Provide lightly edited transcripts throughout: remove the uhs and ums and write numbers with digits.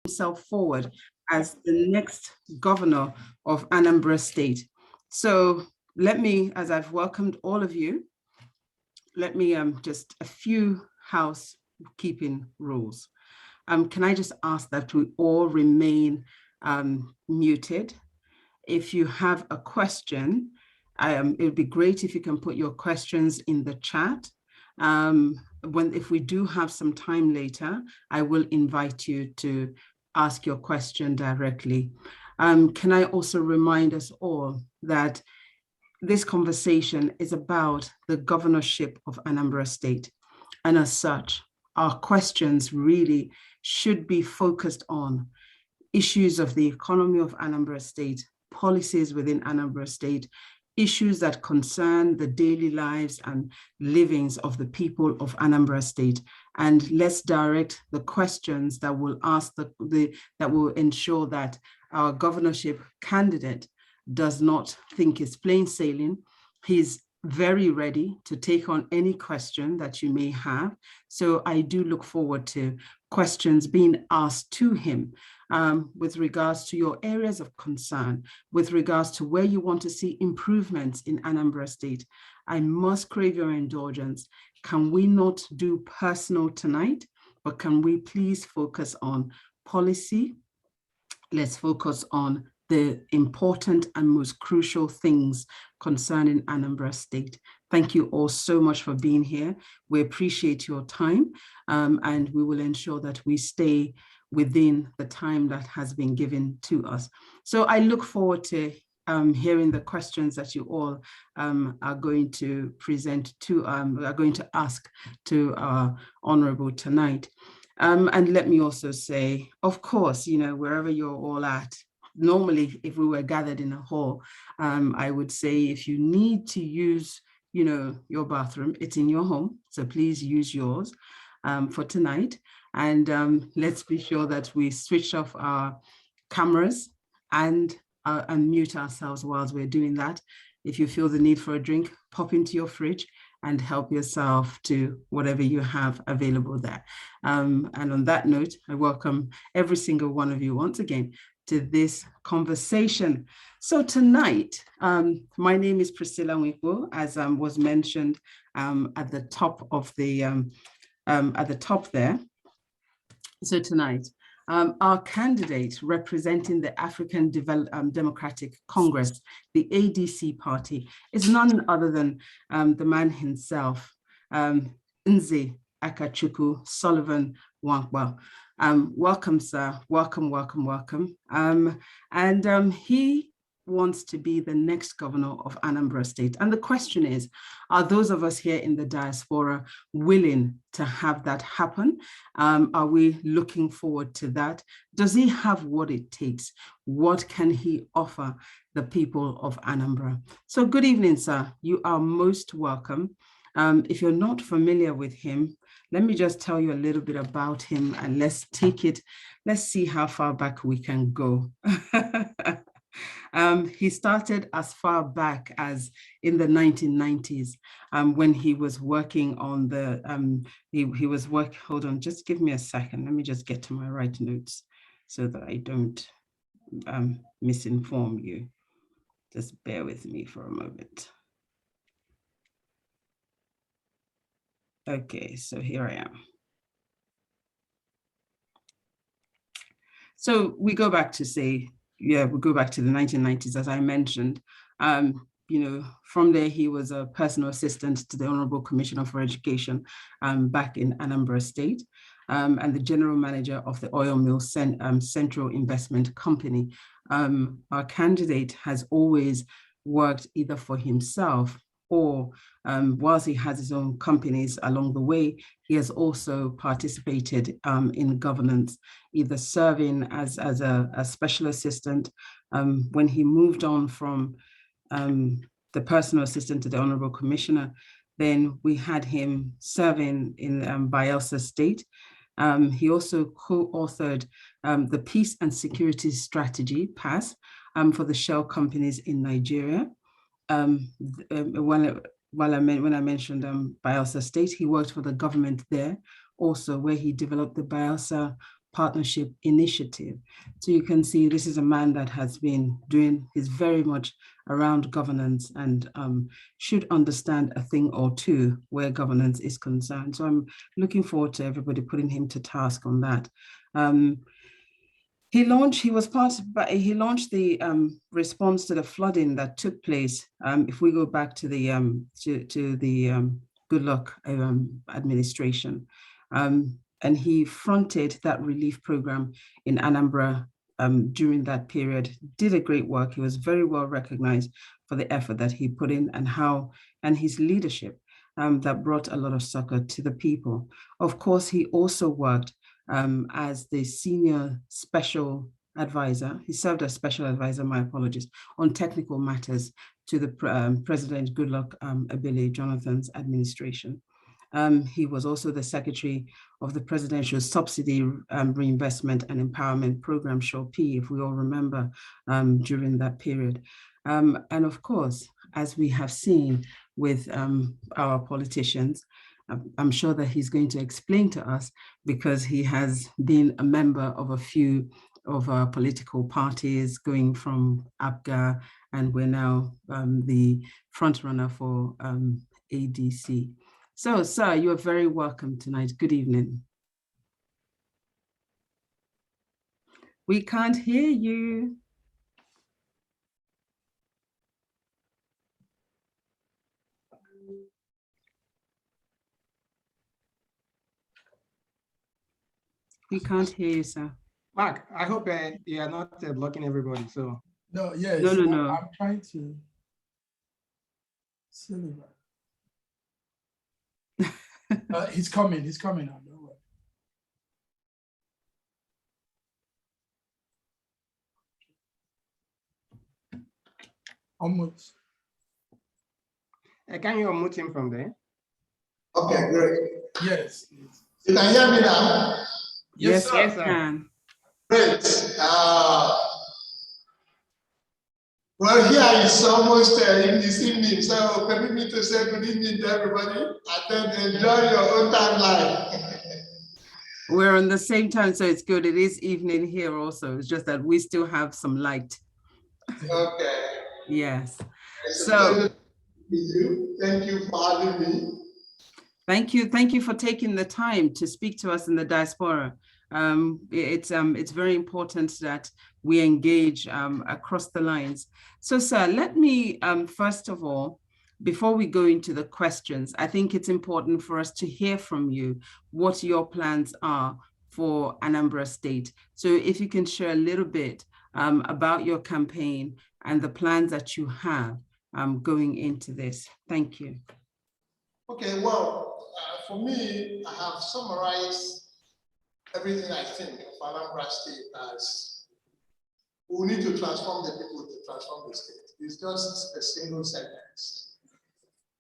himself forward as the next governor of Anambra State. So let me, as I've welcomed all of you, let me just a few housekeeping rules. Can I just ask that we all remain muted? If you have a question, it would be great if you can put your questions in the chat. If we do have some time later, I will invite you to ask your question directly. Can I also remind us all that this conversation is about the governorship of Anambra State. And as such, our questions really should be focused on issues of the economy of Anambra State, policies within Anambra State, issues that concern the daily lives and livings of the people of Anambra State. And let's direct the questions that will ask that will ensure that our governorship candidate does not think it's plain sailing. He's very ready to take on any question that you may have. So I do look forward to questions being asked to him with regards to your areas of concern, with regards to where you want to see improvements in Anambra State. I must crave your indulgence. Can we not do personal tonight, but can we please focus on policy? Let's focus on the important and most crucial things concerning Anambra State. Thank you all so much for being here. We appreciate your time, and we will ensure that we stay within the time that has been given to us. So I look forward to hearing the questions that you all are going to present to, are going to ask to our honorable tonight. And let me also say, of course, you know, wherever you're all at, normally, if we were gathered in a hall, I would say if you need to use, you know, your bathroom, it's in your home. So please use yours for tonight. And let's be sure that we switch off our cameras and mute ourselves whilst we're doing that. If you feel the need for a drink, pop into your fridge and help yourself to whatever you have available there. And on that note, I welcome every single one of you once again to this conversation. So tonight, my name is Priscilla Nwankpo, as was mentioned at the top of the at the top there. So tonight, our candidate representing the African Democratic Congress, the ADC party, is none other than the man himself, Akachukwu Sullivan Nwankpo. Welcome, sir. Welcome, welcome, welcome. He wants to be the next governor of Anambra State. And the question is, are those of us here in the diaspora willing to have that happen? Are we looking forward to that? Does he have what it takes? What can he offer the people of Anambra? So good evening, sir. You are most welcome. If you're not familiar with him, let me just tell you a little bit about him and let's see how far back we can go. He started as far back as in the 1990s when he was working on the, hold on, just give me a second. Let me just get to my right notes so that I don't misinform you. Just bear with me for a moment. Okay, so here I am. So we go back to say, yeah, we go back to the 1990s, as I mentioned. You know, from there, he was a personal assistant to the Honorable Commissioner for Education back in Anambra State, and the general manager of the Oil Mill Central Investment Company. Our candidate has always worked either for himself or whilst he has his own companies along the way, he has also participated in governance, either serving as a special assistant. When he moved on from the personal assistant to the Honorable Commissioner, then we had him serving in Bayelsa State. He also co-authored the Peace and Security Strategy, PAS, for the shell companies in Nigeria. When I mentioned Bayelsa State, he worked for the government there also, where he developed the Bayelsa Partnership Initiative. So you can see this is a man that has been doing, he's very much around governance and should understand a thing or two where governance is concerned. So I'm looking forward to everybody putting him to task on that. He launched the response to the flooding that took place. If we go back to the Goodluck administration, and he fronted that relief program in Anambra during that period. Did a great work. He was very well recognized for the effort that he put in and his leadership that brought a lot of succor to the people. Of course, he also worked as the senior special advisor. He served as special advisor, my apologies, on technical matters to the President Goodluck Ebele Jonathan's administration. He was also the secretary of the Presidential Subsidy Reinvestment and Empowerment Program, SURE-P, if we all remember, during that period. And of course, as we have seen with our politicians, I'm sure that he's going to explain to us, because he has been a member of a few of our political parties, going from ABGA, and we're now the front runner for ADC. So, sir, you are very welcome tonight. Good evening. We can't hear you. We can't hear you, sir. Mark, I hope you are not blocking everybody. So no, yes, no. I'm trying to. Sullivan. He's coming now. Don't worry. Almost. can you unmute him from there? Okay, great. Yes. You can hear me now? Yes, sir. Yes, sir. Can. Great. Well, here is almost in this evening, so permit me to say good evening to everybody, and then enjoy your own timeline. We're on the same time, so it's good. It is evening here also. It's just that we still have some light. Okay. Yes. So, thank you for having me. Thank you for taking the time to speak to us in the diaspora. It's very important that we engage across the lines. So, sir, let me first of all, before we go into the questions, I think it's important for us to hear from you what your plans are for Anambra State. So if you can share a little bit about your campaign and the plans that you have going into this. Thank you. Okay, well, for me, I have summarized everything I think of Anambra State as we need to transform the people to transform the state. It's just a single sentence.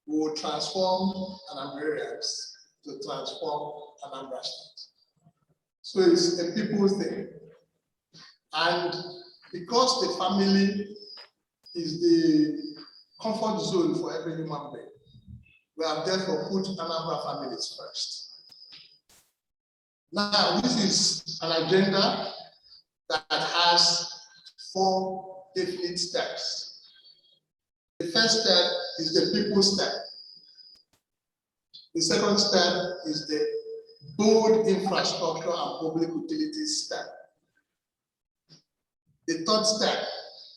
We will transform Anambrarians to transform Anambra State. So it's a people thing. And because the family is the comfort zone for every human being, we have therefore put Anambra families first. Now, this is an agenda that has 4 definite steps. The first step is the people step. The second step is the bold infrastructure and public utilities step. The third step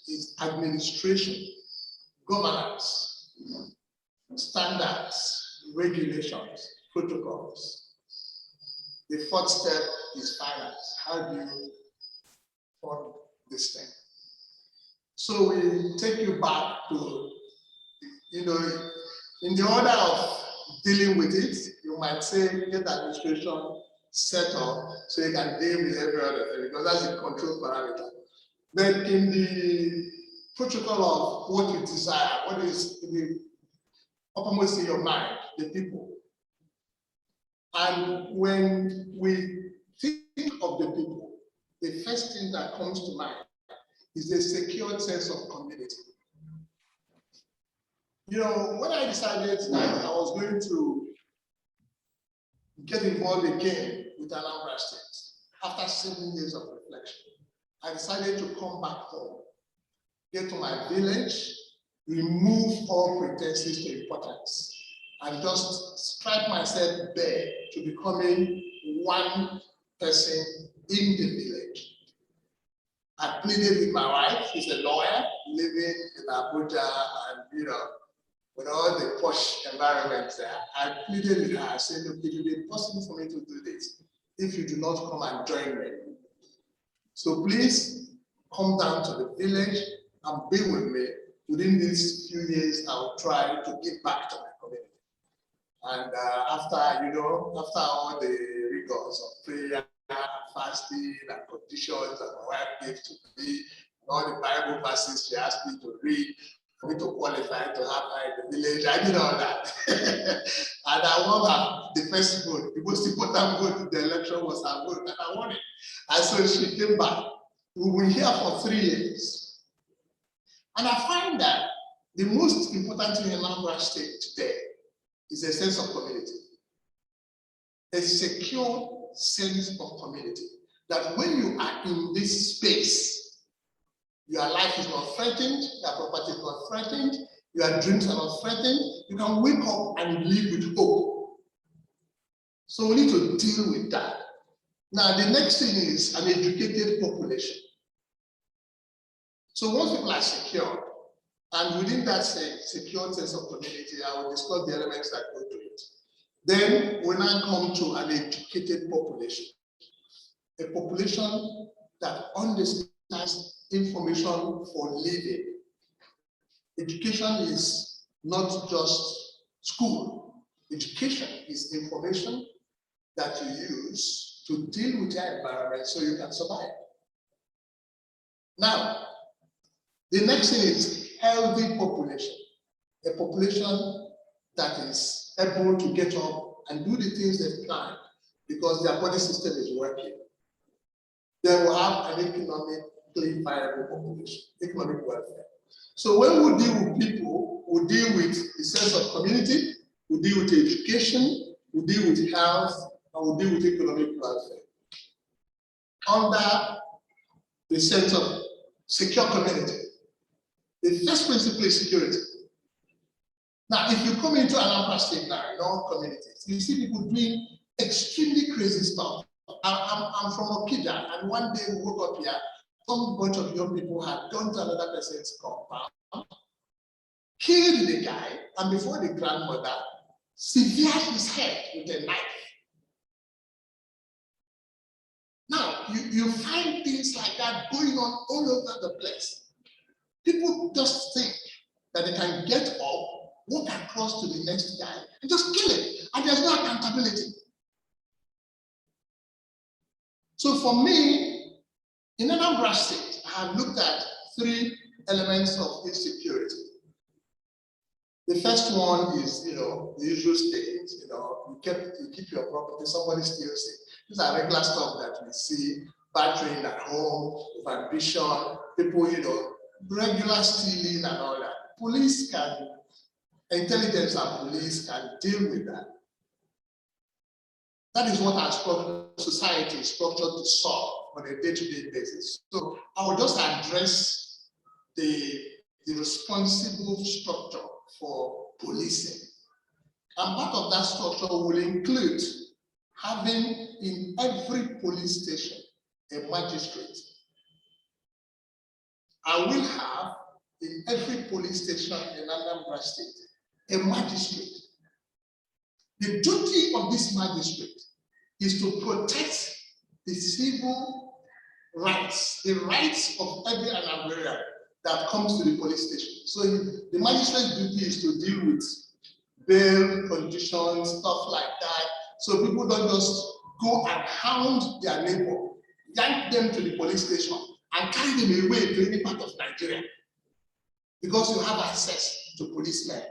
is administration, governance, standards, regulations, protocols. The fourth step is finance. How do you fund this thing? So we take you back to, in the order of dealing with it, you might say get administration set up so you can deal with every other thing, because that's the control parameter. But in the protocol of what you desire, what is the uppermost in your mind, the people. And when we think of the people, the first thing that comes to mind is the secured sense of community. When I decided that I was going to get involved again with Anambra State, after 7 years of reflection, I decided to come back home, get to my village, remove all pretenses to importance, and just strike myself bare to becoming one person in the village. I pleaded with my wife, she's a lawyer, living in Abuja, and with all the posh environments there. I pleaded with her, I said, look, it will be impossible for me to do this if you do not come and join me. So please come down to the village and be with me. Within these few years, I will try to give back to my community. And after all the rigors of prayer, fasting, and conditions that my wife gave to me, and all the Bible verses she asked me to read, for me to qualify to have her in the village, I did all that. And I won her the first vote. The most important vote in the election was her vote, and I won it. And so she came back. We were here for 3 years. And I find that the most important thing in Anambra State today is a sense of community. A secure sense of community. That when you are in this space, your life is not threatened, your property is not threatened, your dreams are not threatened, you can wake up and live with hope. So we need to deal with that. Now, the next thing is an educated population. So once people are secure, and within that secure sense of community, I will discuss the elements that go to it. Then we now come to an educated population. A population that understands information for living. Education is not just school. Education is information that you use to deal with your environment so you can survive. Now, the next thing is healthy population. A population that is able to get up and do the things they've planned because their body system is working. They will have an economically viable population, economic welfare. So when we deal with people, we deal with the sense of community, we deal with education, we deal with health, and we deal with economic welfare. Under the sense of secure community, the first principle is security. Now, if you come into Anambra State now, in all communities, you see people doing extremely crazy stuff. I'm from Okija, and one day we woke up here, some bunch of young people had gone to another person's compound, killed the guy, and before the grandmother, severed his head with a knife. Now, you find things like that going on all over the place. People just think that they can get up, walk across to the next guy, and just kill him, and there's no accountability. So for me, in Anambra State, I have looked at 3 elements of insecurity. The first one is, the usual things, you keep your property, somebody steals it. These are regular stuff that we see, battering at home, with ambition, people, regular stealing and all that. Intelligence and police can deal with that. That is what our society is structured to solve on a day-to-day basis. So I will just address the responsible structure for policing. And part of that structure will include having in every police station a magistrate. I will have in every police station in Anambra State a magistrate. The duty of this magistrate is to protect the civil rights, the rights of every Anambra that comes to the police station. So the magistrate's duty is to deal with bail conditions, stuff like that. So people don't just go and hound their neighbor, yank them to the police station, and carry them away to any part of Nigeria because you have access to policemen.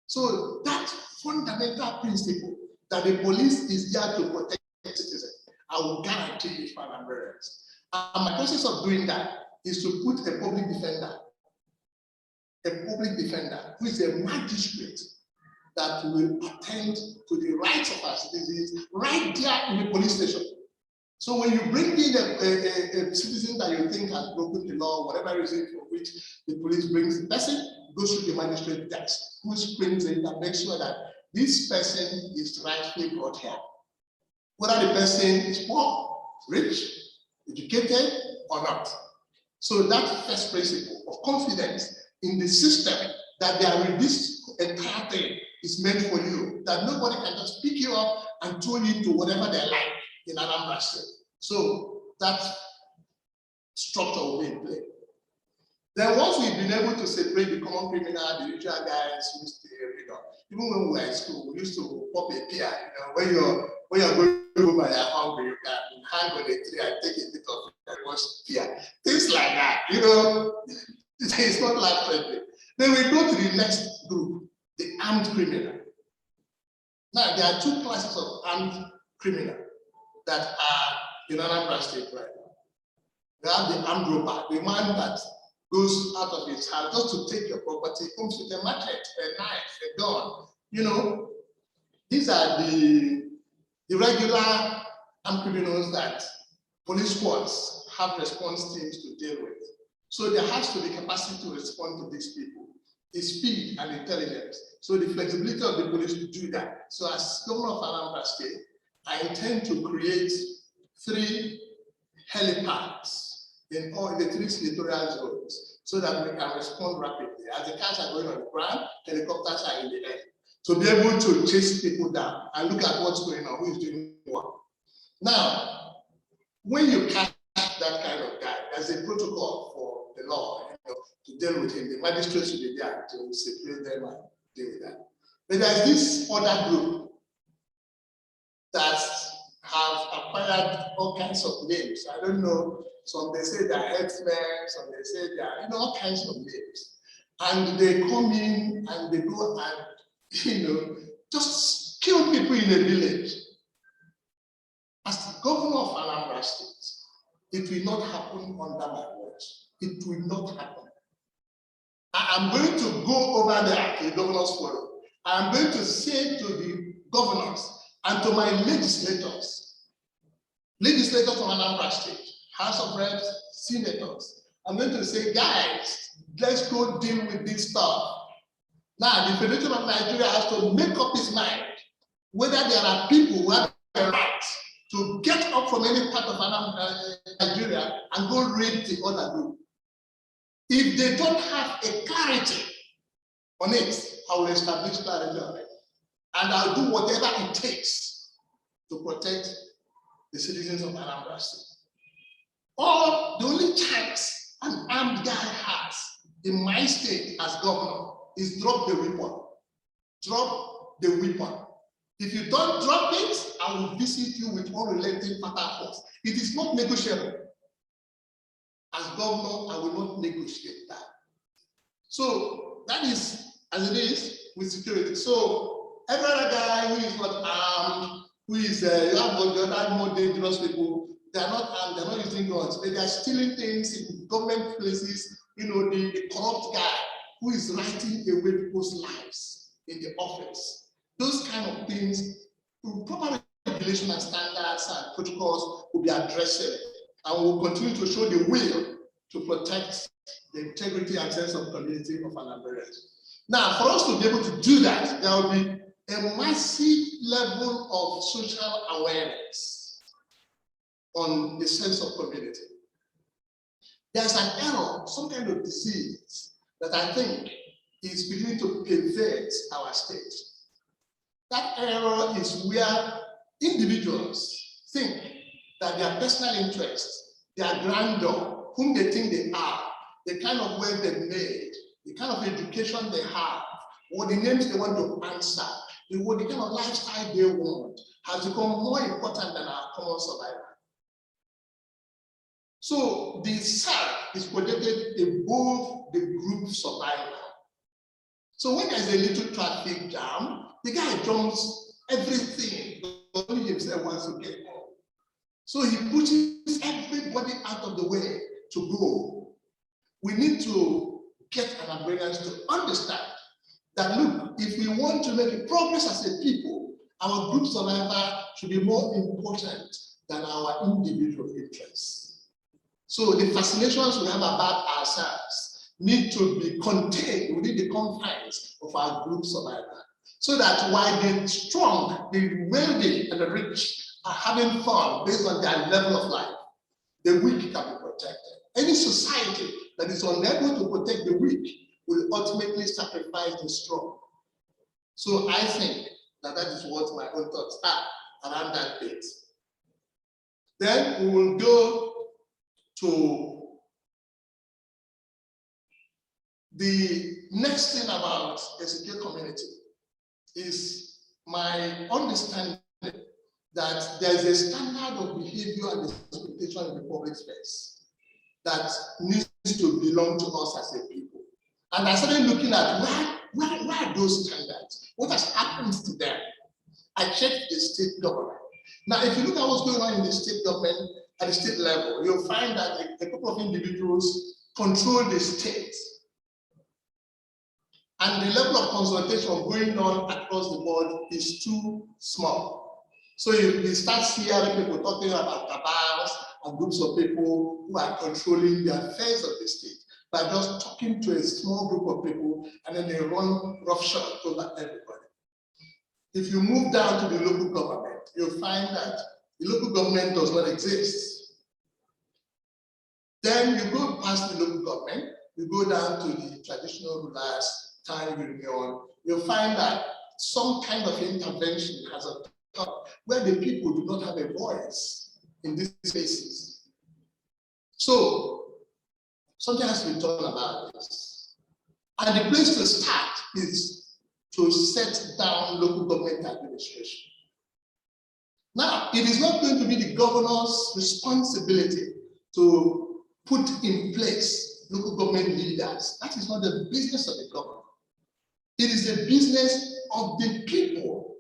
So that fundamental principle that the police is there to protect citizens, I will guarantee it for Anambras. And my process of doing that is to put a public defender who is a magistrate that will attend to the rights of our citizens right there in the police station. So when you bring in a citizen that you think has broken the law, whatever reason for which the police brings the person, goes through the magistrate desk, who screens it and makes sure that this person is rightfully brought here. Whether the person is poor, rich, educated, or not. So that first principle of confidence in the system that they are with this entire thing is meant for you, that nobody can just pick you up and throw you to whatever they like in Anambra State. So that structure will be in play. Then once we've been able to separate the common criminal, the usual guys who stay, even when we were in school, we used to pop a pear, when you're going over and you're hungry, you can hang on a tree and take a bit of it and watch pear. Things like that, it's not life friendly. Then we go to the next group, the armed criminal. Now, there are two classes of armed criminal that are in Anambra State right now. We have the armed robber, the man that goes out of his house just to take your property, comes with a machete, a knife, a gun. These are the regular armed criminals that police squads have response teams to deal with. So there has to be capacity to respond to these people, the speed and intelligence. So the flexibility of the police to do that. So as governor of Anambra State, I intend to create 3 helipads in all the 3 senatorial zones so that we can respond rapidly. As the cars are going on the ground, helicopters are in the air. To be able to chase people down and look at what's going on, who is doing what. Now, when you catch that kind of guy, there's a protocol for the law to deal with him. The magistrate should be there to separate them and deal with that. But there's this other group that have acquired all kinds of names. I don't know, some they say they're headsmen, some they say they're, all kinds of names. And they come in and they go and, just kill people in a village. As the governor of Anambra State, it will not happen under my watch. It will not happen. I am going to go over there to the governor's forum. I am going to say to the governors and to my legislators from Anambra State, House of Reps, senators, I'm going to say, guys, let's go deal with this stuff. Now, the Federation of Nigeria has to make up its mind whether there are people who have the right to get up from any part of Nigeria and go raid the other group. If they don't have a clarity on it, I will establish clarity on it. And I'll do whatever it takes to protect the citizens of Anambra State. Or the only chance an armed guy has in my state as governor is drop the weapon. Drop the weapon. If you don't drop it, I will visit you with unrelenting fatal force. It is not negotiable. As governor, I will not negotiate that. So that is as it is with security. So every other guy who is not armed, who is you have the other more dangerous people, they are not armed, they are not using guns, but they are stealing things in government places. The corrupt guy who is writing away people's lives in the office. Those kind of things, proper regulation and standards and protocols will be addressing, and will continue to show the will to protect the integrity and sense of community of Anambra. Now, for us to be able to do that, there will be a massive level of social awareness on the sense of community. There's an error, some kind of disease that I think is beginning to pervade our state. That error is where individuals think that their personal interests, their grandeur, whom they think they are, the kind of wealth they've made, the kind of education they have, or the names they want to answer, the kind of lifestyle they want, has become more important than our common survival. So the self is projected above the group survival. So when there's a little traffic jam, the guy jumps everything, but only himself wants to get home. So he pushes everybody out of the way to go. We need to get Anambrians to understand that, look, if we want to make a progress as a people, our group survival should be more important than our individual interests. So the fascinations we have about ourselves need to be contained within the confines of our group survival, so that while the strong, the wealthy, and the rich are having fun based on their level of life, the weak can be protected. Any society that is unable to protect the weak will ultimately sacrifice the strong. So I think that is what my own thoughts are around that bit. Then we will go to the next thing about a secure community. Is my understanding that there is a standard of behavior and expectation in the public space that needs to belong to us as a people. And I started looking at where are those standards? What has happened to them? I checked the state government. Now, if you look at what's going on in the state government at the state level, you'll find that a couple of individuals control the state. And the level of consultation going on across the board is too small. So you start hearing people talking about cabals and groups of people who are controlling the affairs of the state by just talking to a small group of people, and then they run roughshod over everybody. If you move down to the local government, you'll find that the local government does not exist. Then you go past the local government, you go down to the traditional rulers, time union, you'll find that some kind of intervention has occurred where the people do not have a voice in these spaces. So something has to be done about this. And the place to start is to set down local government administration. Now, it is not going to be the governor's responsibility to put in place local government leaders. That is not the business of the governor. It is the business of the people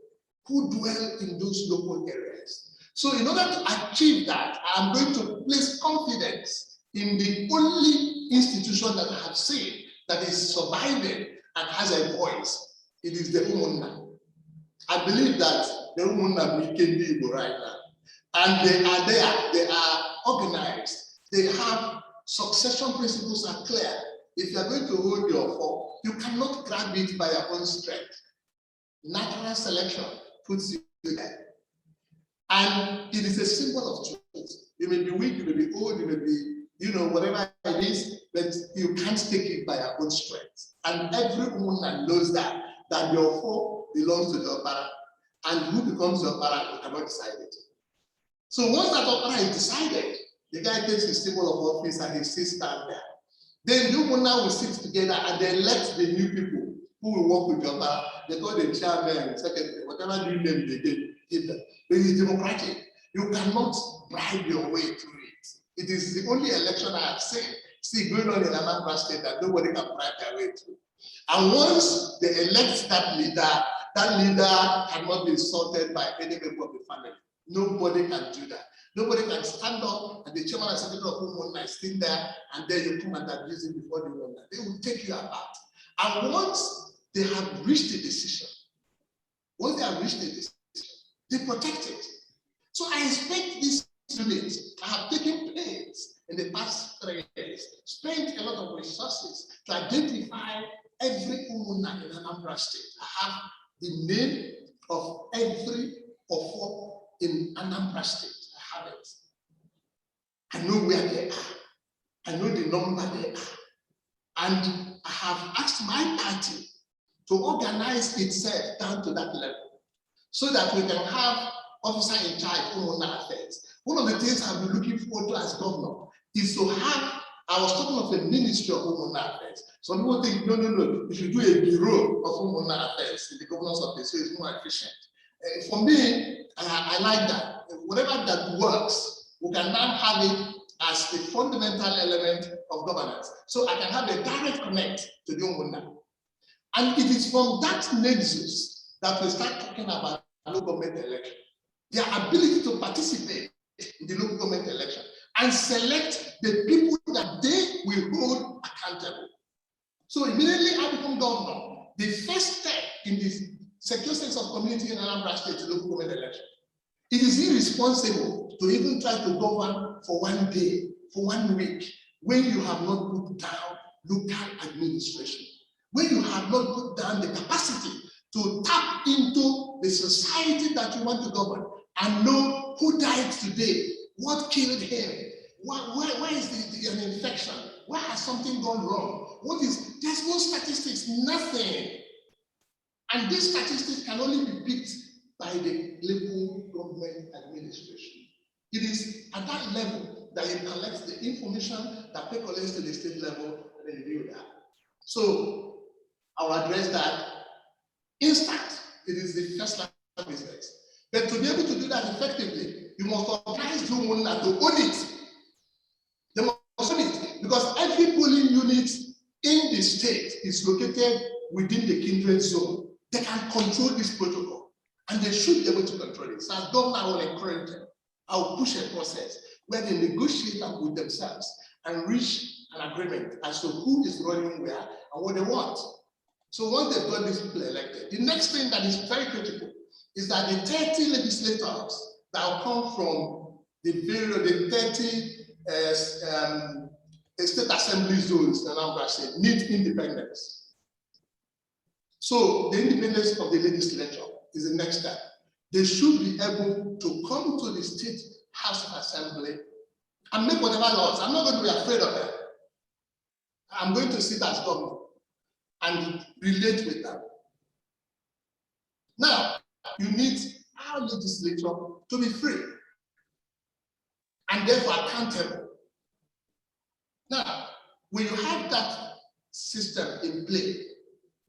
who dwell in those local areas. So in order to achieve that, I'm going to place confidence in the only institution that I have seen that is surviving and has a voice. It is the Umunna. I believe that the Umunna we can do right now. And they are there, they are organized, they have succession principles are clear. If you are going to hold your fork, you cannot grab it by your own strength. Natural selection puts you there. And it is a symbol of truth. You may be weak, you may be old, you may be, whatever it is, but you can't take it by your own strength. And every woman knows that your fork belongs to the opera. And who becomes the opera, you cannot decide it. So once that opera is decided, the guy takes his symbol of office and he sits down there. Then the woman will sit together and they elect the new people who will work with the opera. They call the chairman, secretary, whatever new name they give them. But it's democratic. You cannot bribe your way through it. It is the only election I have seen going on in Anambra State that nobody can bribe their way through. And once they elect that leader cannot be insulted by any member of the family. Nobody can do that. Nobody can stand up and the chairman and secretary of Umunna is sitting there and then you come and abuse him before the Umunna. They will take you apart. And once they have reached a decision, they protect it. So I expect this unit to have taken pains in the past 3 years, spent a lot of resources to identify every Umunna in Anambra State. I have the name of every Ofo in Anambra State. I have it. I know where they are. I know the number they are. And I have asked my party to organize itself down to that level so that we can have officer in charge of Umunna affairs. One of the things I've been looking forward to as governor is to have, I was talking of a ministry of Umunna affairs. Some people think, no, you should do a bureau of Umunna affairs in the governor's office so it's more efficient. For me, I like that. Whatever that works, we can now have it as a fundamental element of governance. So I can have a direct connect to the Umunna. And it is from that nexus that we start talking about local government election. Their ability to participate in the local government election and select the people that they will hold accountable. So immediately I become governor, the first step in this secure sense of community in Anambra State local government election. It is irresponsible to even try to govern for 1 day, for 1 week, when you have not put down local administration, when you have not put down the capacity to tap into the society that you want to govern and know who died today, what killed him, where is an infection, where has something gone wrong, there's no statistics, nothing. And these statistics can only be picked by the local government administration. It is at that level that you collect the information that percolates to the state level and then review that. So I'll address that instant. It is the first line of business. But to be able to do that effectively, you must organize your own and to own it. They must own it because every polling unit in the state is located within the kindred zone. They can control this protocol and they should be able to control it. So as governor, I will encourage them. I will push a process where they negotiate with themselves and reach an agreement as to who is running where and what they want. So once they've got these people elected, the next thing that is very critical is that the 30 legislators that will come from the 30 state assembly zones in Anambra State need independence. So the independence of the legislature is the next step. They should be able to come to the state house of assembly and make whatever laws. I'm not going to be afraid of them. I'm going to sit as governor and relate with them. Now, you need our legislature to be free and therefore accountable. Now, when you have that system in play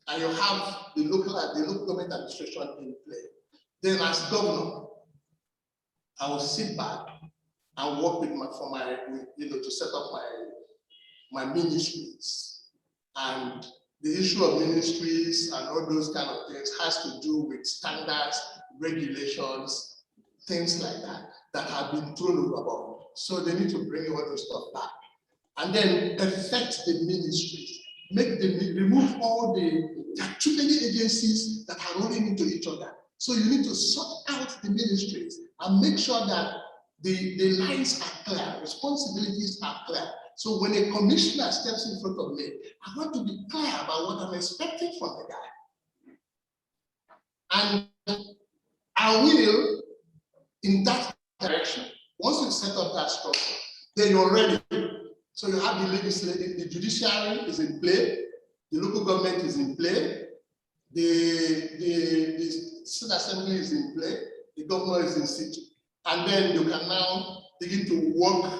and you have the local government administration in play, then as governor, I will sit back and work with to set up my ministries. And the issue of ministries and all those kind of things has to do with standards, regulations, things like that have been thrown overboard. So they need to bring all those stuff back. And then affect the ministries, remove all there are too many agencies that are running into each other. So you need to sort out the ministries and make sure that the lines are clear, responsibilities are clear. So when a commissioner steps in front of me, I want to be clear about what I'm expecting from the guy. And I will, in that direction, once you set up that structure, then you're ready. So you have the legislative, the judiciary is in play, the local government is in play, the state assembly is in play, the governor is in situ. And then you can now begin to work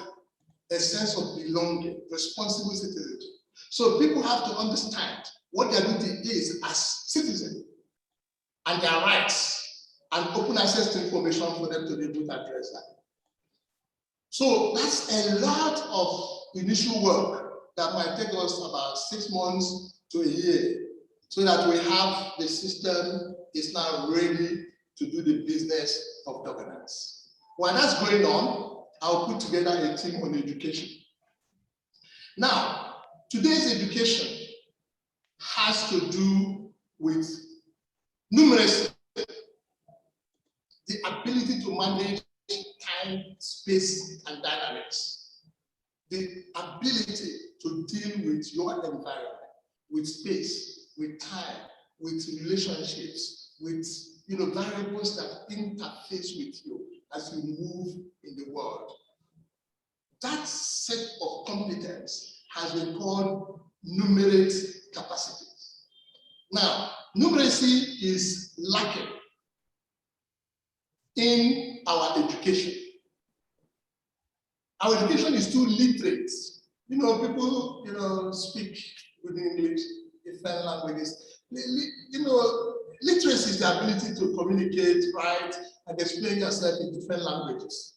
a sense of belonging, responsible citizenship. So people have to understand what their duty is as citizens and their rights and open access to information for them to be able to address that. So that's a lot of initial work that might take us about 6 months to a year so that we have the system is now ready to do the business of governance. While that's going on, I'll put together a team on education. Now, today's education has to do with numeracy, the ability to manage time, space, and dynamics, the ability to deal with your environment, with space, with time, with relationships, with variables that interface with you as you move in the world. That set of competence has been called numerate capacities. Now, numeracy is lacking in our education. Our education is too literate. People, speak with English, different languages. Literacy is the ability to communicate, write, and explain yourself in different languages.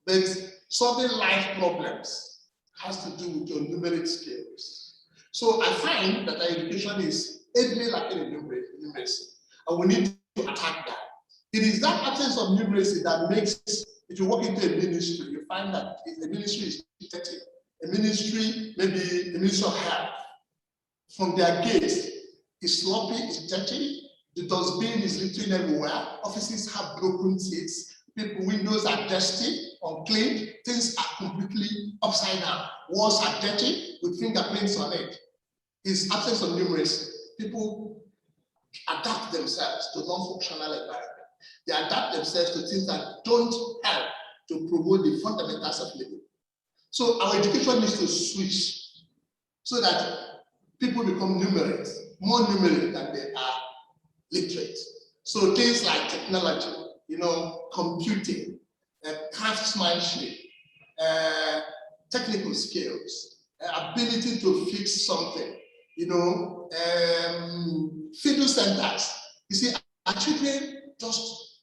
But solving life problems has to do with your numeric skills. So I find that our education is heavily lacking in numeracy, and we need to attack that. It is that absence of numeracy that makes, if you walk into a ministry, you find that the ministry is dirty. A ministry, maybe the Ministry of Health, from their gate, is sloppy, is dirty. The dustbin is littering everywhere. Offices have broken seats. Windows are dusty. unclean, things are completely upside down. Walls are dirty with fingerprints on it. Is absence of numeracy. People adapt themselves to non-functional environment. They adapt themselves to things that don't help to promote the fundamentals of living. So our education needs to switch so that people become numerate, more numerate than they are literate. So things like technology, computing, craftsmanship, technical skills, ability to fix something, fiddle centers. You see, our children just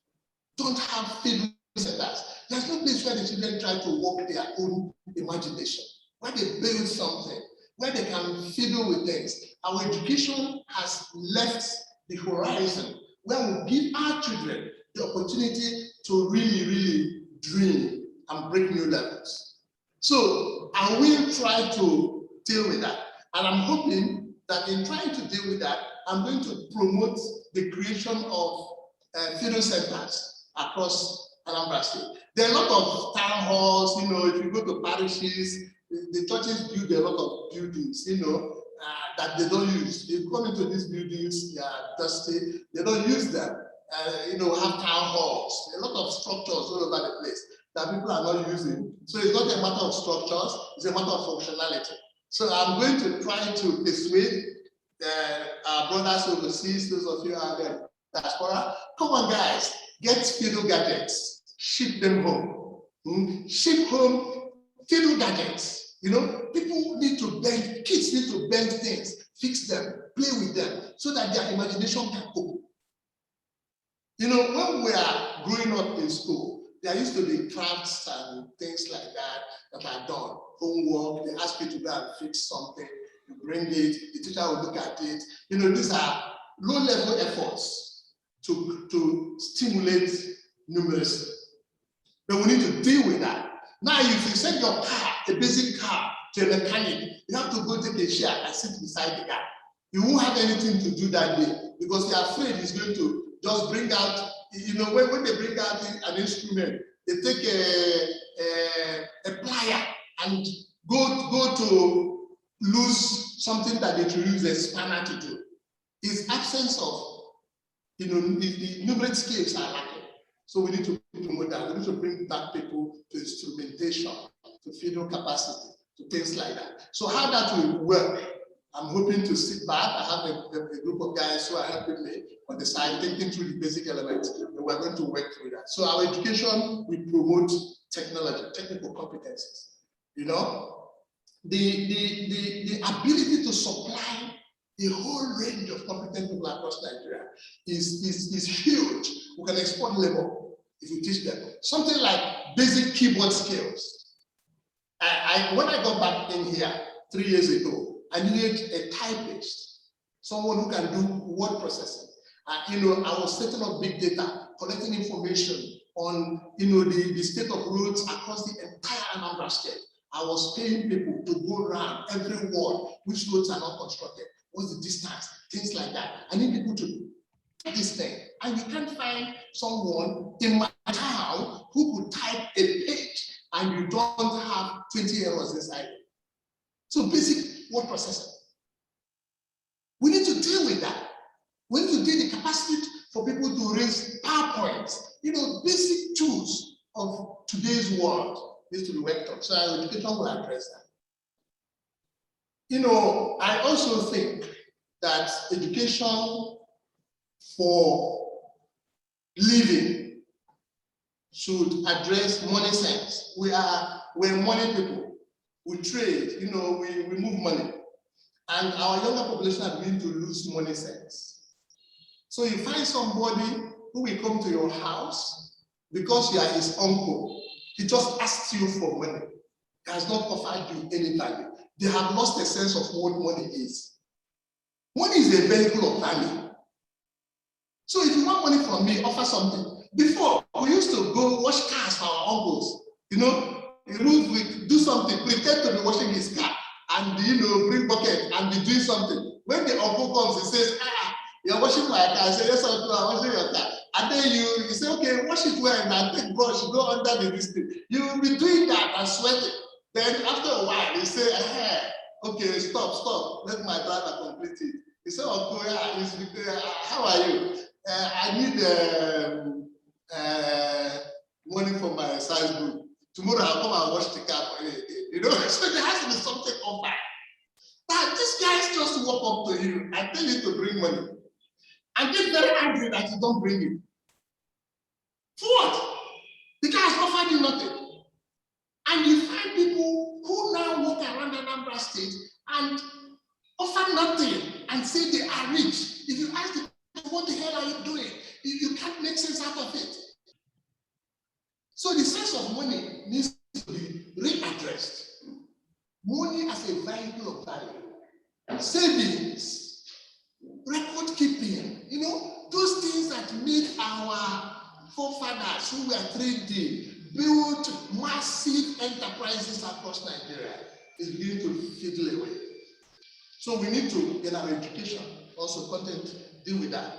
don't have fiddle centers. There's no place where the children try to work their own imagination, where they build something, where they can fiddle with things. Our education has left the horizon where we give our children the opportunity to really, really dream and break new levels. So I will try to deal with that. And I'm hoping that in trying to deal with that, I'm going to promote the creation of fiddle centers across Anambra State. There are a lot of town halls, if you go to parishes, the churches build a lot of buildings, that they don't use. You come into these buildings, they are dusty, they don't use them. Have town halls, a lot of structures all over the place that people are not using. So it's not a matter of structures, it's a matter of functionality. So I'm going to try to persuade our brothers overseas, those of you who are there, Diaspora, come on guys, get fiddle gadgets, ship them home. Ship home fiddle gadgets. People need to bend, kids need to bend things, fix them, play with them, so that their imagination can cope. When we are growing up in school, there used to be crafts and things like that are done. Homework, they ask you to go and fix something, you bring it, the teacher will look at it. These are low-level efforts to stimulate numeracy. But we need to deal with that. Now, if you send your car, a basic car, to a mechanic, you have to go take a chair and sit beside the guy. You won't have anything to do that day because you're afraid he's going to just bring out, when they bring out an instrument, they take a plier and go to lose something that they should use a spanner to do. His absence of, the numerate skills are lacking. So we need to promote that. We need to bring back people to instrumentation, to fiddle capacity, to things like that. So how that will work, I'm hoping to sit back. I have a group of guys who are helping me on the side, thinking through the basic elements, and we're going to work through that. So our education, we promote technology, technical competencies. The ability to supply a whole range of competent people across Nigeria is huge. We can export labor if you teach them. Something like basic keyboard skills. When I got back in here 3 years ago, I needed a typist, someone who can do word processing. I was setting up big data, collecting information on the state of roads across the entire Anambra State. I was paying people to go around every ward, which roads are not constructed, what's the distance, things like that. I need people to do this thing. And you can't find someone in my town who could type a page and you don't have 20 errors inside. So basic word processing. We need to deal with that. We need to deal with the capacity for people to raise PowerPoint. Basic tools of today's world needs to be worked on. So our education will address that. I also think that education for living should address money sense. We're money people. We trade, we move money. And our younger population are beginning to lose money sense. So you find somebody who will come to your house because you are his uncle. He just asks you for money. He has not offered you any value. They have lost a sense of what money is. Money is a vehicle of value. So if you want money from me, offer something. Before, we used to go wash cars for our uncles. Do something, pretend to be washing his car, and bring bucket and be doing something. When the uncle comes, he says, "You're washing my car." I say, "Yes, uncle, I'm washing your car." And then you say, okay, wash it well and take brush, go under the district. You will be doing that and sweating. Then after a while, you say, okay, stop, let my driver complete it. He said, oh, yeah, how are you? I need money for my size group. Tomorrow I'll come and wash the car for you. You know, so there has to be something on fire. Now, these guys just walk up to you and tell you to bring money. And get very angry that you don't bring it. For what? The guy has offered you nothing. And you find people who now walk around Anambra State and offer nothing and say they are rich. If you ask them, what the hell are you doing? You can't make sense out of it. So the sense of money needs to be readdressed. Money as a vehicle of value. Savings, record keeping, you know, those things that made our forefathers who were trading build massive enterprises across Nigeria is beginning to fiddle away. So we need to, in our education, also content, deal with that.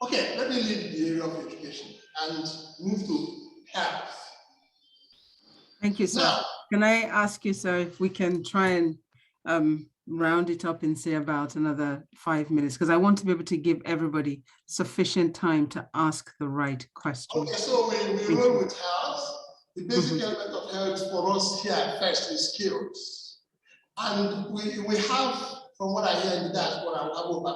Okay, let me leave the area of education and move to health. Thank you, sir. Now, can I ask you, sir, if we can try and round it up and say about another 5 minutes, because I want to be able to give everybody sufficient time to ask the right question. Okay, so we roll with health. The basic element of health for us here first is skills. And we have, from what I hear in the diaspora, we have over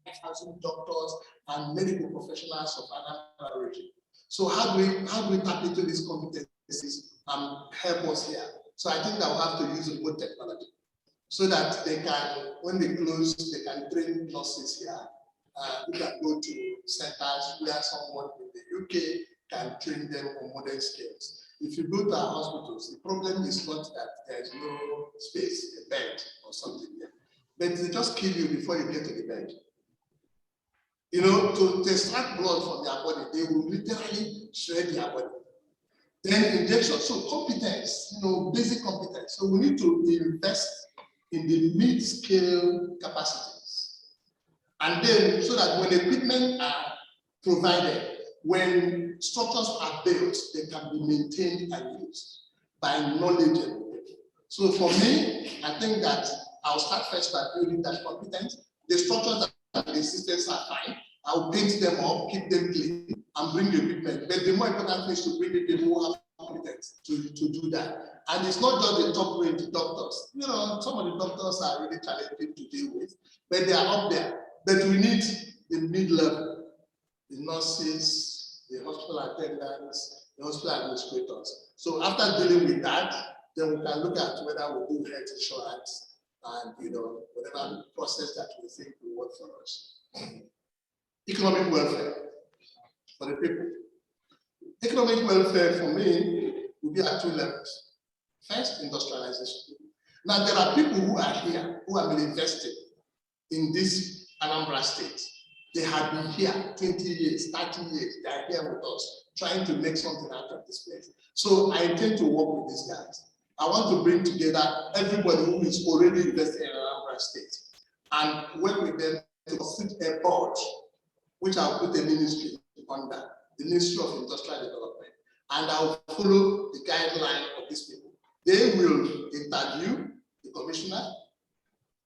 5,000 doctors and medical professionals of Anambra region. So how do we tap into these competencies and help us here? So I think that we'll have to use remote technology so that they can, when they close, they can train nurses here. We can go to centers where someone in the UK can train them on modern skills. If you go to our hospitals, the problem is not that there's no space, a bed or something there, but they just kill you before you get to the bed. You know, to extract blood from their body, they will literally shred their body. Then injection, so competence, you know, basic competence. So we need to invest in the mid-scale capacities. And then, so that when equipment are provided, when structures are built, they can be maintained and used by knowledgeable people. So for me, I think that I'll start first by building that competence. The structures and the systems are fine. I'll paint them up, keep them clean, and bring the equipment. But the more important thing is to bring the people who have competence to do that. And it's not just the top range doctors. You know, some of the doctors are really challenging to deal with, but they are up there. But we need the mid-level, the nurses, the hospital attendants, the hospital administrators. So after dealing with that, then we can look at whether we do health insurance and, you know, whatever process that we think will work for us. Economic welfare for the people. Economic welfare for me will be at 2 levels. First, industrialization. Now, there are people who are here who have been invested in this Anambra State. They have been here 20 years, 30 years. They are here with us, trying to make something out of this place. So I intend to work with these guys. I want to bring together everybody who is already invested in Anambra State and work with them to sit a board, which I'll put a ministry under, the Ministry of Industrial Development. And I'll follow the guideline of these people. They will interview the commissioner,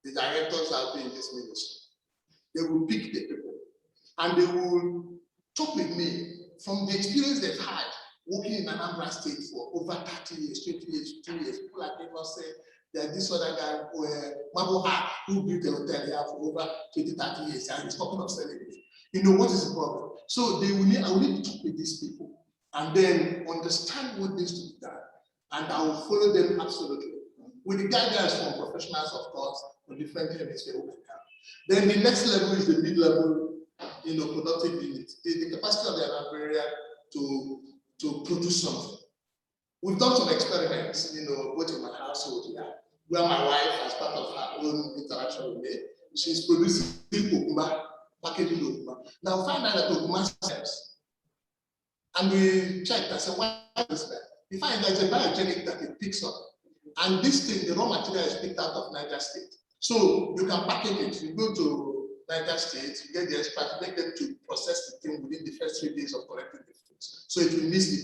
the directors that will be in this ministry. They will pick the people and they will talk with me from the experience they've had working in Anambra State for over 30 years, 20 years, 2 years. People like people say, there's this other guy who built a hotel here for over 20, 30 years and he's talking of selling it. You know, what is the problem? So I will need to talk with these people and then understand what needs to be done. And I will follow them absolutely. With the guidance from professionals, of course, from different hemispheres who can help. Then the next level is the mid-level, you know, productive unit. The capacity of the Anambra area to produce something. We've done some experiments, you know, both in my household here, where my wife, as part of her own interaction with me, she's producing okuma, packaging okuma. Now find out that okuma sells. And we checked and said, why is that? We find there's a biogenic that it picks up. And this thing, the raw material is picked out of Niger State. So you can package it. You go to Niger State, you get the experts, make them to process the thing within the first 3 days of collecting the fruits. So it will miss the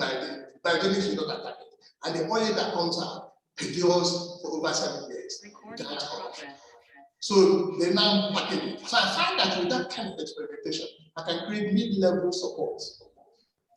biogenics will not attack it. And the oil that comes out endures for over 7 years. So they now package it. So I find that with that kind of experimentation, I can create mid-level support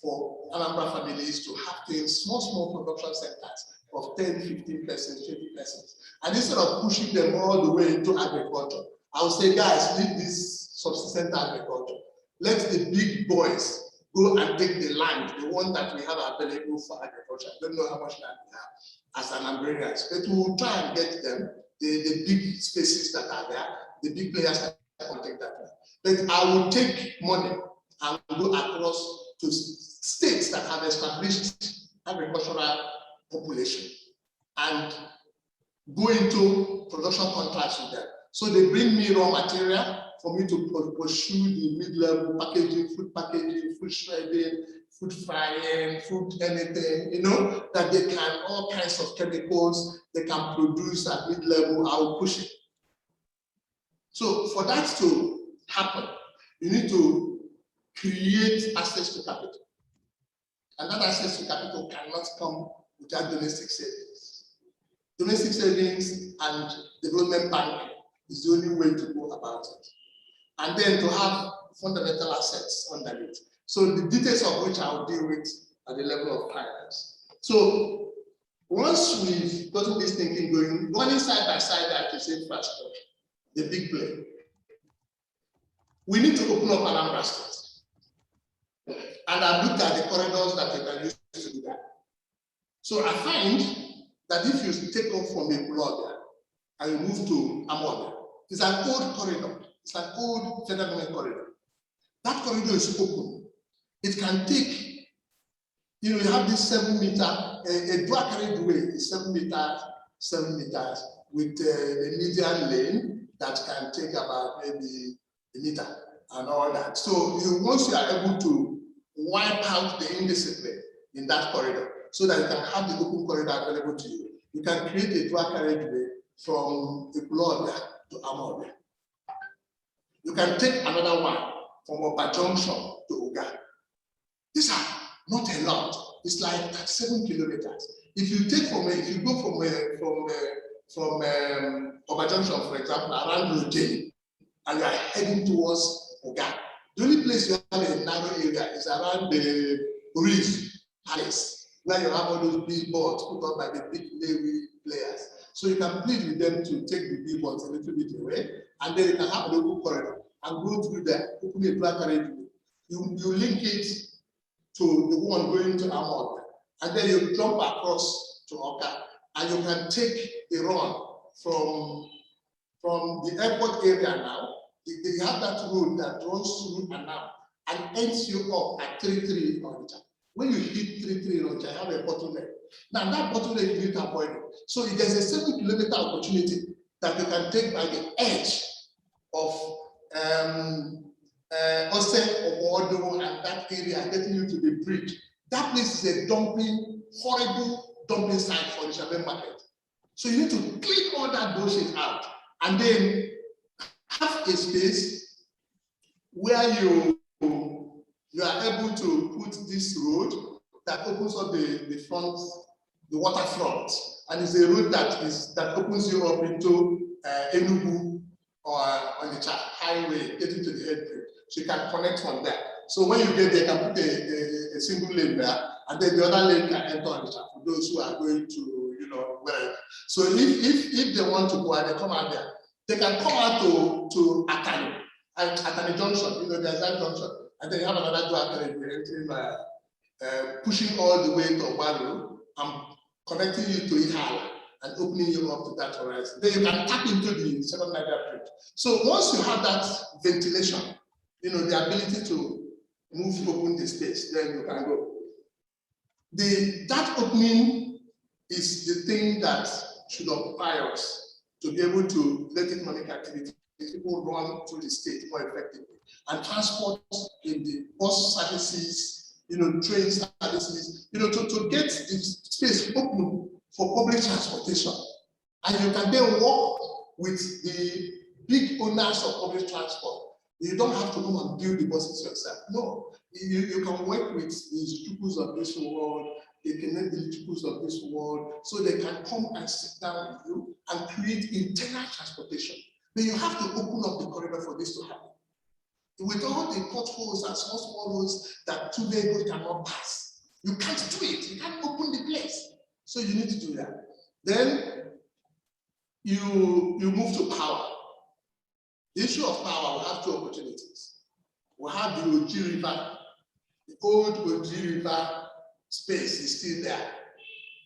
for Anambra families to have things, small production centers of 10, 15 persons, 20 persons. And instead of pushing them all the way into agriculture, I would say, guys, leave this subsistence agriculture. Let the big boys go and take the land, the one that we have available for agriculture. I don't know how much land we have as Anambrians, but we will try and get them the big spaces that are there, the big players that can take that land. But I will take money and go across to states that have established agricultural population and go into production contracts with them. So they bring me raw material for me to pursue the mid-level packaging, food shredding, food frying, food anything, you know, that they can, all kinds of chemicals they can produce at mid-level, I will push it. So for that to happen, you need to create access to capital. And that access to capital cannot come without domestic savings. Domestic savings and development banking is the only way to go about it. And then to have fundamental assets underneath. So the details of which I'll deal with at the level of finance. So once we've gotten this thinking going, running side by side that is infrastructure, the big play, we need to open up Anambra State. And I've looked at the corridors that you can use to do that. So I find that if you take off from Abuja and you move to Amoda, it's an old corridor. It's an old federal government corridor. That corridor is open. It can take, you know, you have this 7 meter, a dual carriageway is 7 meters with a median lane that can take about maybe a meter and all that. So once you are able to wipe out the indiscipline in that corridor so that you can have the open corridor available to you, you can create a dual carriageway from Abuja to Amoda. You can take another one from Upper Junction to Uga. These are not a lot. It's like 7 kilometers. If you take if you go from Upper Junction, for example, around Rote, and you are heading towards Uga, the only place you have a narrow area is around the Reef Palace, where you have all those billboards put up by the big Navy players. So you can plead with them to take the billboards a little bit away, and then you can have a local corridor and go through there, open a black carriageway. You link it to the one going to Amoda, and then you jump across to Oka, and you can take a run from the airport area now. They have that road that runs through Anam and ends you up at 33 Onitsha. When you hit 33 Onitsha, you have a bottleneck. Now that bottleneck you need to avoid it. So there's a 7 kilometer opportunity that you can take by the edge of Ose Owodo and that area, getting you to the bridge. That place is a horrible dumping site for the Shabe market. So you need to clean all that bullshit out and then have a space where you are able to put this road that opens up the front, the waterfront, and it's a road that opens you up into Enugu or Onitsha highway, getting to the head bridge. So you can connect from there. So when you get there, you can put a single lane there, and then the other lane can enter Onitsha for those who are going to, you know, wherever. So if they want to go and they come out there, they can come out to Atani, and Atani Junction, you know, there's that junction, and then you have another dual pushing all the way to Obaru and connecting you to Ihala and opening you up to that horizon. Then you can tap into the second Niger bridge. So once you have that ventilation, you know, the ability to open the space, then you can go. That opening is the thing that should occupy us to be able to let economic activity, people run through the state more effectively, and transport in the bus services, you know, train services, you know, to get the space open for public transportation. And you can then work with the big owners of public transport You don't have to come and build the buses yourself. No, you can work with the Chukwus of this world, the Chukwus of this world, so they can come and sit down with you and create internal transportation. But you have to open up the corridor for this to happen. With all the potholes and small roads that two vehicles cannot pass, you can't do it. You can't open the place. So you need to do that. Then you move to power. The issue of power, we have two opportunities. We have the Oji River. The old Oji River space is still there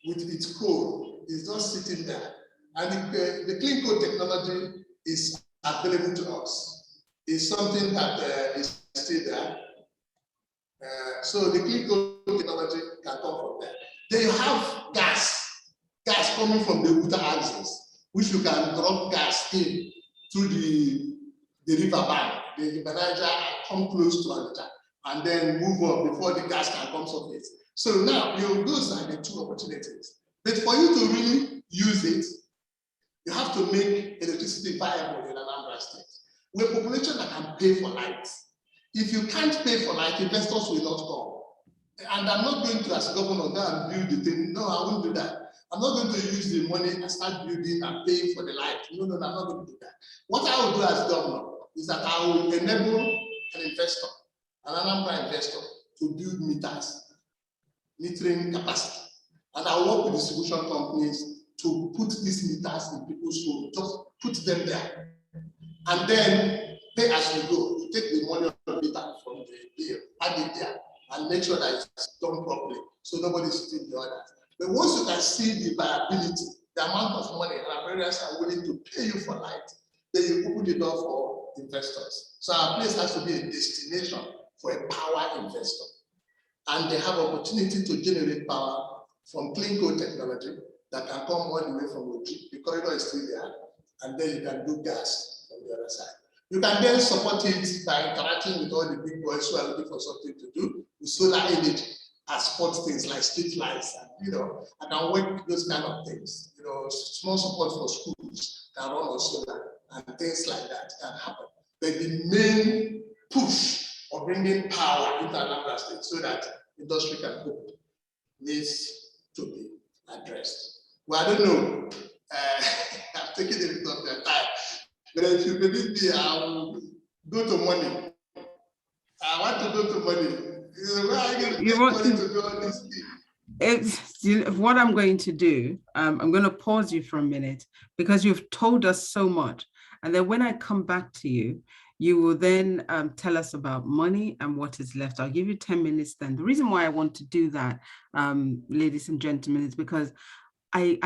with its coal. It's just sitting there. And the clean coal technology is available to us. It's something that is still there. So the clean coal technology can come from there. Then you have gas coming from the water axis, which you can drop gas in through the river bank, the Niger, and come close to Abuja, and then move on before the gas can come surface. So now, those are the two opportunities. But for you to really use it, you have to make electricity viable in Anambra State. We're a population that can pay for light. If you can't pay for light, investors will not come. And I'm not going to, as governor, go and build the thing. No, I won't do that. I'm not going to use the money and start building and paying for the light. No, I'm not going to do that. What I will do as governor is that I will enable an investor, an Anambra investor, to build metering capacity. And I will work with distribution companies to put these meters in people's homes, just put them there. And then pay as you go. You take the money of the meter from the bill, add it there, and make sure that it's done properly, so nobody's stealing the others. But once you can see the viability, the amount of money Nigerians are willing to pay you for light, then you open the door for investors. So our place has to be a destination for a power investor. And they have opportunity to generate power from clean coal technology that can come all the way from Oji. The corridor is still there, and then you can do gas from the other side. You can then support it by interacting with all the big boys who are looking for something to do with solar energy as support things like street lights, and I can work with those kind of things. Small support for schools can run on solar and things like that can happen. But the main push of bringing power into Anambra State so that industry can cope needs to be addressed. Well, I don't know. I've taken a bit of their time, but if you believe me, I will go to money. I want to go to money. Where are you going to get money to do all these things? What I'm going to do, I'm going to pause you for a minute because you've told us so much. And then when I come back to you, you will then tell us about money and what is left. I'll give you 10 minutes then. The reason why I want to do that, ladies and gentlemen, is because I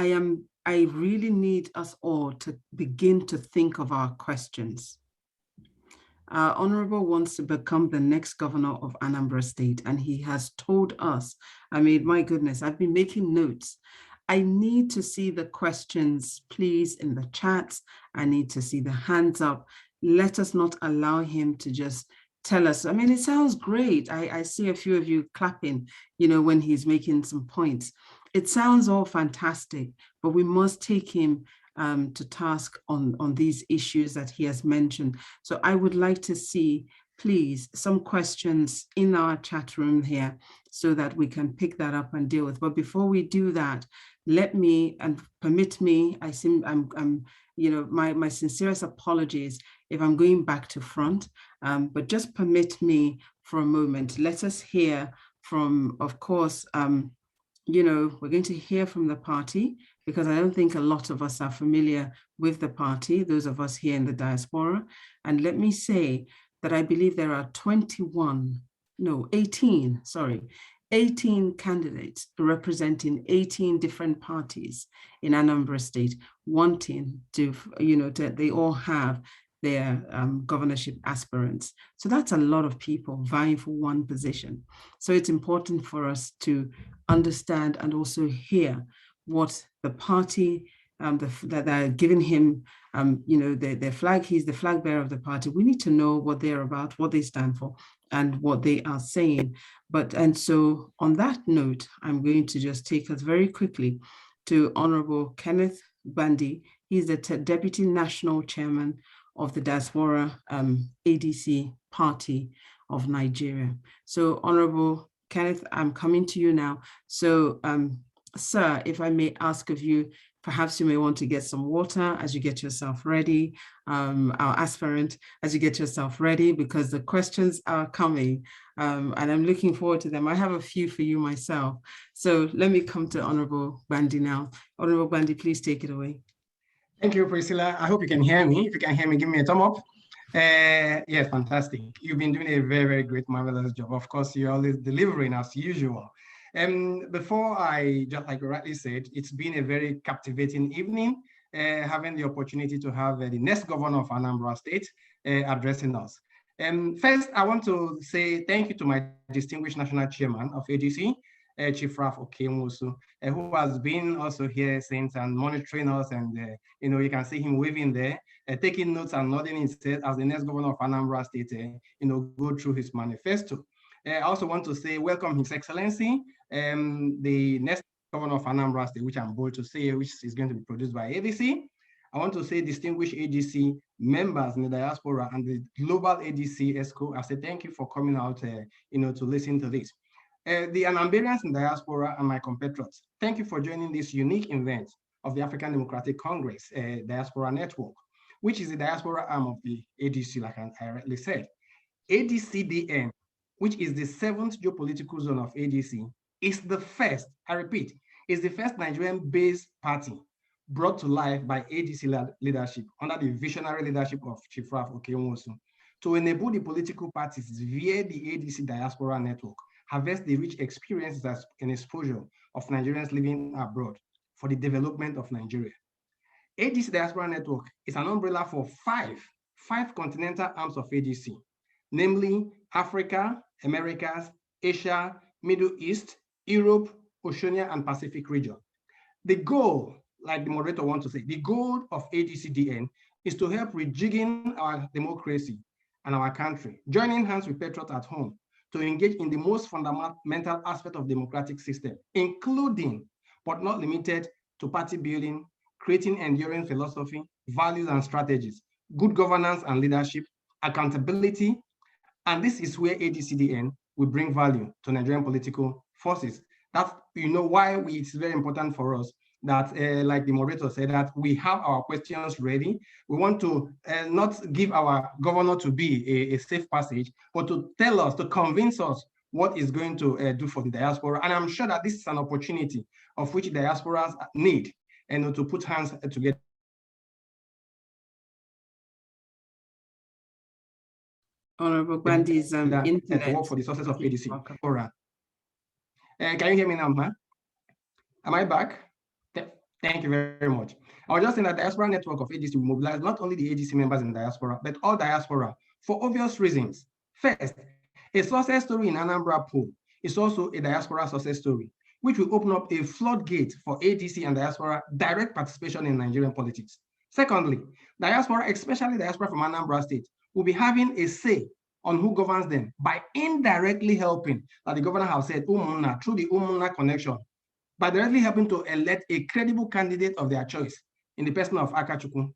really need us all to begin to think of our questions. Our Honorable wants to become the next governor of Anambra State, and he has told us, my goodness, I've been making notes. I need to see the questions, please, in the chats. I need to see the hands up. Let us not allow him to just tell us. It sounds great. I see a few of you clapping, when he's making some points. It sounds all fantastic, but we must take him to task on these issues that he has mentioned. So I would like to see, please, some questions in our chat room here so that we can pick that up and deal with. But before we do that, let me and permit me, my sincerest apologies if I'm going back to front, but just permit me for a moment. Let us hear from, of course, we're going to hear from the party, because I don't think a lot of us are familiar with the party, those of us here in the diaspora. And let me say that I believe there are 18 candidates representing 18 different parties in Anambra State, wanting to, they all have their governorship aspirants. So that's a lot of people vying for one position. So it's important for us to understand and also hear what the party that are giving him, their flag. He's the flag bearer of the party. We need to know what they're about, what they stand for, and what they are saying. And so on that note, I'm going to just take us very quickly to Honorable Kenneth Bandi. He's the Deputy National Chairman of the Diaspora ADC Party of Nigeria. So Honorable Kenneth, I'm coming to you now. So sir, if I may ask of you, perhaps you may want to get some water as you get yourself ready, our aspirant, as you get yourself ready, because the questions are coming and I'm looking forward to them. I have a few for you myself. So let me come to Honorable Bandi now. Honorable Bandi, please take it away. Thank you, Priscilla. I hope you can hear me. If you can hear me, give me a thumb up. Yeah, fantastic. You've been doing a very, very great, marvelous job. Of course, you're always delivering as usual. Before I, just like you rightly said, it's been a very captivating evening, having the opportunity to have the next governor of Anambra State addressing us. First, I want to say thank you to my distinguished national chairman of ADC, Chief Raf Okemusu, who has been also here since and monitoring us, and you can see him waving there, taking notes and nodding his head as the next governor of Anambra State, go through his manifesto. I also want to say welcome His Excellency, the next governor of Anambra State, which I'm bold to say, which is going to be produced by ADC. I want to say distinguished ADC members in the diaspora and the global ADC ESCO. I say thank you for coming out, to listen to this. The Anambarians in diaspora and my compatriots, thank you for joining this unique event of the African Democratic Congress Diaspora Network, which is the diaspora arm of the ADC, like I rightly said. ADCDN, which is the 7th geopolitical zone of ADC, is the first, I repeat, is the first Nigerian-based party brought to life by ADC leadership under the visionary leadership of Chief Raf Okemusu to enable the political parties via the ADC Diaspora Network harvest the rich experiences and exposure of Nigerians living abroad for the development of Nigeria. ADC Diaspora Network is an umbrella for five continental arms of ADC, namely Africa, Americas, Asia, Middle East, Europe, Oceania, and Pacific region. The goal, like the moderator wants to say, the goal of ADCDN is to help rejigging our democracy and our country, joining hands with patriots at home to engage in the most fundamental aspect of democratic system, including, but not limited to party building, creating enduring philosophy, values and strategies, good governance and leadership, accountability, and this is where ADCDN will bring value to Nigerian political forces. That's why it's very important for us that, like the moderator said, that we have our questions ready. We want to not give our governor to be a safe passage, but to tell us, to convince us what is going to do for the diaspora. And I'm sure that this is an opportunity of which diasporas need and to put hands together. Honorable Bandi's internet. To work for the success of ADC. All right. Can you hear me now, man? Am I back? Thank you very much. I was just saying that the Diaspora Network of ADC will mobilize not only the ADC members in diaspora, but all diaspora for obvious reasons. First, a success story in Anambra pool is also a diaspora success story, which will open up a floodgate for ADC and diaspora direct participation in Nigerian politics. Secondly, diaspora, especially diaspora from Anambra State, will be having a say on who governs them by indirectly helping, like the governor has said, Umunna, through the Umunna connection, by directly helping to elect a credible candidate of their choice in the person of Akachukwu.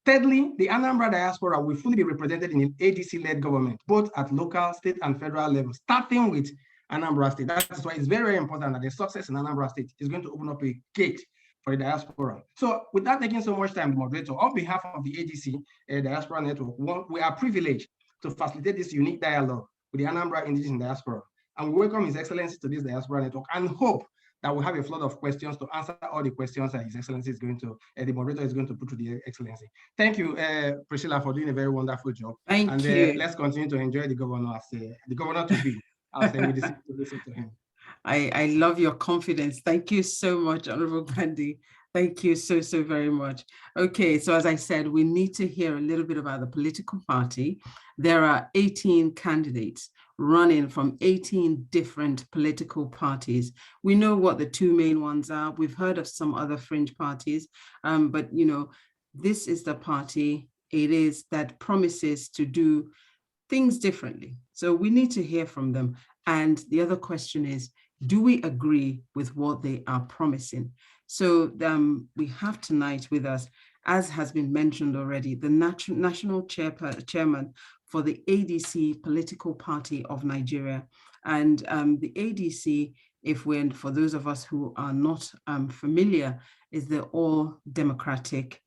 Thirdly, the Anambra diaspora will fully be represented in an ADC-led government, both at local, state, and federal levels, starting with Anambra State. That's why it's very, very important that the success in Anambra State is going to open up a gate for the diaspora. So without taking so much time, moderator, on behalf of the ADC Diaspora Network, we are privileged to facilitate this unique dialogue with the Anambra Indigenous diaspora. And we welcome His Excellency to this Diaspora Network and hope that we'll have a flood of questions to answer all the questions that His Excellency is going to, the moderator is going to put to the Excellency. Thank you, Priscilla, for doing a very wonderful job. Thank you. Let's continue to enjoy the governor as the governor to be. I'll say we decide to listen to him. I love your confidence. Thank you so much, Honorable Bandi. Thank you so very much. Okay, so as I said, we need to hear a little bit about the political party. There are 18 candidates running from 18 different political parties. We know what the two main ones are. We've heard of some other fringe parties, but this is the party it is that promises to do things differently. So we need to hear from them. And the other question is, do we agree with what they are promising? So we have tonight with us as has been mentioned already, the national chairman for the ADC political party of Nigeria. And the ADC, for those of us who are not familiar, is the All Democratic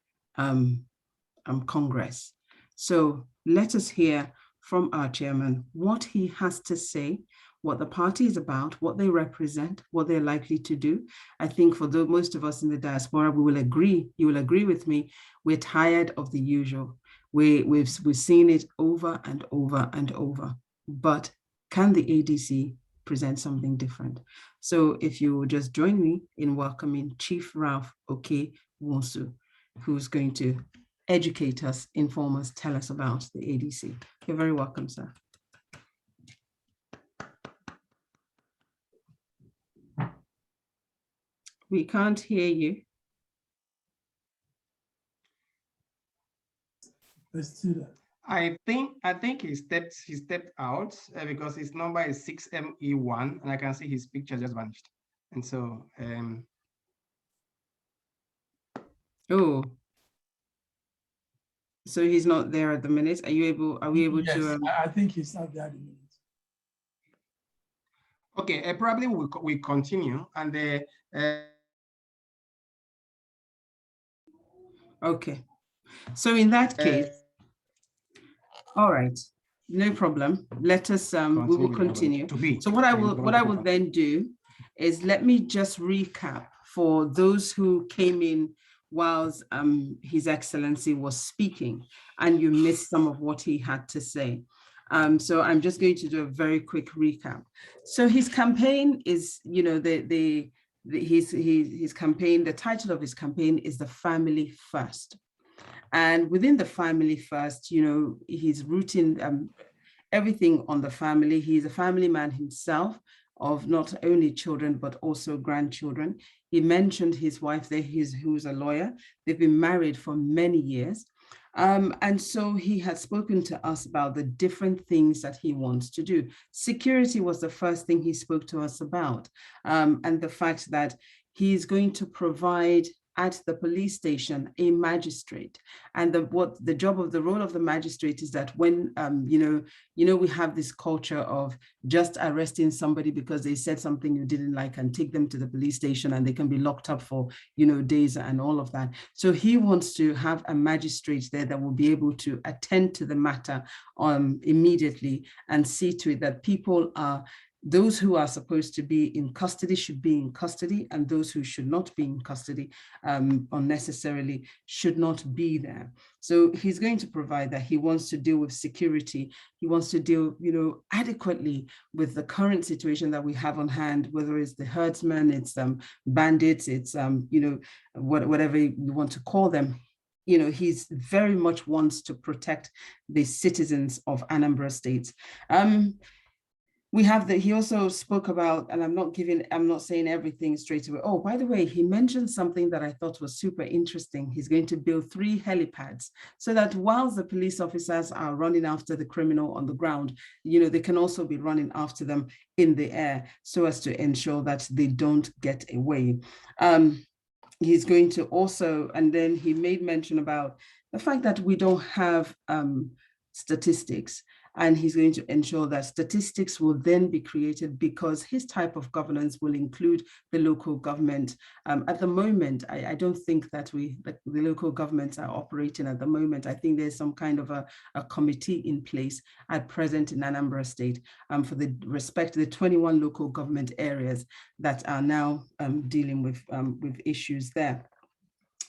Congress. So let us hear from our chairman what he has to say, what the party is about, what they represent, what they're likely to do. I think for most of us in the diaspora, we will agree, you will agree with me, we're tired of the usual. We've seen it over and over and over, but can the ADC present something different? So if you will just join me in welcoming Chief Ralph Oke-Nwosu, who's going to educate us, inform us, tell us about the ADC. You're very welcome, sir. We can't hear you. Let's do that. I think he stepped out because his number is 6ME1, and I can see his picture just vanished. And so Oh, so he's not there at the minute. Are we able Yes, to? I think he's not there at the minute. okay, probably we continue, and Okay, so in that case, all right, no problem. Let us we will continue. So what I will then do is let me just recap for those who came in whilst His Excellency was speaking and you missed some of what he had to say. So I'm just going to do a very quick recap. So his campaign is, you know, his campaign, the title of his campaign is The Family First. And within the family first, you know, he's rooting everything on the family. He's a family man himself of not only children, but also grandchildren. He mentioned his wife there, who's a lawyer. They've been married for many years. And so he had spoken to us about the different things that he wants to do. Security was the first thing he spoke to us about, and the fact that he's going to provide at the police station a magistrate, and the role of the magistrate is that when you know we have this culture of just arresting somebody because they said something you didn't like and take them to the police station and they can be locked up for days and all of that. So he wants to have a magistrate there that will be able to attend to the matter immediately and see to it that people are those who are supposed to be in custody should be in custody, and those who should not be in custody unnecessarily should not be there. So he's going to provide that. He wants to deal with security. He wants to deal, adequately with the current situation that we have on hand, whether it's the herdsmen, it's bandits, it's whatever you want to call them. He's very much wants to protect the citizens of Anambra State. He also spoke about, and I'm not saying everything straight away. Oh, by the way, he mentioned something that I thought was super interesting. He's going to build 3 helipads so that whilst the police officers are running after the criminal on the ground, they can also be running after them in the air so as to ensure that they don't get away. He's going to also, and then he made mention about the fact that we don't have statistics. And he's going to ensure that statistics will then be created because his type of governance will include the local government. At the moment, I don't think that the local governments are operating at the moment. I think there's some kind of a committee in place at present in Anambra State for the 21 local government areas that are now dealing with issues there.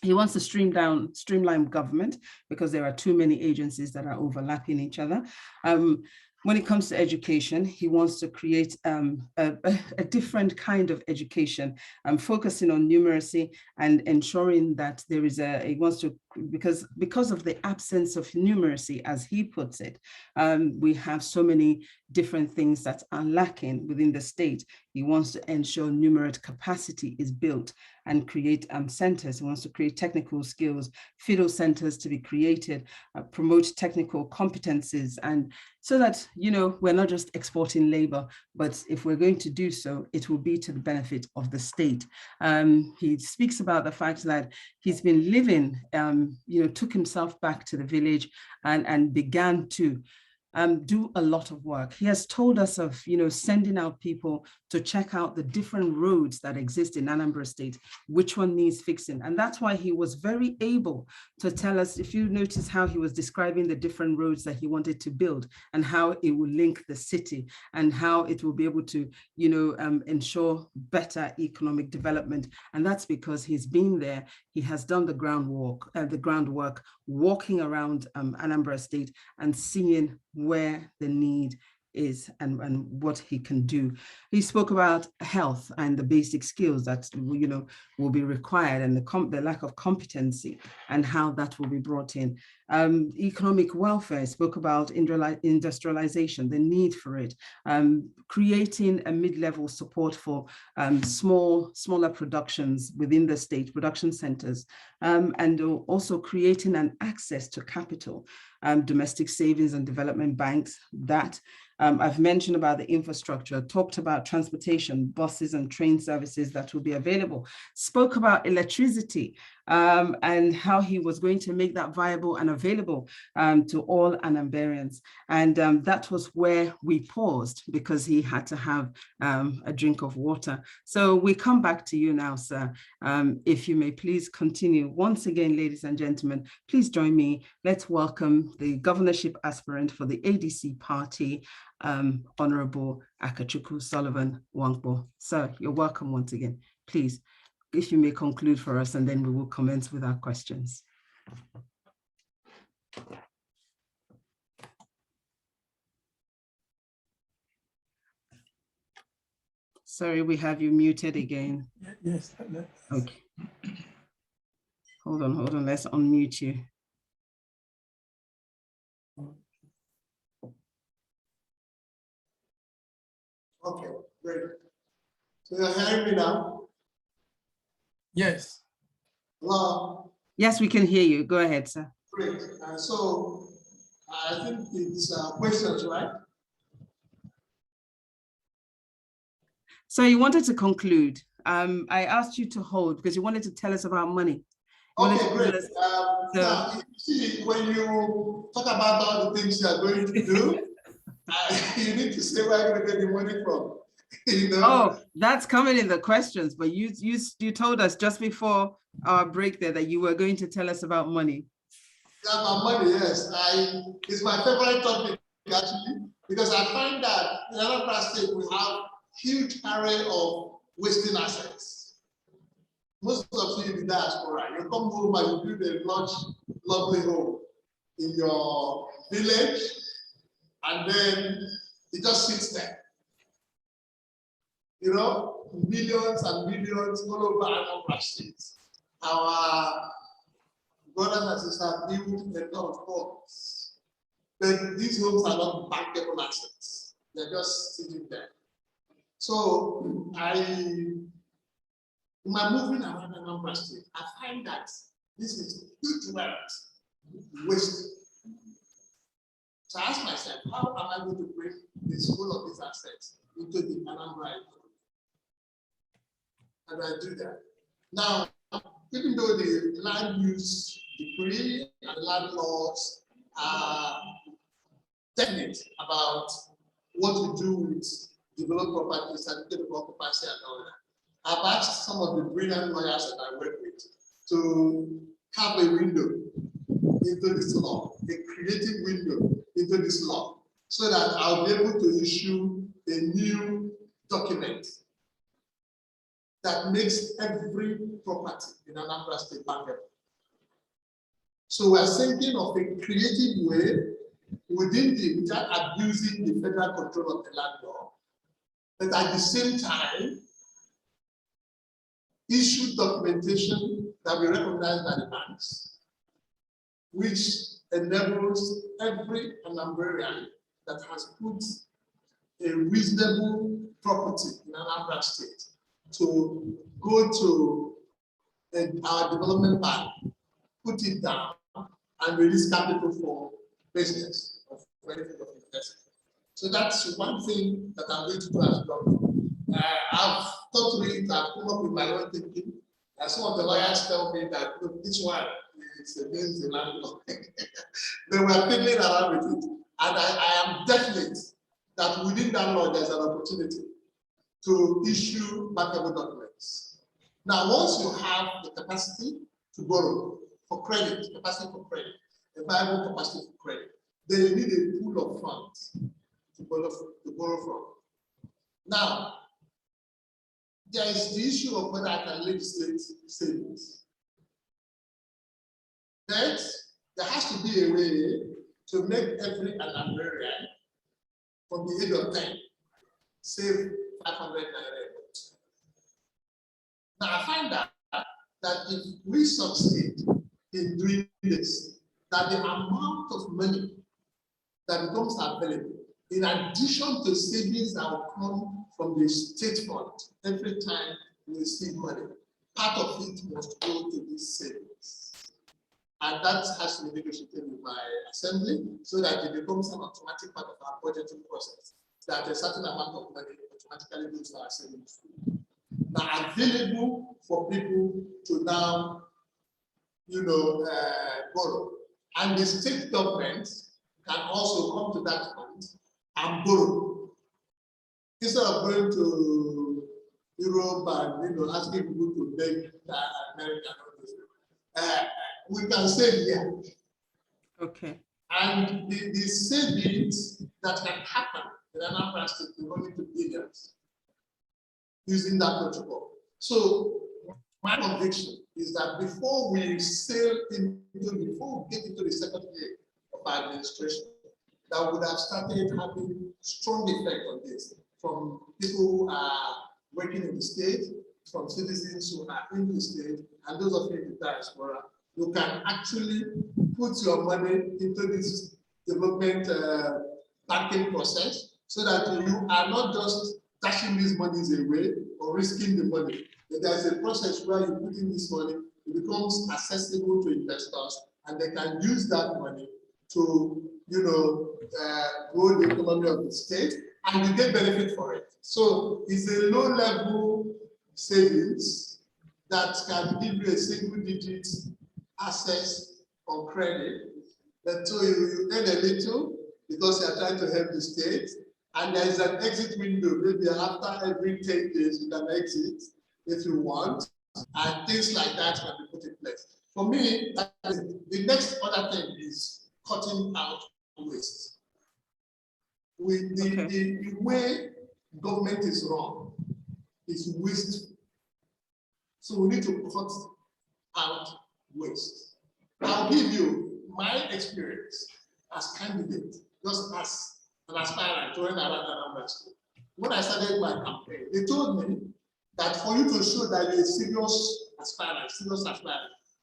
He wants to streamline government because there are too many agencies that are overlapping each other. When it comes to education, he wants to create a different kind of education, focusing on numeracy and ensuring that there is he wants to, because of the absence of numeracy, as he puts it, we have so many different things that are lacking within the state. He wants to ensure numerate capacity is built and create centers. He wants to create technical skills, FIDO centers to be created, promote technical competencies, and so that, you know, we're not just exporting labor, but if we're going to do so, it will be to the benefit of the state. He speaks about the fact that he's been living, you know, took himself back to the village and began to do a lot of work. He has told us of, you know, sending out people to check out the different roads that exist in Anambra State, which one needs fixing. And that's why he was very able to tell us, if you notice how he was describing the different roads that he wanted to build and how it will link the city and how it will be able to, you know, ensure better economic development. And that's because he's been there. He has done the groundwork, walking around Anambra State and seeing where the need is and what he can do. He spoke about health and the basic skills that, you know, will be required, and the lack of competency and how that will be brought in. Economic welfare, spoke about industrialization, the need for it, creating a mid-level support for smaller productions within the state, production centers, and also creating an access to capital, domestic savings and development banks. That I've mentioned about the infrastructure, talked about transportation, buses and train services that will be available, spoke about electricity and how he was going to make that viable and available to all Anambarians. And that was where we paused because he had to have a drink of water. So we come back to you now, sir. If you may please continue. Once again, ladies and gentlemen, please join me. Let's welcome the governorship aspirant for the ADC party, Honorable Akachukwu Sullivan Nwankpo. Sir, you're welcome once again. Please, if you may conclude for us, and then we will commence with our questions. Sorry, we have you muted again. Yes. Okay. Hold on, let's unmute you. Okay, great. So you're hearing me now? Yes. Hello? Yes, we can hear you. Go ahead, sir. Great. So I think it's questions, right? So you wanted to conclude. I asked you to hold because you wanted to tell us about money. Okay, great. Now, you see, when you talk about all the things you are going to do, you need to say where you're going to get the money from. You know? Oh, that's coming in the questions, but you told us just before our break there that you were going to tell us about money. Yeah, about money, yes. It's my favorite topic, actually, because I find that in Anambra State, we have huge array of wasting assets. Most of you in the diaspora, you come home and you build a large, lovely home in your village, and then it just sits there. You know, millions and millions all over Anambra State. Our brothers and sisters build a lot of homes, but these homes are not bankable assets. They're just sitting there. So in my moving around Anambra State, I find that this is huge wealth wasted. So I ask myself, how am I going to bring this whole of these assets into the Anambra economy? How do I do that? Now, even though the land use decree and land laws are definite about what to do with developed property, certificate of occupancy, and all that, I've asked some of the brilliant lawyers that I work with to have a window into this law, a creative window into this law, so that I'll be able to issue a new document that makes every property in Anambra State bankable. So we're thinking of a creative way without abusing the federal control of the land law, but at the same time, issue documentation that we recognize by the banks, which enables every Anambrarian that has put a reasonable property in Anambra State to go to our development bank, put it down, and release capital for business or for anything of investment. So that's one thing that I'm going to do as well. I've thought through it, I've come up with my own thinking. And some of the lawyers tell me that, look, this one is against the landlord. They were fiddling around with it. And I am definite that within that law, there's an opportunity to issue bankable documents. Now, once you have the capacity to borrow for credit, capacity for credit, a viable capacity for credit, then you need a pool of funds to borrow from. Now, there is the issue of whether I can legislate savings. But there has to be a way to make every Anambrarian from the age of 10 save 500 naira. Now, I find that if we succeed in doing this, that the amount of money that becomes available, in addition to savings that will come from the state fund every time we receive money, part of it must go to these savings. And that has to be negotiated with my assembly so that it becomes an automatic part of our budgeting process, that a certain amount of money automatically goes to our savings. Now, available for people to now, borrow. And the state government can also come to that fund and borrow. Instead of going to Europe and asking people to beg America and all this, we can save here. Okay. And the savings that can happen in Anambra State will go into billions using that protocol. So my conviction is that before we get into the second year of our administration, that would have started having strong effect on this from people who are working in the state, from citizens who are in the state, and those of you in the diaspora. You can actually put your money into this development banking process so that you are not just dashing these monies away or risking the money. But there's a process where you put in this money, it becomes accessible to investors, and they can use that money to, grow the economy of the state, and you get benefit for it. So it's a low-level savings that can give you a single-digit access on credit. But so you earn a little because you are trying to help the state, and there is an exit window. Maybe after every 10 days you can exit if you want, and things like that can be put in place. For me, the next other thing is cutting out waste. The way government is run is wasteful. So we need to cut out waste. I'll give you my experience as candidate, just as an aspirant to run around Anambra State. When I started my campaign, they told me that for you to show that you're a serious aspirant,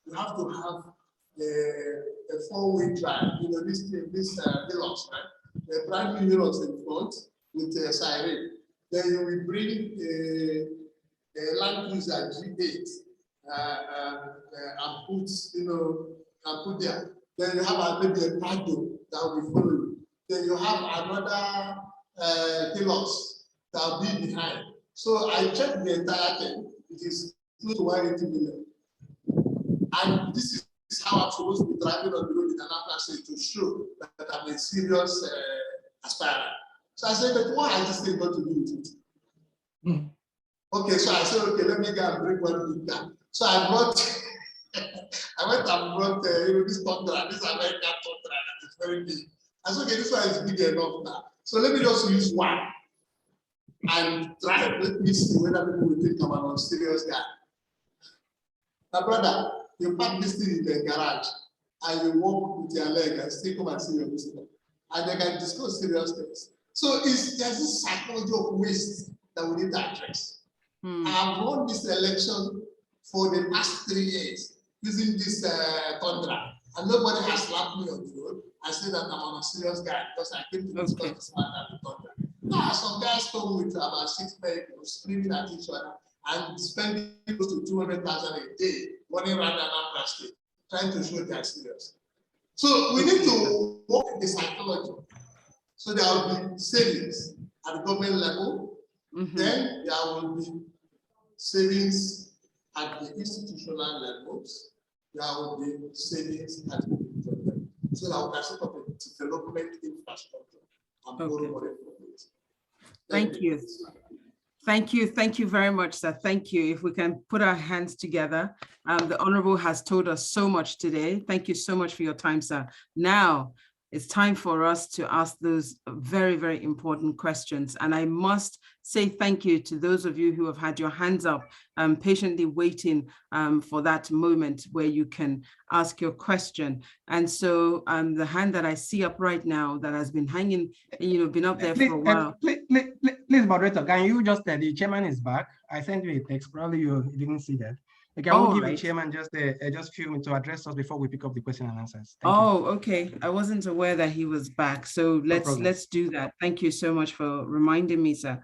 you have to have a four-wheel drive. This Hilux, right? A brand new Hilux in front with a siren. Then you will bring a Land Cruiser G8 and put there. Then you have maybe a Prado that will be following. Then you have another Hilux that will be behind. So I checked the entire thing. It is close to 180 million. And this is how I'm supposed to be driving on the road in Anambra State to show that I'm a serious aspirant. So I said, but what has this thing got to do with it? Okay, so I said, okay, let me go and bring one big car. So I brought, I went and brought this Tundra, this American Tundra that is very big. I said, okay, this one is big enough now. So let me just use one and try. Let me see whether people will think I'm an unserious guy. Now, brother, you park this thing in the garage and you walk with your leg and still come and see your visitor. And they can discuss serious things. So there's this psychology of waste that we need to address. I've won this election for the past 3 years using this Tundra, and nobody has slapped me on the road. I say that I'm a serious guy because I came to discuss this matter with Tundra. Some guys come with about 6 people screaming at each other and spending close to 200,000 a day running around Anambra State, trying to show they are serious. So we need to work the psychology. So there will be savings at the government level. Then there will be savings at the institutional levels. There will be savings at the individual level. So that we can set up a development infrastructure and borrow money from it. Thank you. Thank you. Thank you very much, sir. Thank you. If we can put our hands together. The Honorable has told us so much today. Thank you so much for your time, sir. Now, it's time for us to ask those very, very important questions. And I must say thank you to those of you who have had your hands up, patiently waiting for that moment where you can ask your question. And so the hand that I see up right now that has been hanging, been up there for a while. Please, moderator, can you just, the chairman is back. I sent you a text, probably you didn't see that. Can we give the chairman just a few minutes to address us before we pick up the question and answers? Thank you. Okay. I wasn't aware that he was back. So let's do that. Thank you so much for reminding me, sir.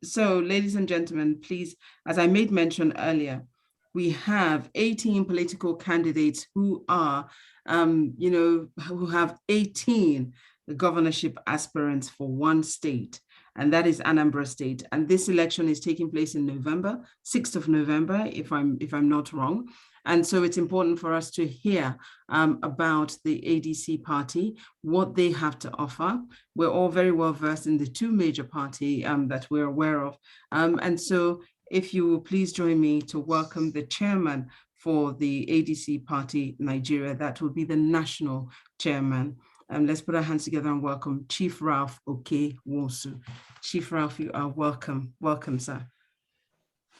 So ladies and gentlemen, please, as I made mention earlier, we have 18 political candidates who are, who have 18 governorship aspirants for one state. And that is Anambra State. And this election is taking place in November, 6th of November, if I'm not wrong. And so it's important for us to hear about the ADC party, what they have to offer. We're all very well versed in the two major parties that we're aware of. And so if you will please join me to welcome the chairman for the ADC party Nigeria, that will be the national chairman. Let's put our hands together and welcome Chief Ralph Oke-Wosu. Chief Ralph, you are welcome. Welcome, sir.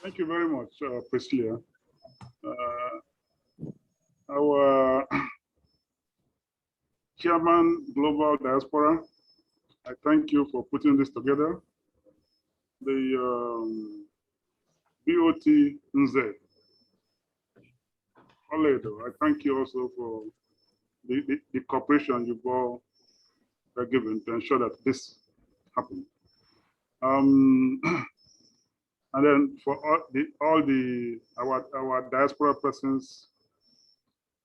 Thank you very much, Priscilla. Our Chairman, Global Diaspora, I thank you for putting this together. The BOT NZ, Oledo, I thank you also for the cooperation you all are given to ensure that this happened. And then for our diaspora persons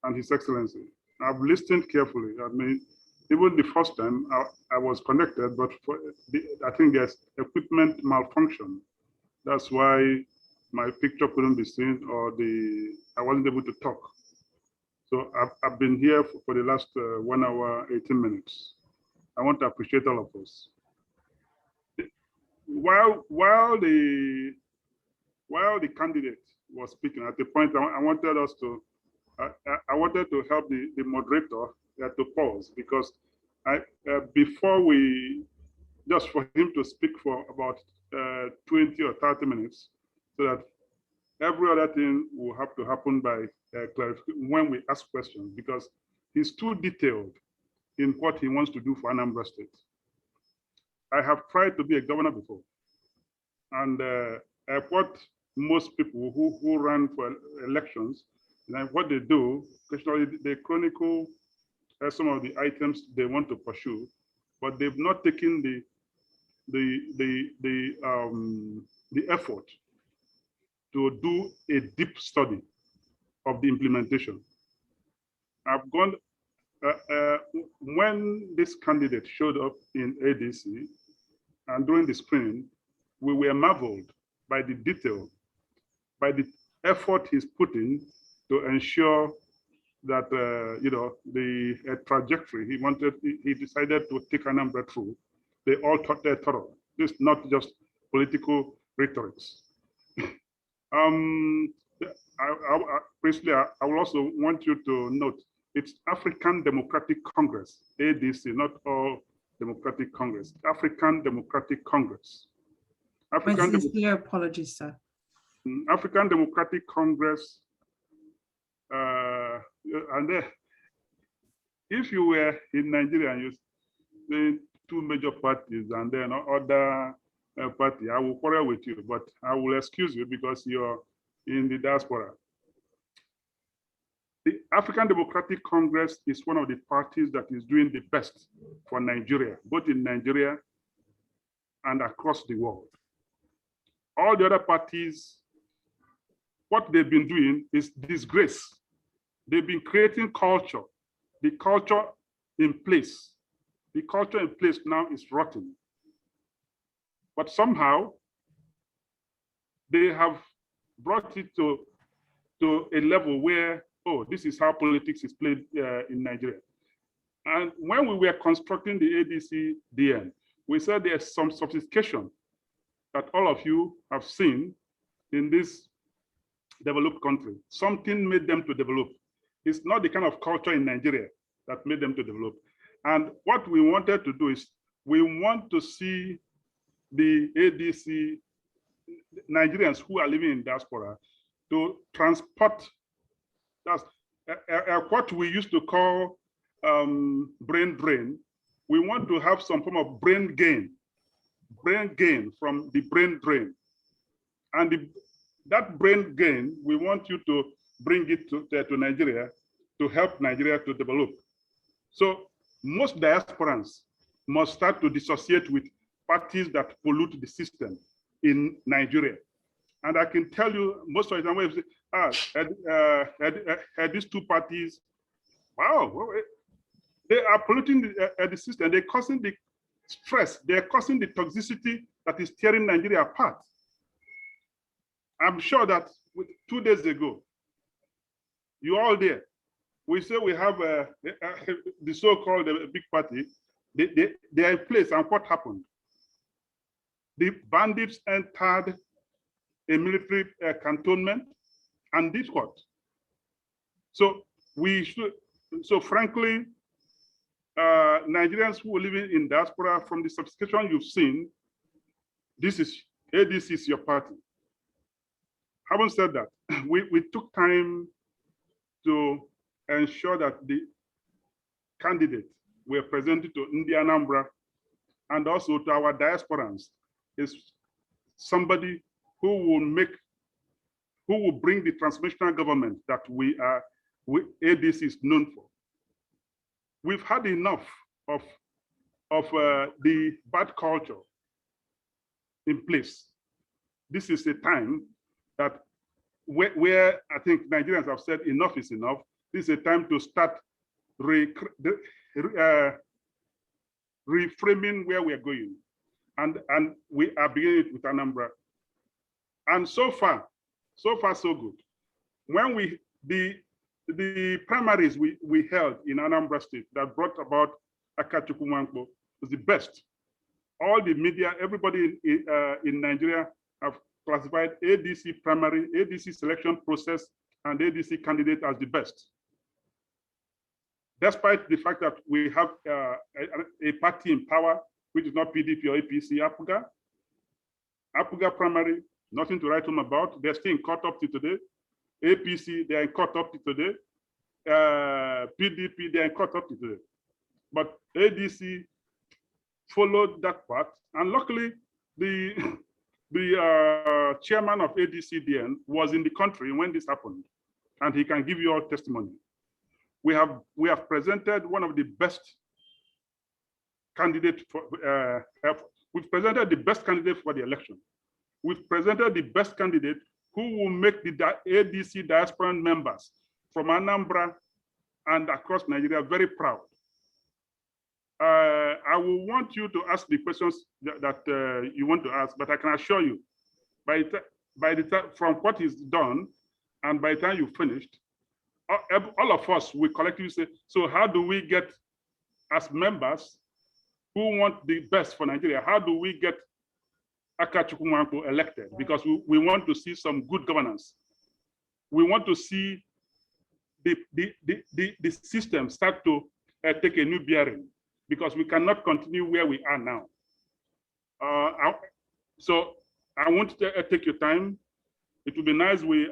and His Excellency, I've listened carefully. I mean, even the first time I was connected, but I think there's equipment malfunction. That's why my picture couldn't be seen, or I wasn't able to talk. So I've been here for the last 1 hour, 18 minutes. I want to appreciate all of us. While the candidate was speaking, at the point I wanted us to, I wanted to help the moderator to pause, because before just for him to speak for about 20 or 30 minutes, so that every other thing will have to happen by when we ask questions, because he's too detailed in what he wants to do for Anambra State. I have tried to be a governor before, and what most people who run for elections, what they do, especially they chronicle some of the items they want to pursue, but they've not taken the effort to do a deep study of the implementation. I've gone, when this candidate showed up in ADC and during the screening, we were marveled by the detail, by the effort he's putting to ensure that, the trajectory he decided to take Anambra through, they all thought they're thorough. This is not just political rhetorics. Basically, I will also want you to note, it's African Democratic Congress, ADC, not all Democratic Congress, African Democratic Congress. Apologies, sir. African Democratic Congress, and if you were in Nigeria and you see two major parties and then other party, I will quarrel with you, but I will excuse you because you're in the diaspora. The African Democratic Congress is one of the parties that is doing the best for Nigeria, both in Nigeria and across the world. All the other parties, what they've been doing is disgrace. They've been creating culture. The culture in place. The culture in place now is rotten. But somehow, they have brought it to a level where, oh, this is how politics is played in Nigeria. And when we were constructing the ADC DN, we said there's some sophistication that all of you have seen in this developed country. Something made them to develop. It's not the kind of culture in Nigeria that made them to develop. And what we wanted to do is we want to see the ADC Nigerians who are living in diaspora to transport, that's what we used to call brain drain. We want to have some form of brain gain from the brain drain. And that brain gain, we want you to bring it to Nigeria to help Nigeria to develop. So most diasporans must start to dissociate with parties that pollute the system in Nigeria. And I can tell you, most of the time, these two parties, wow, they are polluting the system. They're causing the stress. They're causing the toxicity that is tearing Nigeria apart. I'm sure that 2 days ago, you all there, we say we have the so-called big party. They are in place, and what happened? The bandits entered a military cantonment and did what? So we should. So frankly, Nigerians who are living in diaspora, from the sophistication you've seen, this is ADC is your party. Having said that, we took time to ensure that the candidate we are presented to Anambra and also to our diasporans is somebody who will bring the transformational government that ADC is known for. We've had enough of the bad culture in place. This is a time that where I think Nigerians have said enough is enough. This is a time to start reframing where we are going. And we are beginning with Anambra. And so far, so good. When the primaries we held in Anambra State that brought about Akachukwu Nwankpo was the best. All the media, everybody in Nigeria have classified ADC primary, ADC selection process, and ADC candidate as the best. Despite the fact that we have a party in power, which is not PDP or APC, Apuga primary, nothing to write home about. They're still in court up to today. APC, they're in court up to today. PDP, they're in court up to today. But ADC followed that path. And luckily, the chairman of ADCDN was in the country when this happened, and he can give you all testimony. We have presented one of the best candidates for, we've presented the best candidate for the election. We've presented the best candidate who will make the ADC diaspora members from Anambra and across Nigeria very proud. I will want you to ask the questions that you want to ask, but I can assure you, by the time from what is done, and by the time you finished, all of us will collectively say, so how do we get, as members who want the best for Nigeria, how do we get Akachukwu Nwankpo elected? Because we want to see some good governance. We want to see the system start to take a new bearing, because we cannot continue where we are now. So I won't take your time. It would be nice we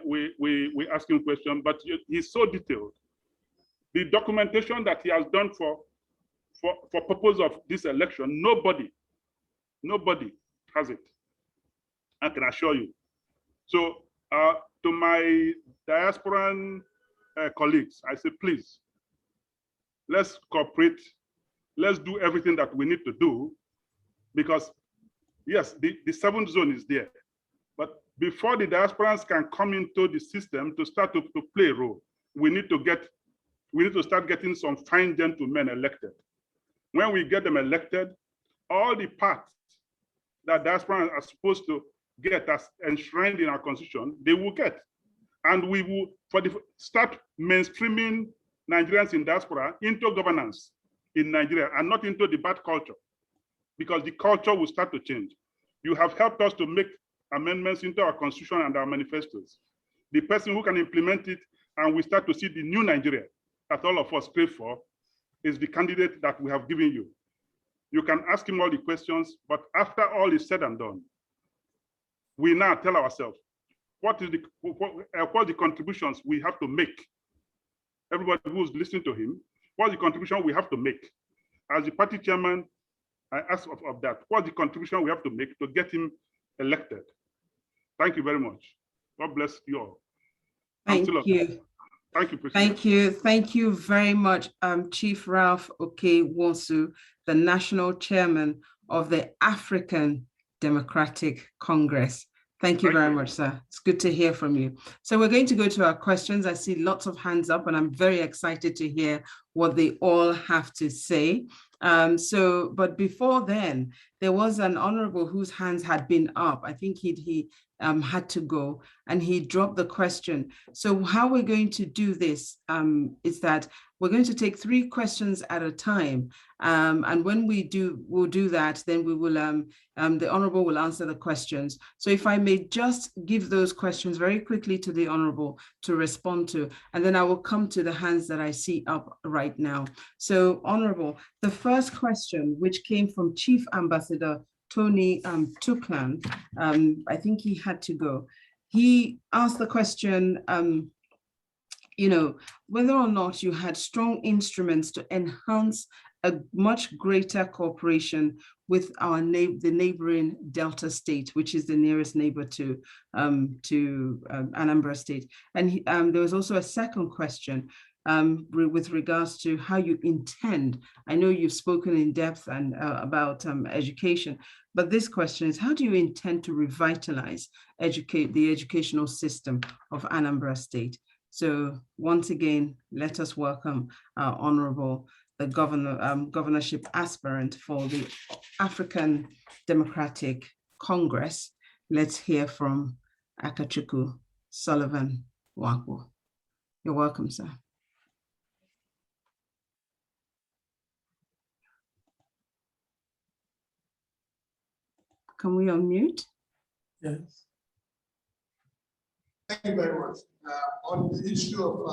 ask him questions, but he's so detailed. The documentation that he has done for purpose of this election, nobody has it. I can assure you. So to my diasporan colleagues, I say, please, let's cooperate. Let's do everything that we need to do, because yes, the seventh zone is there. But before the diasporans can come into the system to start to play a role, we need to start getting some fine gentlemen elected. When we get them elected, all the parts that diasporans are supposed to get as enshrined in our constitution, they will get. And we will start mainstreaming Nigerians in diaspora into governance in Nigeria and not into the bad culture, because the culture will start to change. You have helped us to make amendments into our constitution and our manifestos. The person who can implement it and we start to see the new Nigeria that all of us crave for is the candidate that we have given you. You can ask him all the questions, but after all is said and done, we now tell ourselves, what are the contributions we have to make? Everybody who's listening to him, what's the contribution we have to make? As the party chairman, I ask of that. What's the contribution we have to make to get him elected? Thank you very much. God bless you all. Thank you. Thank you, Priscilla. Thank you. Thank you very much, Chief Ralph Oke-Wosu, the National Chairman of the African Democratic Congress. Thank you very much, sir. It's good to hear from you. So we're going to go to our questions. I see lots of hands up, and I'm very excited to hear what they all have to say. But before then, there was an honorable whose hands had been up. I think he had to go, and he dropped the question. So how we're going to do this is that we're going to take 3 questions at a time. And when we'll do that, then we will, the Honorable will answer the questions. So if I may just give those questions very quickly to the Honorable to respond to, and then I will come to the hands that I see up right now. So Honorable, the first question, which came from Chief Ambassador Tony Tuklan, I think he had to go. He asked the question, whether or not you had strong instruments to enhance a much greater cooperation with the neighboring Delta state, which is the nearest neighbor to Anambra State. And there was also a second question with regards to how you intend. I know you've spoken in depth and about education, but this question is, how do you intend to revitalize the educational system of Anambra State? So once again, let us welcome our Honorable, the governorship aspirant for the African Democratic Congress. Let's hear from Akachukwu Sullivan Nwankpo. You're welcome, sir. Can we unmute? Yes. Thank you very much. On the issue of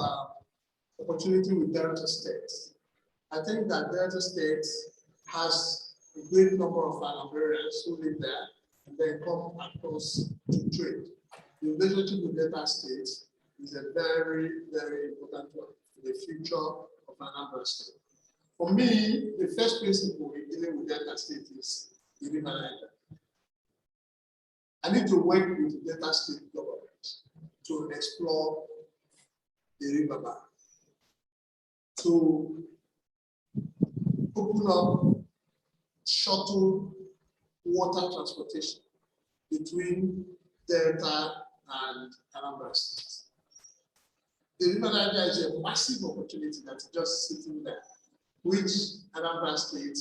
opportunity with Delta State, I think that Delta State has a great number of Anambrians who live there and then come across to trade. The relationship with Delta State is a very, very important one for the future of Anambra State. For me, the first principle in dealing with Delta State is the river Niger. I need to work with the Delta State government to explore the riverbank, to open up shuttle water transportation between Delta and Anambra State. The river Niger is a massive opportunity that's just sitting there, which Anambra State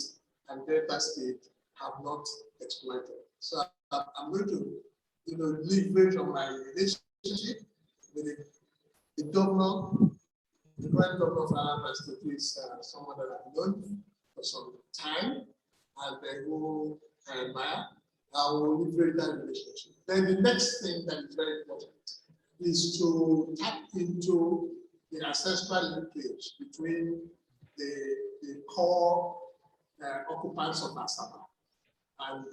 and Delta State have not exploited. So I'm going to, leverage on my relationship with the governor, the current governor of Anambra State, who is someone that I've known for some time, and who I admire. I will leverage that relationship. Then the next thing that is very important is to tap into the ancestral linkage between the core occupants of Asaba and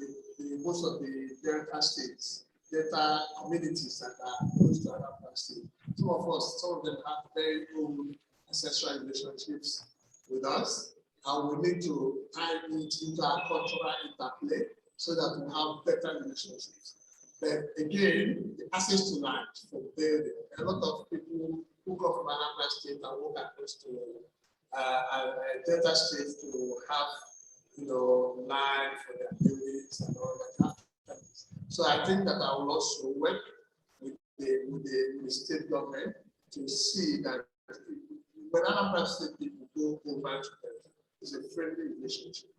most of the Delta states, Delta communities that are close to Anambra State. Some of them have very old ancestral relationships with us, and we need to tie it into our cultural interplay so that we have better relationships. But again, the access to land for building. A lot of people who come from Anambra State and walk across to Delta State to have land for their buildings and all that. So I think that I will also work with the state government to see that when Anambra State people go over together, it's a friendly relationship.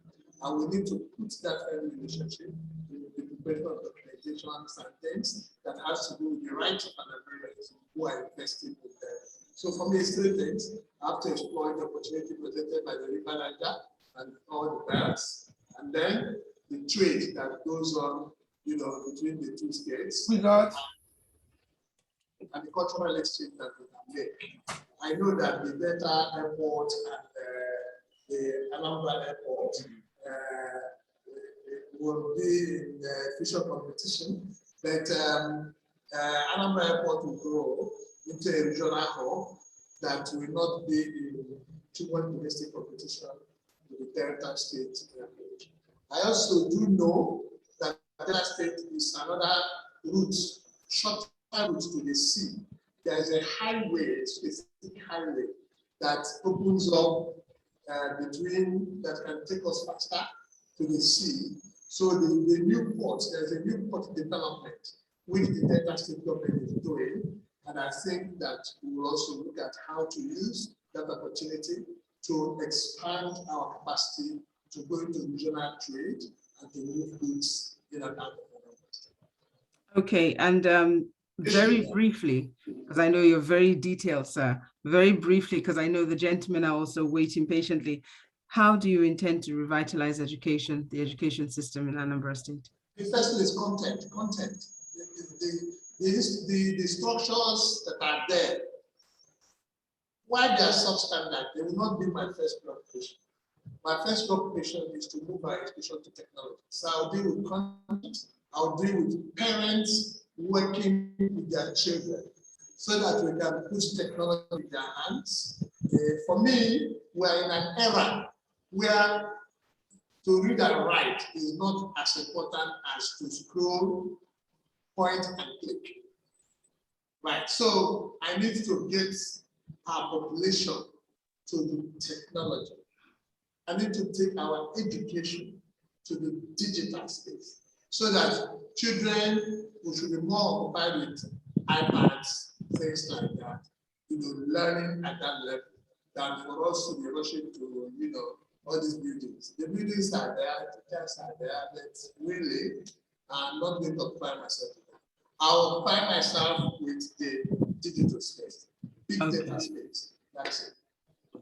And we need to put that friendly relationship in the preparation of documentations and things that has to do with the rights of Anambra who are investing with them. So for me, it's three things. I have to explore the opportunity presented by the River Niger and all the belts, and then the trade that goes on, between the two states. Without and the cultural exchange that we can make. I know that the Delta Airport and the Anambra Airport will be in official competition, but Anambra Airport will grow into a regional hub that will not be in too much domestic competition with the Delta State Airport. I also do know that Delta State is another route, short route to the sea. There is a highway, specific highway that opens up between, that can take us faster to the sea. So the new port, there's a new port development which the Delta State government is doing. And I think that we will also look at how to use that opportunity to expand our capacity to go into regional trade and to move goods in and out of Anambra. Okay, and very briefly, because I know you're very detailed, sir, very briefly, because I know the gentlemen are also waiting patiently. How do you intend to revitalize education, the education system in Anambra State? The first is content. The structures that are there, while they are substandard, they will not be my first preoccupation. My first preoccupation is to move our education to technology. So I'll deal with content, I'll deal with parents working with their children so that we can put technology in their hands. For me, we're in an era where to read and write is not as important as to scroll, point, and click. Right, so I need to get our population to the technology. I need to take our education to the digital space so that children who should be more occupied with iPads, things like that, learning at that level, than for us to be rushing to, all these buildings. The buildings are there, the teachers are there, but really, I'm not going to occupy myself with that. I'll occupy myself with the digital space, big data space. That's it.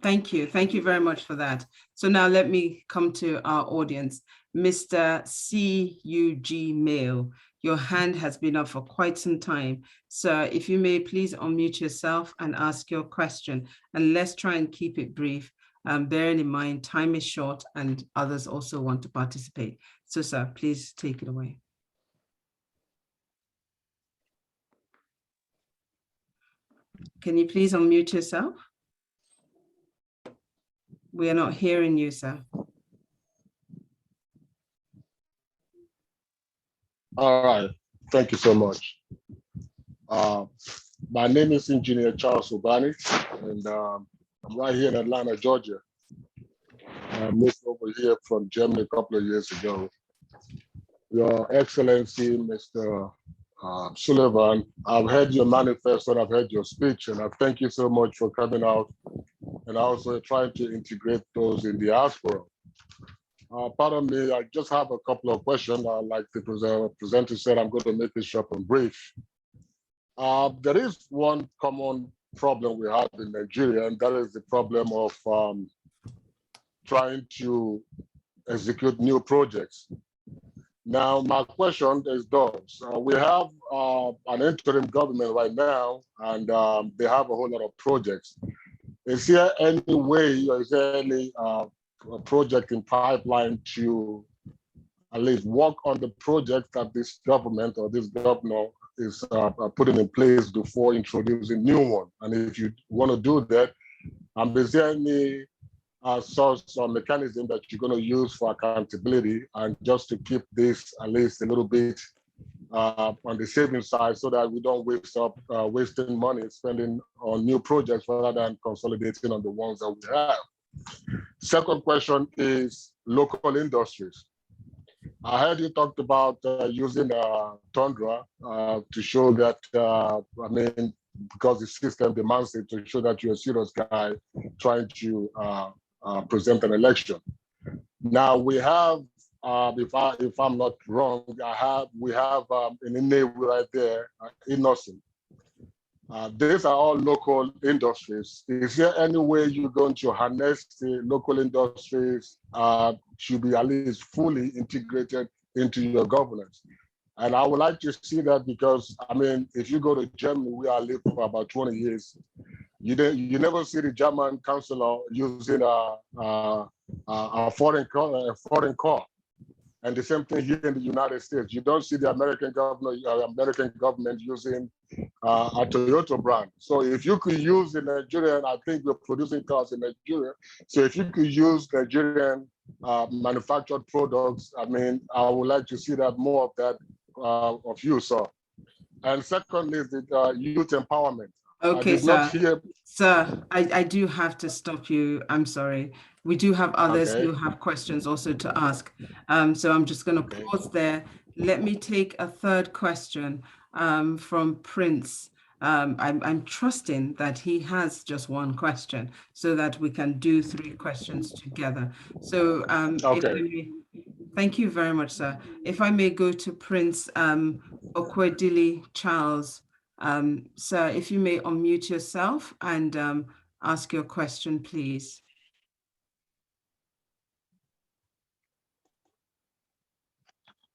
Thank you. Thank you very much for that. So now let me come to our audience. Mr. CUG Mail, your hand has been up for quite some time. Sir, if you may please unmute yourself and ask your question. And let's try and keep it brief. Bearing in mind, time is short and others also want to participate. So sir, please take it away. Can you please unmute yourself? We are not hearing you, sir. All right, thank you so much. My name is Engineer Charles Obani, and I'm right here in Atlanta, Georgia. I moved over here from Germany a couple of years ago. Your Excellency, Mr. Sullivan, I've heard your manifesto and I've heard your speech, and I thank you so much for coming out and also trying to integrate those in diaspora. Pardon me, I just have a couple of questions. Like the presenter said, I'm going to make it short and brief. There is one common problem we have in Nigeria, and that is the problem of trying to execute new projects. Now, my question is those. We have an interim government right now, and they have a whole lot of projects. Is there any way, or is there any project in pipeline to at least work on the project that this government or this governor is putting in place before introducing new one? And if you want to do that, is there any source or mechanism that you're going to use for accountability and just to keep this at least a little bit on the saving side so that we don't waste up wasting money spending on new projects rather than consolidating on the ones that we have? Second question is local industries. I heard you talked about using Tundra to show that, I mean, because the system demands it, to show that you're a serious guy trying to present an election. Now we have, if I'm not wrong, we have an name right there, Innocent. These are all local industries. Is there any way you're going to harness the local industries to be at least fully integrated into your governance? And I would like to see that because, I mean, if you go to Germany, we are lived for about 20 years. You never see the German councillor using a foreign car. And the same thing here in the United States. You don't see the American government using a Toyota brand. So if you could use the Nigerian, I think we're producing cars in Nigeria. So if you could use Nigerian manufactured products, I mean, I would like to see that more of that of you, sir. And secondly, is the youth empowerment. Okay, sir. Sir, I do have to stop you. I'm sorry. We do have others who have questions also to ask. So I'm just going to pause there. Let me take a third question from Prince. I'm trusting that he has just one question so that we can do 3 questions together. So thank you very much, sir. If I may go to Prince Okwedili Charles. Sir, if you may unmute yourself and ask your question, please.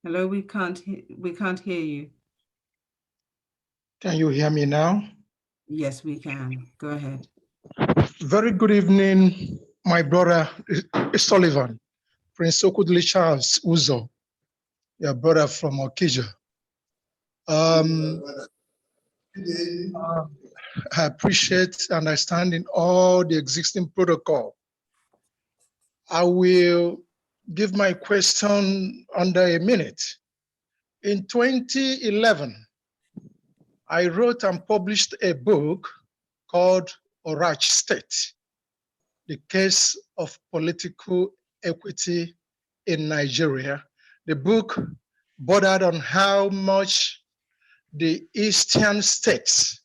Hello, we can't hear you. Can you hear me now? Yes, we can. Go ahead. Very good evening, my brother Sullivan, Prince Okwedili Charles Uzo, your brother from Okija. I appreciate understanding all the existing protocol. I will give my question under a minute. In 2011, I wrote and published a book called Orach State, the case of political equity in Nigeria. The book bordered on how much the eastern states,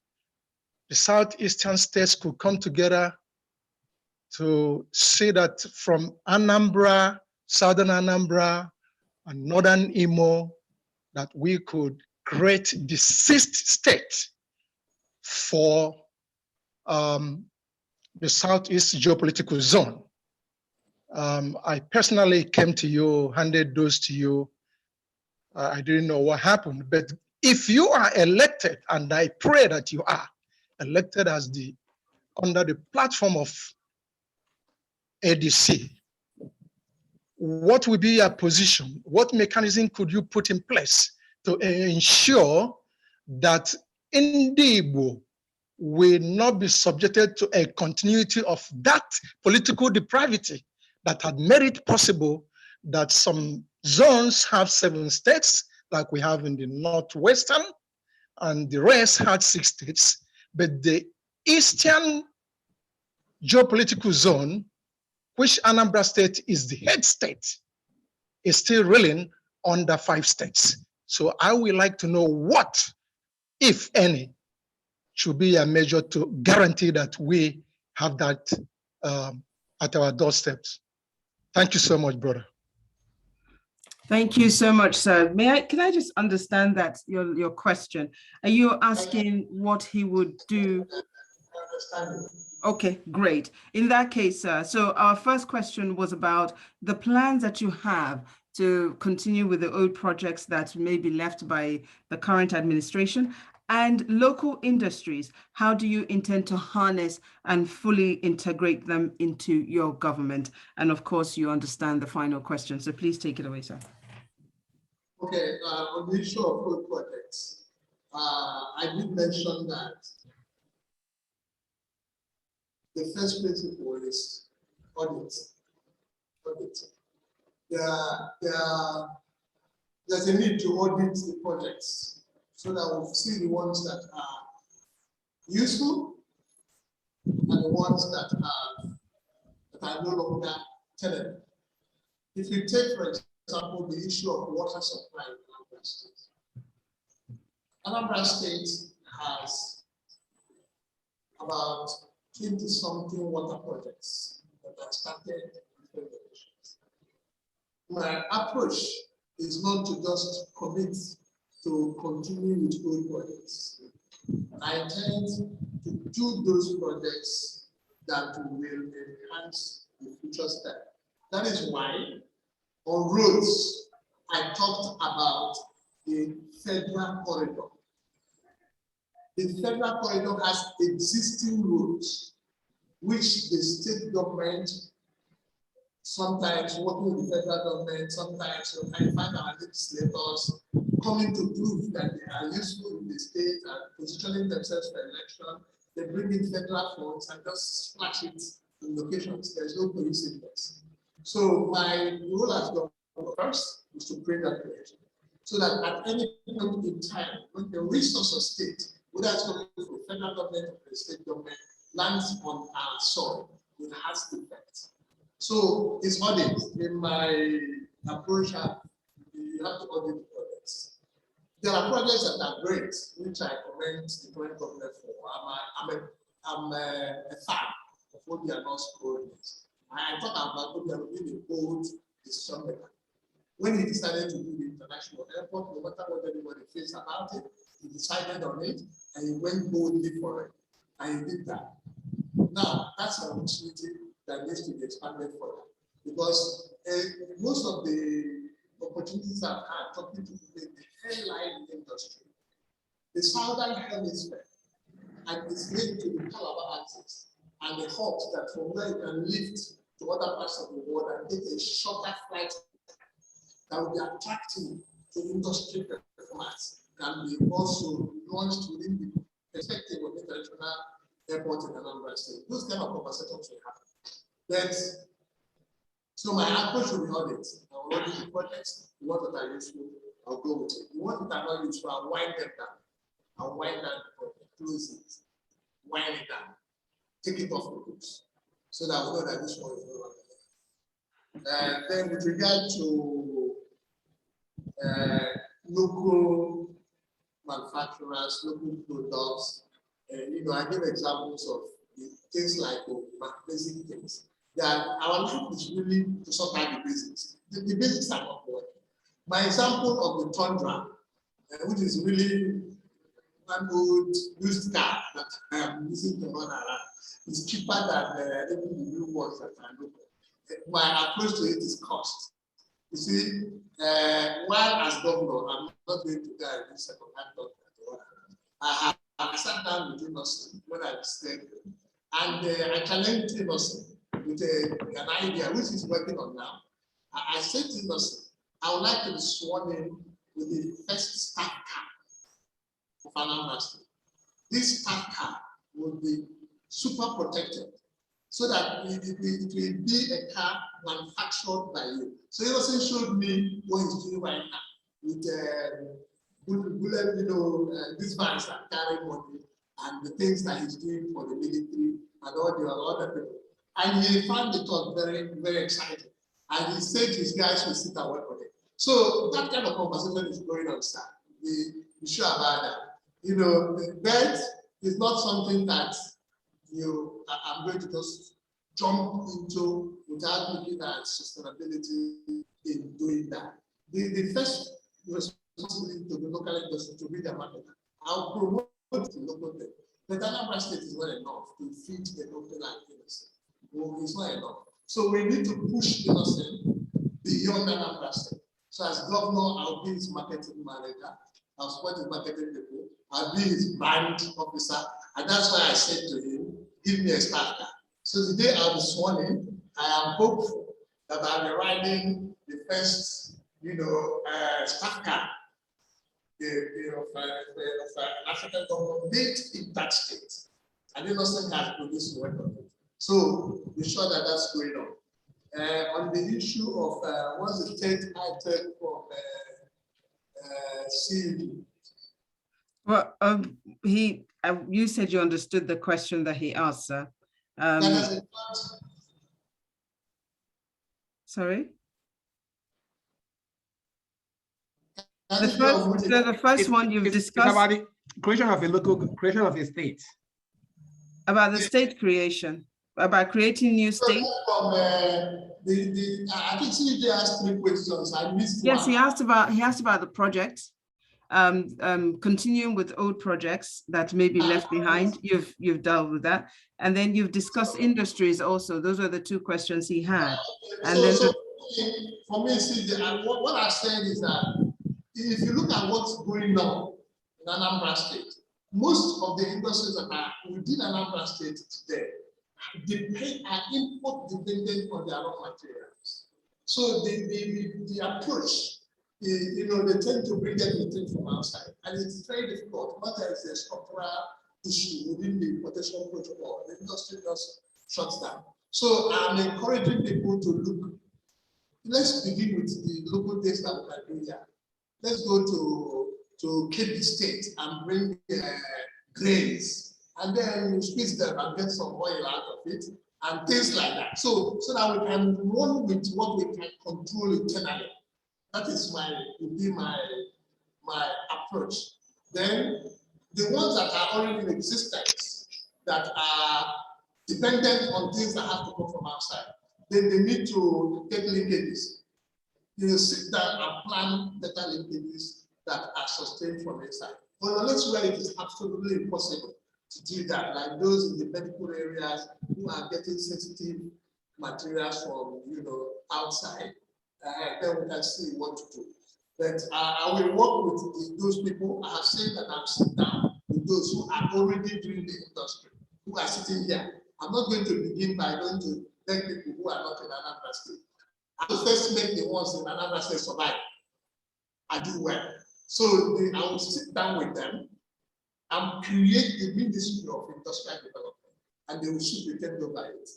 the southeastern states could come together to see that from Anambra, southern Anambra, and northern Imo, that we could create the 6th state for the Southeast geopolitical zone. I personally came to you, handed those to you. I didn't know what happened, but if you are elected, and I pray that you are elected as under the platform of ADC, what will be your position? What mechanism could you put in place to ensure that Indigbo will not be subjected to a continuity of that political depravity that had made it possible that some zones have 7 states, like we have in the Northwestern, and the rest had 6 states, but the Eastern geopolitical zone, which Anambra State is the head state, is still reeling under 5 states. So I would like to know what, if any, should be a measure to guarantee that we have that at our doorsteps. Thank you so much, brother. Thank you so much, sir. Can I just understand that your question? Are you asking what he would do? Okay, great. In that case, sir, so our first question was about the plans that you have to continue with the old projects that may be left by the current administration and local industries. How do you intend to harness and fully integrate them into your government? And of course, you understand the final question. So please take it away, sir. Okay, on the issue of old projects, I did mention that the first principle is audit. There's a need to audit the projects so that we'll see the ones that are useful and the ones that are no longer tenable. If you take, for example, the issue of water supply in Anambra State. Anambra State has about 20-something water projects that are started in different locations. My approach is not to just commit to continue with old projects. I intend to do those projects that will enhance the future step. That is why on roads, I talked about the federal corridor. The federal corridor has existing roads, which the state government, sometimes working with the federal government, sometimes I find our legislators coming to prove that they are useful in the state and positioning themselves for election. They bring in federal funds and just splash it in locations. There's no coincidence. So my role as governor first is to create that connection, so that at any point in time, when the resource of state, whether it's coming from the federal government or the state government, lands on our soil, it has effect. So it's audit. In my approach, you have to audit the projects. There are projects that are great, which I commend the current government for. I'm a fan of what they are not scoring. I thought about what they are being a bold decision maker. When he decided to do the international airport, no matter what anybody feels about it, he decided on it and he went boldly for it. And he did that. Now, that's an opportunity that needs to be expanded further. Because most of the opportunities I've had talking to people in the airline industry, the southern hemisphere, and it's linked to the Calabar axis and the hubs that from where you can lift to other parts of the world and take a shorter flight that will be attractive to industry performance can be also launched within the perspective of international airport in Anambra State. Those kind of conversations will happen. But, so my approach will be audit. I will audit the projects. The ones that are useful, I'll go with it. The ones that are not useful, I'll wind them down. I'll wind down the project, close it, wind it down, take it off the books, so that we know that this one is no longer there. And then with regard to local manufacturers, local products, I give examples of things like basic things. That our life is really to sort out the basics. The basics are not working. My example of the Tundra, which is really an old used car that I am using to run around, is cheaper than even the new ones that I look at. My approach to it is cost. You see, while as governor, I'm not going to die in second-hand doctor. I sat down with Innocent when I stayed, and I challenged Innocent with an idea which he's working on now. I said to Innocent, I would like to be sworn in with the first staff car of Anambra State. This staff car will be super protected, so that it will be a car manufactured by you. So Innocent showed me what he's doing right now with bullet, these vans that carry money and the things that he's doing for the military and all the other people. And he found the talk very, very exciting. And he said his guys will sit and work on it. So that kind of conversation is going on, sir. Be sure about that. The bed is not something that I'm going to just jump into without looking at sustainability in doing that. The first responsibility to the local industry to be the marketer. I'll promote the local thing. But Anambra State is not enough to feed the local and innocent. Well, it's not enough. So we need to push innocent beyond Anambra State. So as governor, I'll be his marketing manager. I'll support his marketing people. I'll be his brand officer. And that's why I said to him, give me a staff car. So the day I'll be sworn in, I am hopeful that I'll be riding the first, staff car of African government made in that state. And Innocent has produced work on it. So be sure that that's going on. On the issue of what's the third item from CED? Well, you said you understood the question that he asked, sir. Sorry? The first one you've discussed. It's about the creation of a state. About the state creation, about creating new states. From I think CJ asked 3 questions. I missed yes, one. he asked about the project, continuing with old projects that may be left behind. You've dealt with that, and then you've discussed industries also. Those were the 2 questions he had. And so for me, CJ, what I said is that if you look at what's going on in Anambra State, most of the industries that are within Anambra State today are import dependent on their raw materials. So the approach, they tend to bring everything from outside, and it's very difficult. But there is a structural issue within the importation protocol. The industry just shuts down. So I'm encouraging people to look. Let's begin with the local things that we can do here. Let's go to Kebbi State and bring grains, and then you squeeze them and get some oil out of it and things like that. So that we can run with what we can control internally. That is would be my approach. Then the ones that are already in existence that are dependent on things that have to come from outside, then they need to get linkages. Sit down and plan better linkages that are sustained from inside. But unless where it is absolutely impossible to do that, like those in the medical areas who are getting sensitive materials from outside, then we can see what to do. But I will work with those people. I have said that I'm sitting down with those who are already doing the industry, who are sitting here. I'm not going to begin by going to beg people who are not in Anambra State. I will first make the ones in Anambra State survive. I do well. So I will sit down with them and create the Ministry of Industrial Development, and they will superintend over it.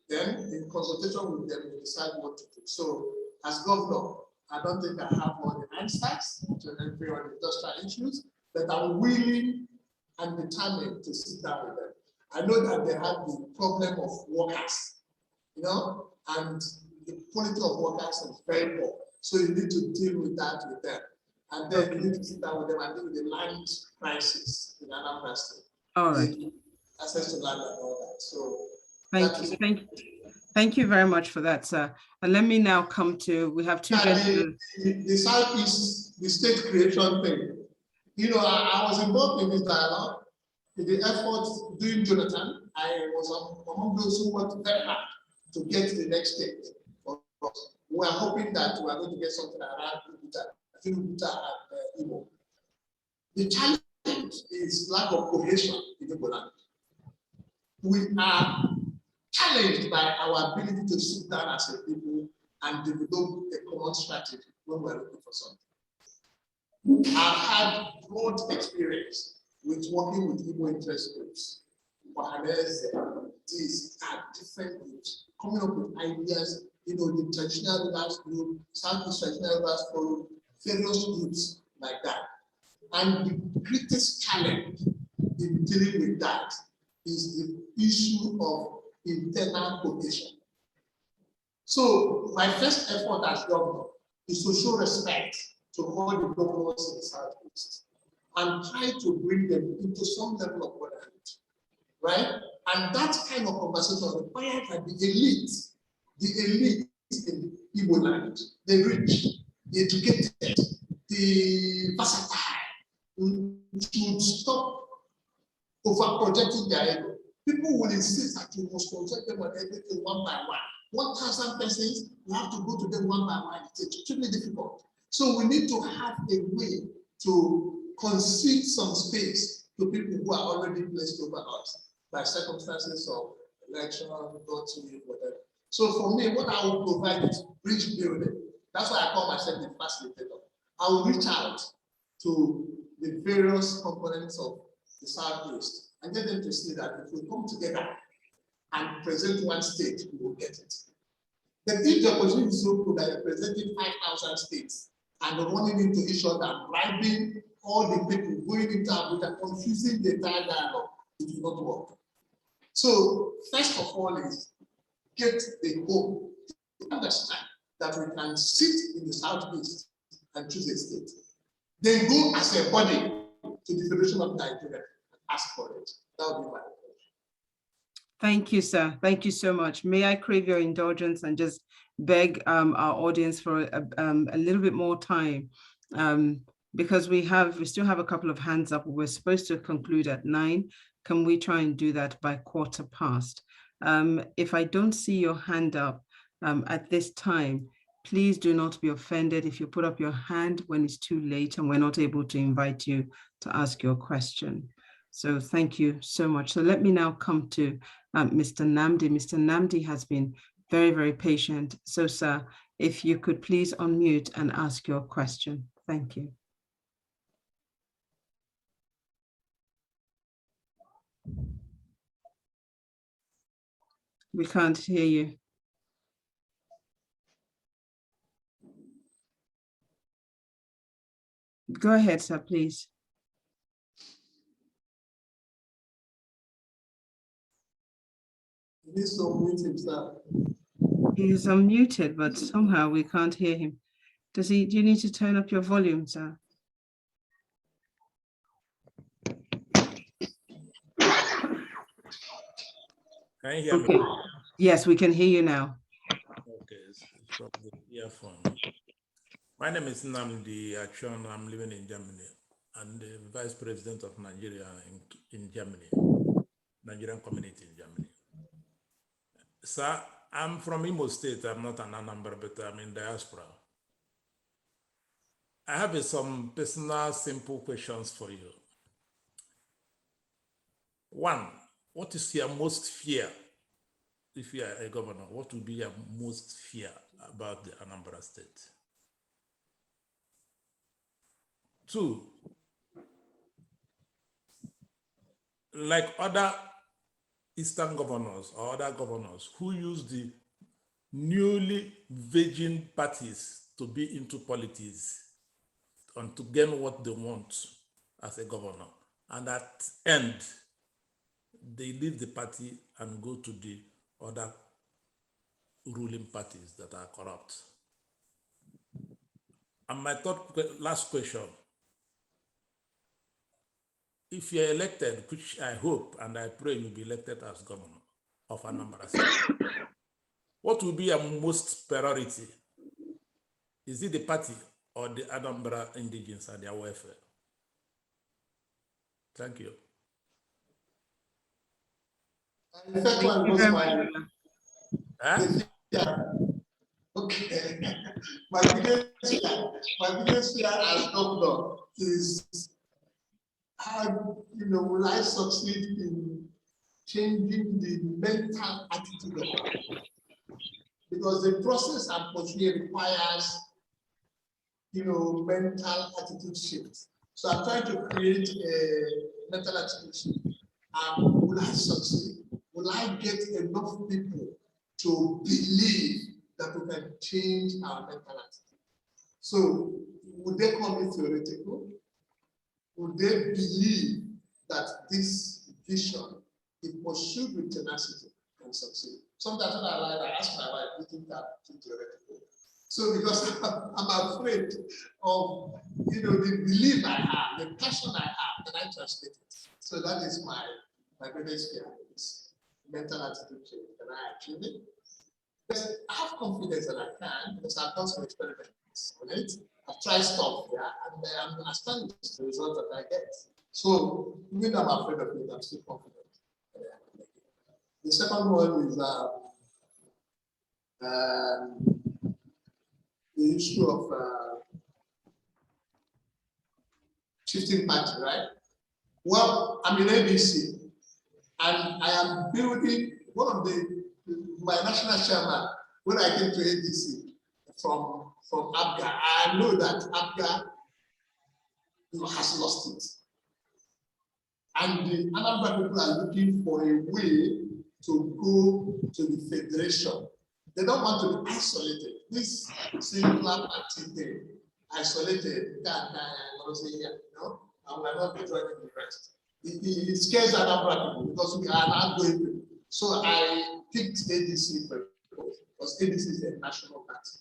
Then, in consultation with them, we decide what to do. So, as governor, I don't think I have all the answers to every on industrial issues, but I'm willing and determined to sit down with them. I know that they have the problem of workers, and the quality of workers is very poor. So you need to deal with that with them. And then you need to sit down with them and deal with the land crisis in Anambra State. All right. Access to land and all that. So thank you very much for that, sir. And let me now come to, we have 2 gentlemen. The Southeast, the state creation thing. I was involved in this dialogue. In the effort during Jonathan, I was among those who worked very hard to get to the next state. We are hoping that we are going to get something around Abuja and Igbo. The challenge is lack of cohesion in the land. We are challenged by our ability to sit down as a people and develop a common strategy when we are looking for something. I've had broad experience with working with Igbo interest groups. These are different groups coming up with ideas. The traditional rulers group, Southeast traditional rulers forum, various groups like that. And the greatest challenge in dealing with that is the issue of internal cohesion. So my first effort as governor is to show respect to all the governors in the Southeast and try to bring them into some level of brotherhood, right? And that kind of conversation requires that the elite in Igbo land, the rich, the educated, the versatile, should stop over-projecting their ego. People will insist that you must project them on everything one by one. 1,000 persons, you have to go to them one by one. It's extremely difficult. So we need to have a way to concede some space to people who are already placed over us by circumstances of election, voting, whatever. So for me, what I will provide is bridge building. That's why I call myself the facilitator. I will reach out to the various components of the Southeast and get them to see that if we come together and present one state, we will get it. But if the opportunity is so good that you're presenting 5,000 states and running into each other, bribing all the people going into Abuja, confusing the entire dialogue, it will not work. So first of all is get the hope to understand that we can sit in the Southeast and choose a state. then go as a body to the Federation of Nigeria and ask for it. That would be my approach. Thank you, sir. Thank you so much. May I crave your indulgence and just beg our audience for a little bit more time, because we still have a couple of hands up. We're supposed to conclude at 9. Can we try and do that by 15:15? If I don't see your hand up at this time, please do not be offended if you put up your hand when it's too late and we're not able to invite you to ask your question. So thank you so much. So let me now come to Mr. Namdi. Mr. Namdi has been very, very patient. So sir, if you could please unmute and ask your question. Thank you. We can't hear you. Go ahead, sir, please. He needs to unmute himself. He is unmuted, but somehow we can't hear him. Do you need to turn up your volume, sir? Can you hear Okay. me? Yes, we can hear you now. Okay, it's from the earphone. My name is Namdi Achon. I'm living in Germany. I'm the Vice President of Nigeria in Germany, Nigerian community in Germany. Sir, I'm from Imo State. I'm not an Anambra, but I'm in Diaspora. I have some personal, simple questions for you. One, what is your most fear? If you are a governor, what would be your most fear about the Anambra State? Two, like other Eastern governors or other governors who use the newly virgin parties to be into politics and to gain what they want as a governor, and at end, they leave the party and go to the other ruling parties that are corrupt. And my last question, if you're elected, which I hope and I pray you'll be elected as governor of Anambra State, what will be your most priority? Is it the party or the Anambra Indigenes and their welfare? Thank you. And the first one was my. Huh? Yeah. Okay. my biggest fear as governor is how, will I succeed in changing the mental attitude of people? Because the process I'm pursuing requires, mental attitude shift. So I'm trying to create a mental attitude shift. Will I succeed? Will I get enough people to believe that we can change our mental attitude? So would they call me theoretical? Would they believe that this vision, if pursued with tenacity, can succeed? Sometimes when I ask my wife, do you think I'm too theoretical? So because I'm afraid of, the belief I have, the passion I have, and I translate it. So that is my greatest fear. It's mental attitude change. Can I achieve it? Yes, I have confidence that I can, because I've done some experiments on it. I've tried stuff, and I'm astonished the results that I get. So even though I'm afraid of it, I'm still confident. The second one is the issue of shifting party, right? Well, I'm in ADC, and I am building one of my national chairman when I came to ADC from Abuja. I know that Abuja has lost it. And the Anambra people are looking for a way to go to the federation. They don't want to be isolated. This singular party thing, isolated, and we're not joining the rest. It scares Anambra people because we are not going to. So I picked ADC because ADC is a national party.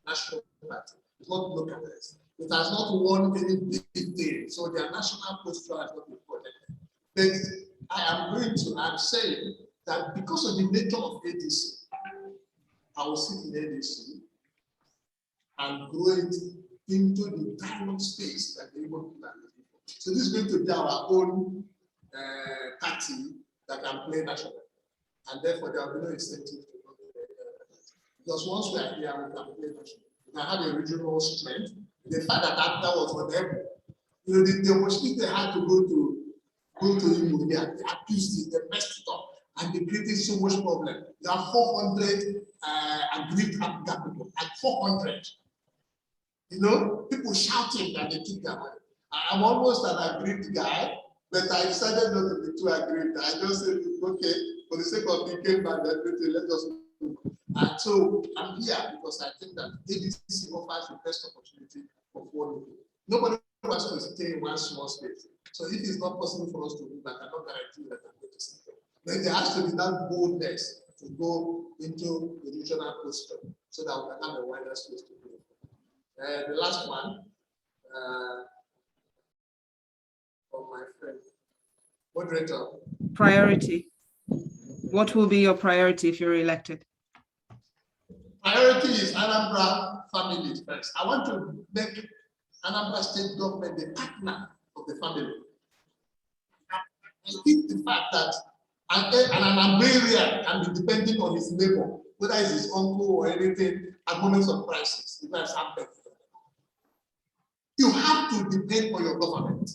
National party. It's not local. It has not won any big day, so their national posture has not been protected. But I'm saying that because of the nature of ADC, I will sit in ADC and grow it into the dialogue space that they want to have. So this is going to be our own party that can play national, and therefore there will be no incentive to go to the because once we are here, we can play national. We can have a regional strength. The fact that that was for them, you know, the opportunity they had to go to Imo, they accused it, they messed it up, and they created so much problem. There are 400 aggrieved African people, like 400. You know, people shouting that they took their money. I'm almost an aggrieved guy, but I decided not to be too aggrieved. I just said, okay, for the sake of thinking about everything, let us move. And so I'm here because I think that ADC offers the best opportunity of one. Nobody wants to stay in one small space. So if it's not possible for us to move, I cannot guarantee that I'm going to stay. Then there has to be that boldness to go into the regional posture so that we can have a wider space to grow. The last one, from my friend, moderator. Priority. What will be your priority if you're elected? Priority is Anambra families first. I want to make Anambra state government the partner of the family. I think the fact that an Anambrian can be depending on his neighbor, whether it's his uncle or anything, at moments of crisis, it has happened. You have to depend on your government.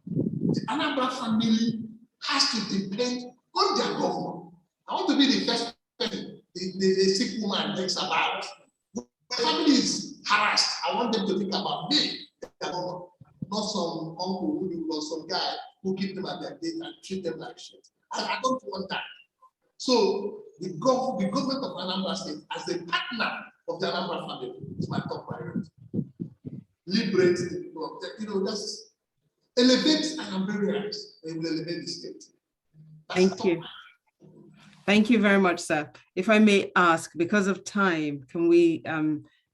The Anambra family has to depend on their government. I want to be the first person the sick woman thinks about. When the family is harassed, I want them to think about me, not some uncle or some guy who keep them at their gate and treat them like shit. I don't want that. So the government of Anambra State as a partner of the Anambra family is my top priority. Liberate the people of the, just elevate Anambrians, they will elevate the state. Thank you. Thank you very much, sir. If I may ask, because of time, can we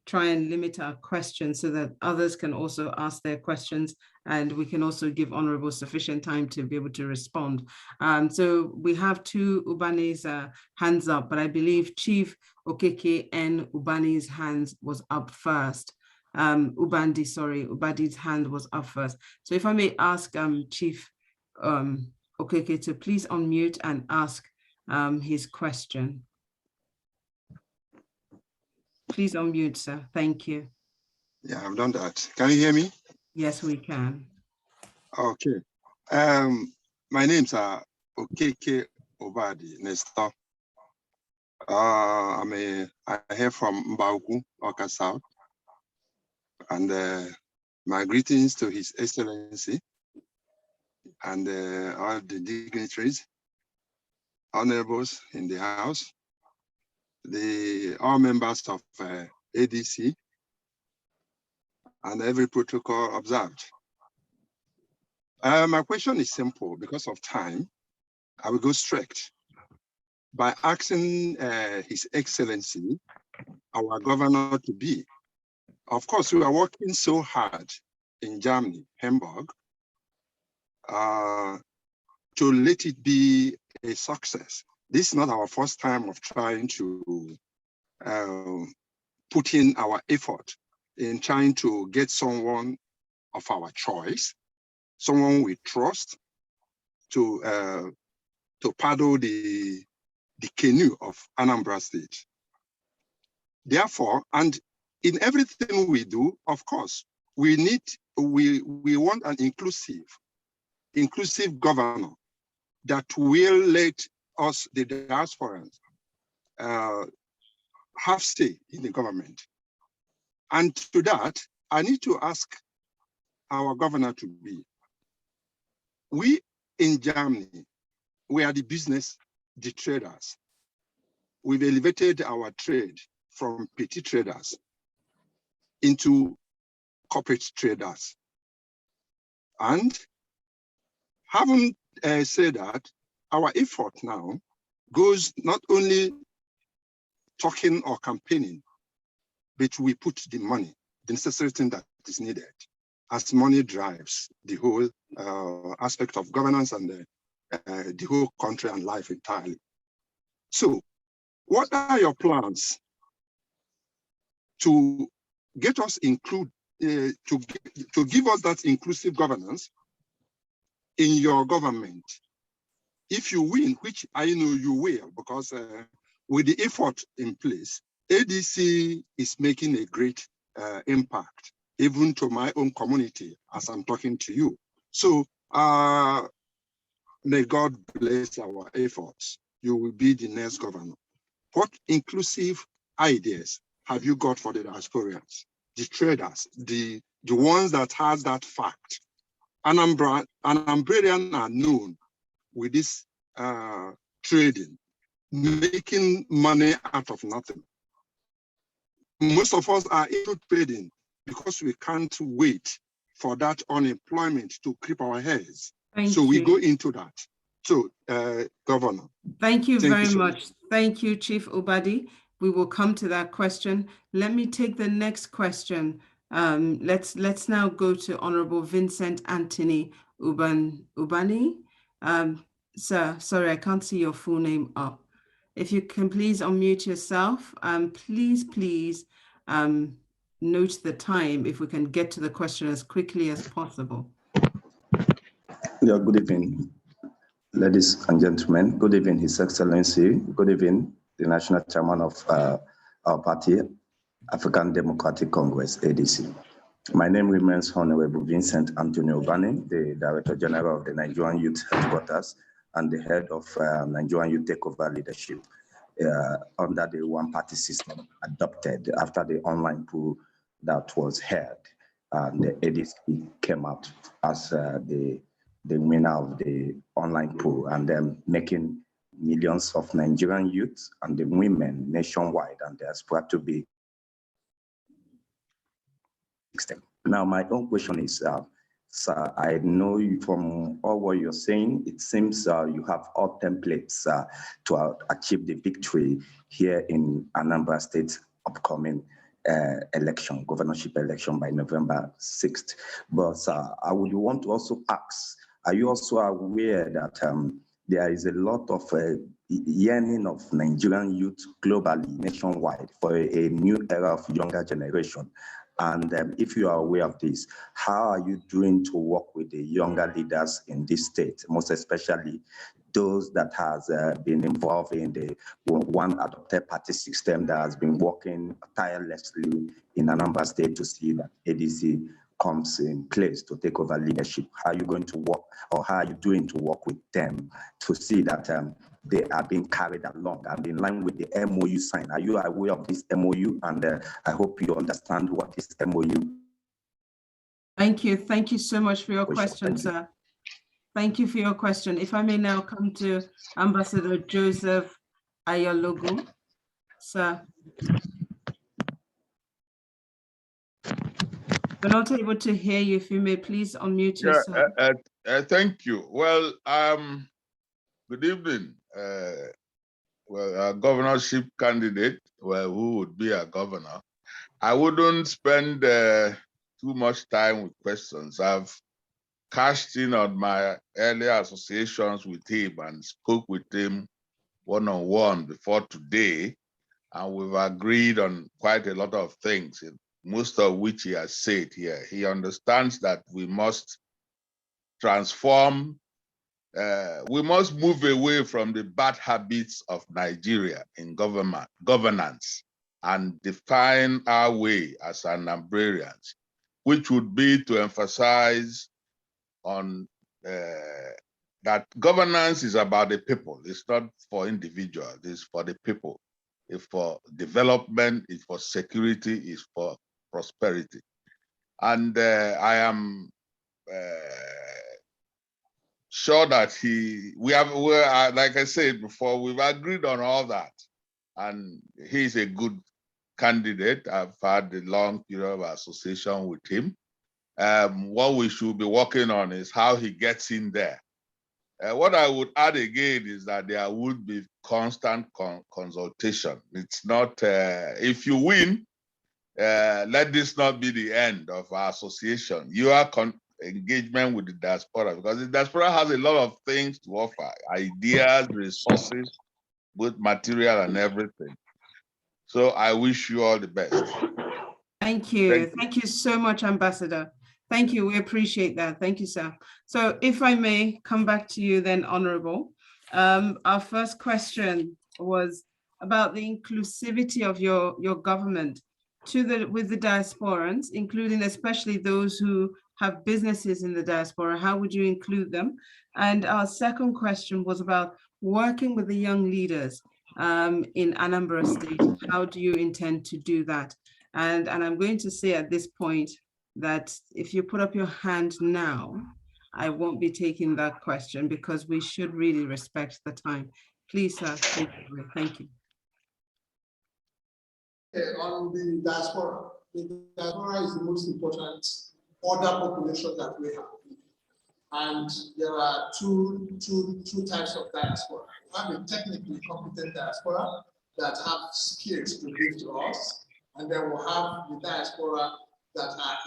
try and limit our questions so that others can also ask their questions, and we can also give Honorable sufficient time to be able to respond. So we have two Ubani's hands up, but I believe Chief Okeke and Ubani's hands was up first. Ubadi's hand was up first. So if I may ask Chief Okeke to please unmute and ask his question. Please unmute, sir. Thank you. Yeah, I've done that. Can you hear me? Yes, we can. Okay. My name's Okeke Obadi Nestor. I hail from Mbauku, Oka South. And my greetings to His Excellency and all the dignitaries, honorables in the House, all members of ADC, and every protocol observed. My question is simple. Because of time, I will go straight by asking His Excellency, our governor to be. Of course, we are working so hard in Germany, Hamburg, to let it be a success. This is not our first time of trying to put in our effort in trying to get someone of our choice, someone we trust to paddle the canoe of Anambra State. Therefore, and in everything we do, of course, we want an inclusive governor that will let us, the diasporans, have say in the government. And to that, I need to ask our governor to be. We in Germany, we are the traders. We've elevated our trade from petty traders into corporate traders. And having said that, our effort now goes not only talking or campaigning, but we put the money the necessary thing that is needed, as money drives the whole aspect of governance and the whole country and life entirely. So, what are your plans to get us to give us that inclusive governance in your government? If you win, which I know you will, because with the effort in place, ADC is making a great impact, even to my own community as I'm talking to you. So may God bless our efforts. You will be the next governor. What inclusive ideas have you got for the diasporans, the traders, the ones that has that fact? Anambrarians are known with this trading, making money out of nothing. Most of us are into trading because we can't wait for that unemployment to creep our heads. So we go into that. So, Governor. Thank you very much. Thank you, Chief Ubadi. We will come to that question. Let me take the next question. Let's now go to Honorable Vincent Anthony Ubani. Sir, sorry, I can't see your full name up. If you can please unmute yourself, please note the time if we can get to the question as quickly as possible. Yeah, good evening, ladies and gentlemen. Good evening, His Excellency. Good evening, the National Chairman of our party, African Democratic Congress, ADC. My name remains Honorable Vincent Anthony Ubani, the Director General of the Nigerian Youth Headquarters and the head of Nigerian Youth Takeover Leadership under the one-party system adopted after the online poll that was held. And the ADC came out as the winner of the online poll, and then making millions of Nigerian youths and the women nationwide and diaspora to be. Now, my own question is, sir, I know you from all what you're saying, it seems you have all templates to achieve the victory here in Anambra State upcoming election, governorship election by November 6th. But I would want to also ask, are you also aware that there is a lot of yearning of Nigerian youth globally, nationwide, for a new era of younger generation? And if you are aware of this, how are you doing to work with the younger leaders in this state, most especially those that has been involved in the one adopted party system that has been working tirelessly in Anambra State to see that ADC comes in place to take over leadership? How are you going to work, or how are you doing to work with them to see that they are being carried along and in line with the MOU sign? Are you aware of this MOU? And I hope you understand what this MOU. Thank you. Thank you so much for your question, sir. Thank you for your question. If I may now come to Ambassador Joseph Ayalogu. Sir. We're not able to hear you. If you may please unmute yourself. Thank you. Well, good evening. Well, a governorship candidate, well, who would be a governor? I wouldn't spend too much time with questions. I've cashed in on my earlier associations with him and spoke with him one-on-one before today, and we've agreed on quite a lot of things, most of which he has said here. He understands that we must transform, we must move away from the bad habits of Nigeria in governance and define our way as Anambrarians, which would be to emphasize on that governance is about the people. It's not for individuals, it's for the people. It's for development, it's for security, it's for prosperity. And I am sure that like I said before, we've agreed on all that. And he's a good candidate. I've had a long period of association with him. What we should be working on is how he gets in there. What I would add again is that there would be constant consultation. It's not, if you win, let this not be the end of our association. Your engagement with the diaspora, because the diaspora has a lot of things to offer, ideas, resources, both material and everything. So I wish you all the best. Thank you. Thank you so much, Ambassador. Thank you. We appreciate that. Thank you, sir. So if I may come back to you then, Honorable. Our first question was about the inclusivity of your government with the diasporans, including especially those who have businesses in the diaspora. How would you include them? And our second question was about working with the young leaders in Anambra State. How do you intend to do that? And I'm going to say at this point that if you put up your hand now, I won't be taking that question because we should really respect the time. Please, sir, take it away. Thank you. On the diaspora is the most important other population that we have. And there are two types of diaspora. We have a technically competent diaspora that have skills to give to us, and then we'll have the diaspora that are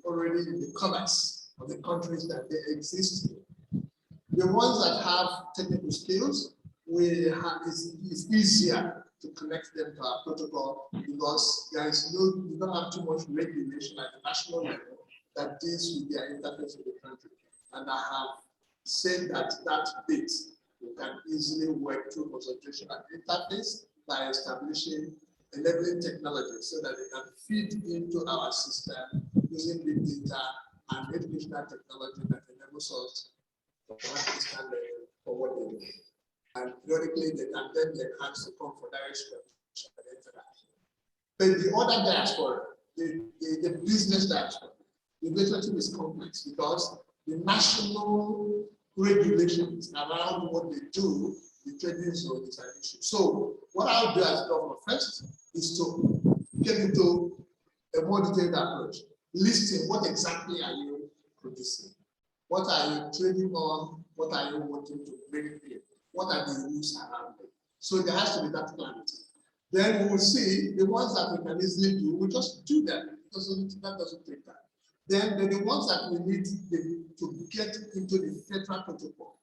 already in the commerce of the countries that they exist in. The ones that have technical skills, it's easier to connect them to our protocol because you don't have too much regulation at the national level that deals with their interface with the country. And I have said that bit we can easily work through concentration and interface by establishing enabling technology so that they can feed into our system using big data and educational technology that enables us to understand for what they do. And periodically they can then be enhanced to come for direct interaction. But the other diaspora, the business diaspora, the relationship is complex because the national regulations around what they do, the trading zone is an issue. So what I'll do as governor first is to get into a more detailed approach, listing what exactly are you producing, what are you trading on, what are you wanting to bring in, what are the rules around it. So there has to be that clarity. Then we will see the ones that we can easily do, we just do them. That doesn't take time. Then the ones that we need to get into the federal protocol.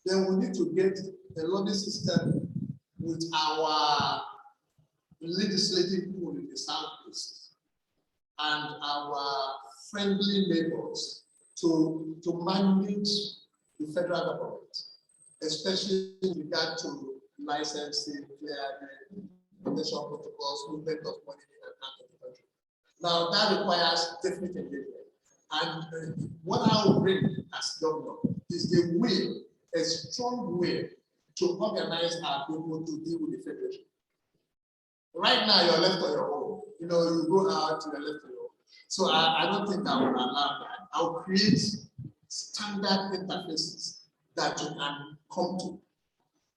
Then we need to get a lobby system with our legislative pool in the Southeast and our friendly neighbors to manage the federal government, especially in regard to licensing, clearing, potential protocols, movement of money in and out of the country. Now that requires definite engagement. And what I'll bring as governor is the will, a strong will to organize our people to deal with the federation. Right now, you're left on your own. You go out, you're left on your own. So I don't think I will allow that. I'll create standard interfaces that you can come to.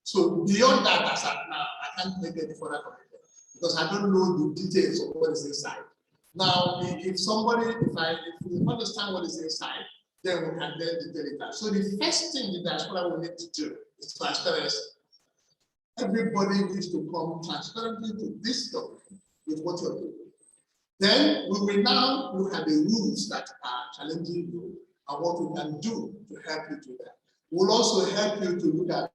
So beyond that, as at now, I can't make any further commitment because I don't know the details of what is inside. Now, if we understand what is inside, then we can then detail it out. So the first thing the diaspora will need to do is transparency. Everybody needs to come transparently to this document with what you're doing. Then we will now look at the rules that are challenging you and what we can do to help you do that. We'll also help you to look at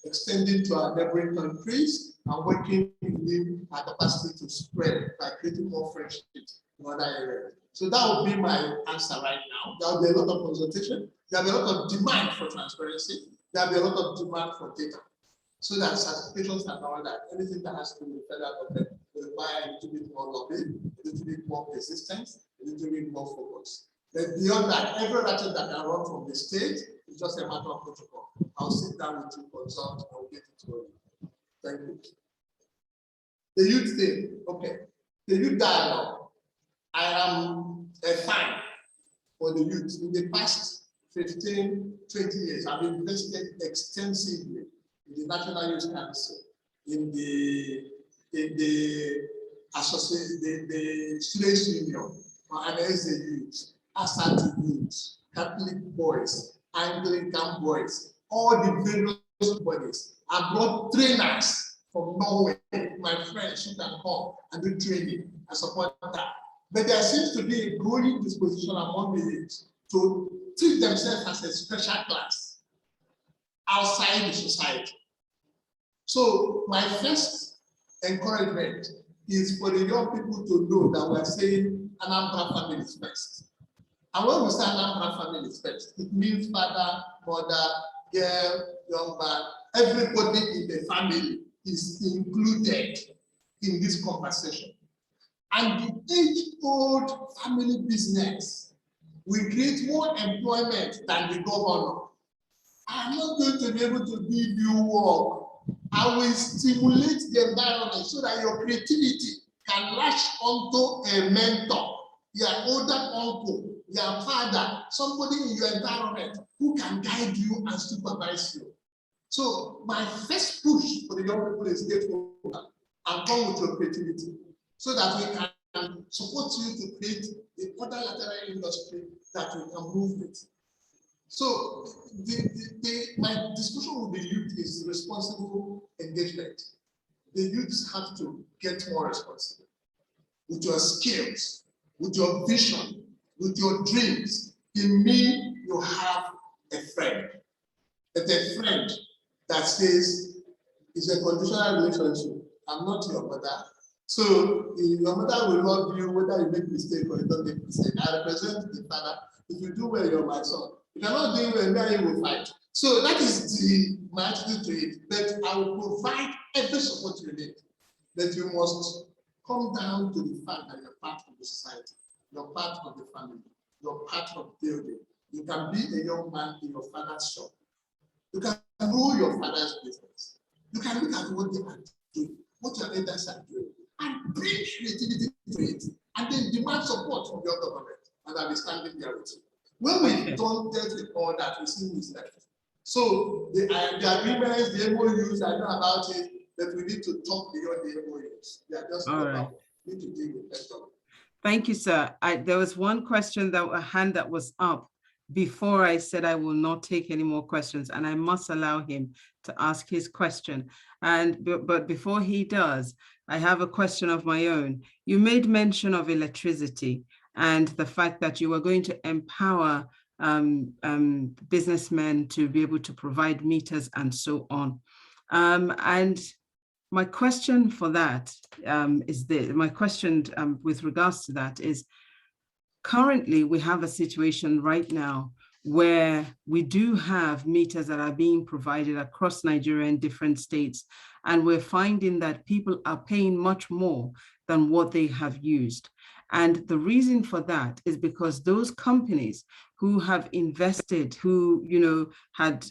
extending to our neighboring countries and working within our capacity to spread by creating more friendships in other areas. So that would be my answer right now. There will be a lot of consultation. There will be a lot of demand for transparency. There will be a lot of demand for data. So that certifications and all that, anything that has to do with federal government will require a little bit more lobbying, a little bit more persistence, a little bit more focus. But beyond that, every other thing that can run from the state is just a matter of protocol. I'll sit down with you, consult, and we'll get it going. Thank you. The youth thing, okay. The youth dialogue. I am a fan for the youth. In the past 15, 20 years, I've invested extensively in the National Youth Council, in the Students' Union, Organize the Youth, Asante Youth, Catholic Boys, Anglican Boys, all the various bodies. I brought trainers from Norway, my friends who can come and do training and support that. But there seems to be a growing disposition among the youth to treat themselves as a special class outside the society. So my first encouragement is for the young people to know that we're saying Anambra family is first. And when we say Anambra family is first, it means father, mother, girl, young man, everybody in the family is included in this conversation. And the age-old family business will create more employment than the governor. I'm not going to be able to give you work. I will stimulate the environment so that your creativity can latch onto a mentor, your older uncle, your father, somebody in your environment who can guide you and supervise you. So my first push for the young people is get over and come with your creativity so that we can support you to create the quadrilateral industry that we can move with. So my discussion with the youth is responsible engagement. The youths have to get more responsible with your skills, with your vision, with your dreams. In me, you have a friend, but a friend that says it's a conditional relationship. I'm not your mother. So your mother will love you whether you make mistake or you don't make mistake. I represent the father. If you do well, you're my son. If you're not doing well, then you will fight. So that is my attitude to it. But I will provide every support you need. But you must come down to the fact that you're part of the society, you're part of the family, you're part of building. You can be a young man in your father's shop. You can grow your father's business. You can look at what they are doing, what your elders are doing, and bring creativity to it, and then demand support from your government, and I'll be standing there with you. When we don't get with all that, we see mistakes. So the agreements, the MOUs, I know about it, that we need to talk beyond the MOUs. They are just about we need to deal with that. Thank you, sir. There was one question a hand that was up before I said I will not take any more questions, and I must allow him to ask his question. But before he does, I have a question of my own. You made mention of electricity and the fact that you were going to empower businessmen to be able to provide meters and so on. And my question for that is this. My question with regards to that is, currently we have a situation right now where we do have meters that are being provided across Nigeria in different states, and we're finding that people are paying much more than what they have used. And the reason for that is because those companies who have invested, who had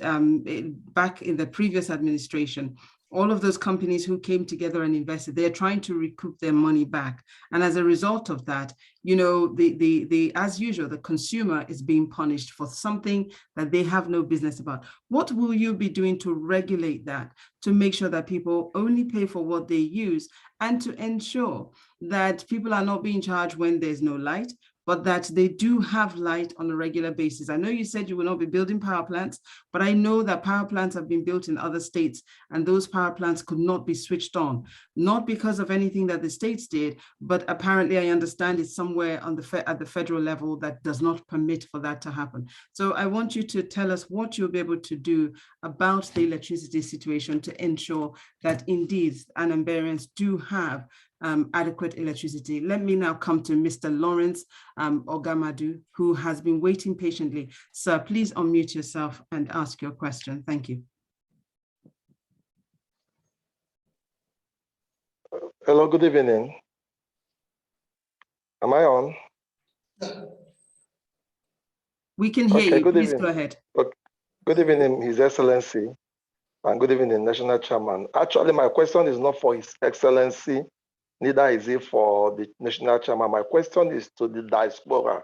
back in the previous administration, all of those companies who came together and invested, they're trying to recoup their money back. And as a result of that, as usual, the consumer is being punished for something that they have no business about. What will you be doing to regulate that, to make sure that people only pay for what they use, and to ensure that people are not being charged when there's no light, but that they do have light on a regular basis? I know you said you will not be building power plants, but I know that power plants have been built in other states, and those power plants could not be switched on, not because of anything that the states did, but apparently I understand it's somewhere on at the federal level that does not permit for that to happen. So I want you to tell us what you'll be able to do about the electricity situation to ensure that indeed Anambarians do have adequate electricity. Let me now come to Mr. Lawrence Ogamadu, who has been waiting patiently. Sir, please unmute yourself and ask your question. Thank you. Hello, good evening. Am I on? We can hear you. Good Please evening. go ahead. Okay. Good evening, His Excellency, and good evening, National Chairman. Actually, my question is not for His Excellency, neither is it for the National Chairman. My question is to the diasporans.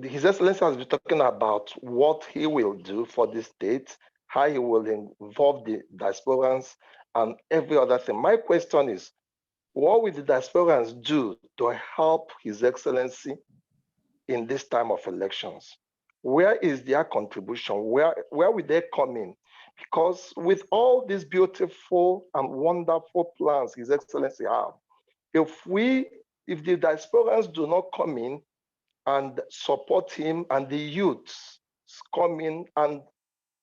His Excellency has been talking about what he will do for the state, how he will involve the diasporans and every other thing. My question is, what will the diasporans do to help His Excellency in this time of elections? Where is their contribution? Where will they come in? Because with all these beautiful and wonderful plans His Excellency have, if the diasporans do not come in and support him, and the youths come in and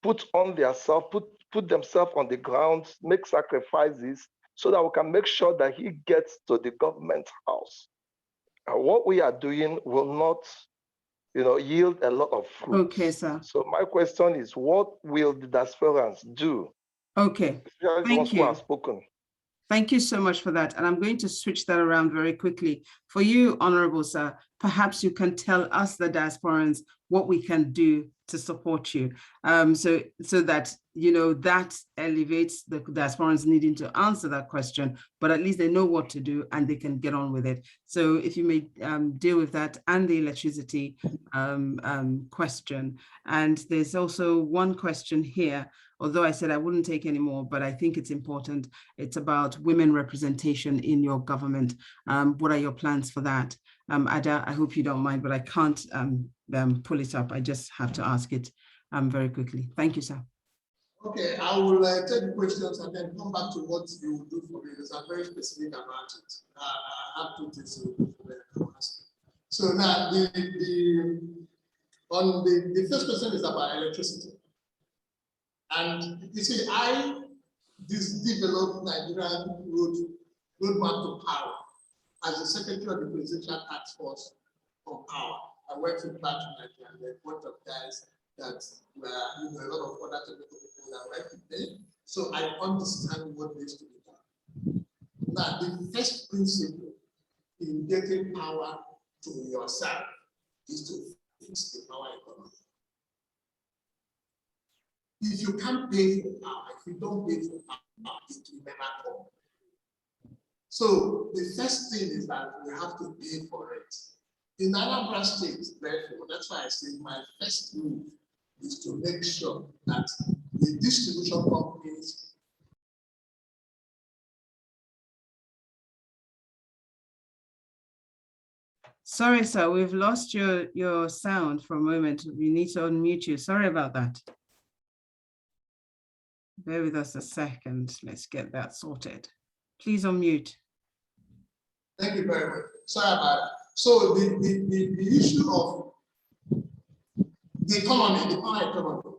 put themselves on the ground, make sacrifices, so that we can make sure that he gets to the government house. And what we are doing will not, yield a lot of fruit. Okay, sir. So my question is, what will the diasporans do? Okay, thank you. Who have spoken. Thank you so much for that. And I'm going to switch that around very quickly. For you, Honorable Sir, perhaps you can tell us, the diasporans, what we can do to support you. So that, that elevates the diasporans needing to answer that question, but at least they know what to do and they can get on with it. So if you may deal with that and the electricity question. And there's also one question here, although I said I wouldn't take any more, but I think it's important. It's about women representation in your government. What are your plans for that? Ada, I hope you don't mind, but I can't pull it up. I just have to ask it very quickly. Thank you, sir. Okay, I will take the questions and then come back to what you will do for me, because I'm very specific about it. I have two things to do for me. So now, the first question is about electricity. And you see, I developed Nigerian roadmap to power as the secretary of the presidential task force on power. I went in back to Nigeria and there were a bunch of guys that were, a lot of other technical people that were with me. So I understand what needs to be done. Now, the first principle in getting power to yourself is to fix the power economy. If you can't pay for power, if you don't pay for power, it will never come. So the first thing is that we have to pay for it. In Anambra State, therefore, that's why I say my first move is to make sure that the distribution companies. Sorry, sir, we've lost your sound for a moment. We need to unmute you. Sorry about that. Bear with us a second. Let's get that sorted. Please unmute. Thank you very much. Sorry about that. So the issue of the economy, the power economy,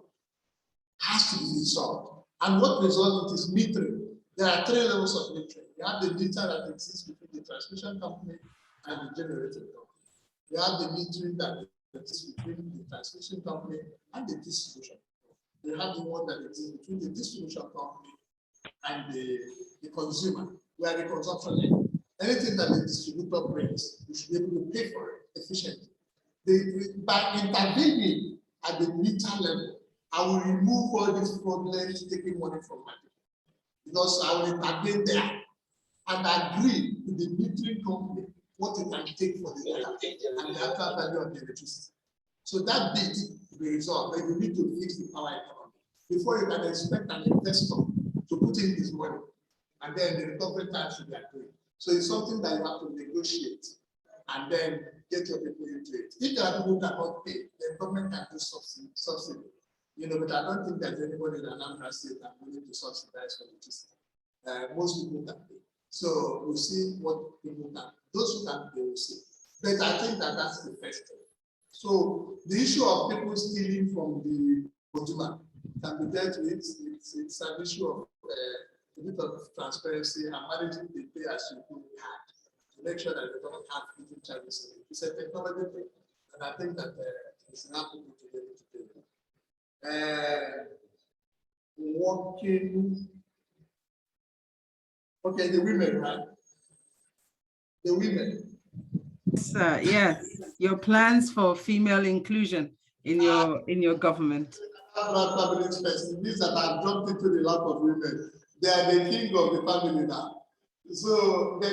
has to be resolved. And what resolves it is metering. There are three levels of metering. You have the meter that exists between the transmission company and the generating company. You have the metering that exists between the transmission company and the distribution company. You have the one that exists between the distribution company and the consumer, where the consumption level. Anything that the distributor brings, we should be able to pay for it efficiently. By intervening at the meter level, I will remove all these problems taking money from my people. Because I will intervene there and agree with the metering company what it can take for the data and the actual value of the electricity. So that bit will be resolved, but you need to fix the power economy before you can expect an investor to put in his money, and then the recovery time should be agreed. So it's something that you have to negotiate and then get your people into it. If there are people who cannot pay, the government can do subsidy. But I don't think there's anybody in Anambra State that willing to subsidize for electricity. Most people can pay. So we'll see what people can. Those who can pay will see. But I think that that's the first thing. So the issue of people stealing from the consumer can be dealt with. It's an issue of a bit of transparency and managing the pay as you go to make sure that they don't have hidden charges. It's a technology thing, and I think that it's enough people to be able to do it. Working. Okay, the women, right? The women. Sir, yes, your plans for female inclusion in your government. It means that I've jumped into the lap of women. They are the king of the family now. So the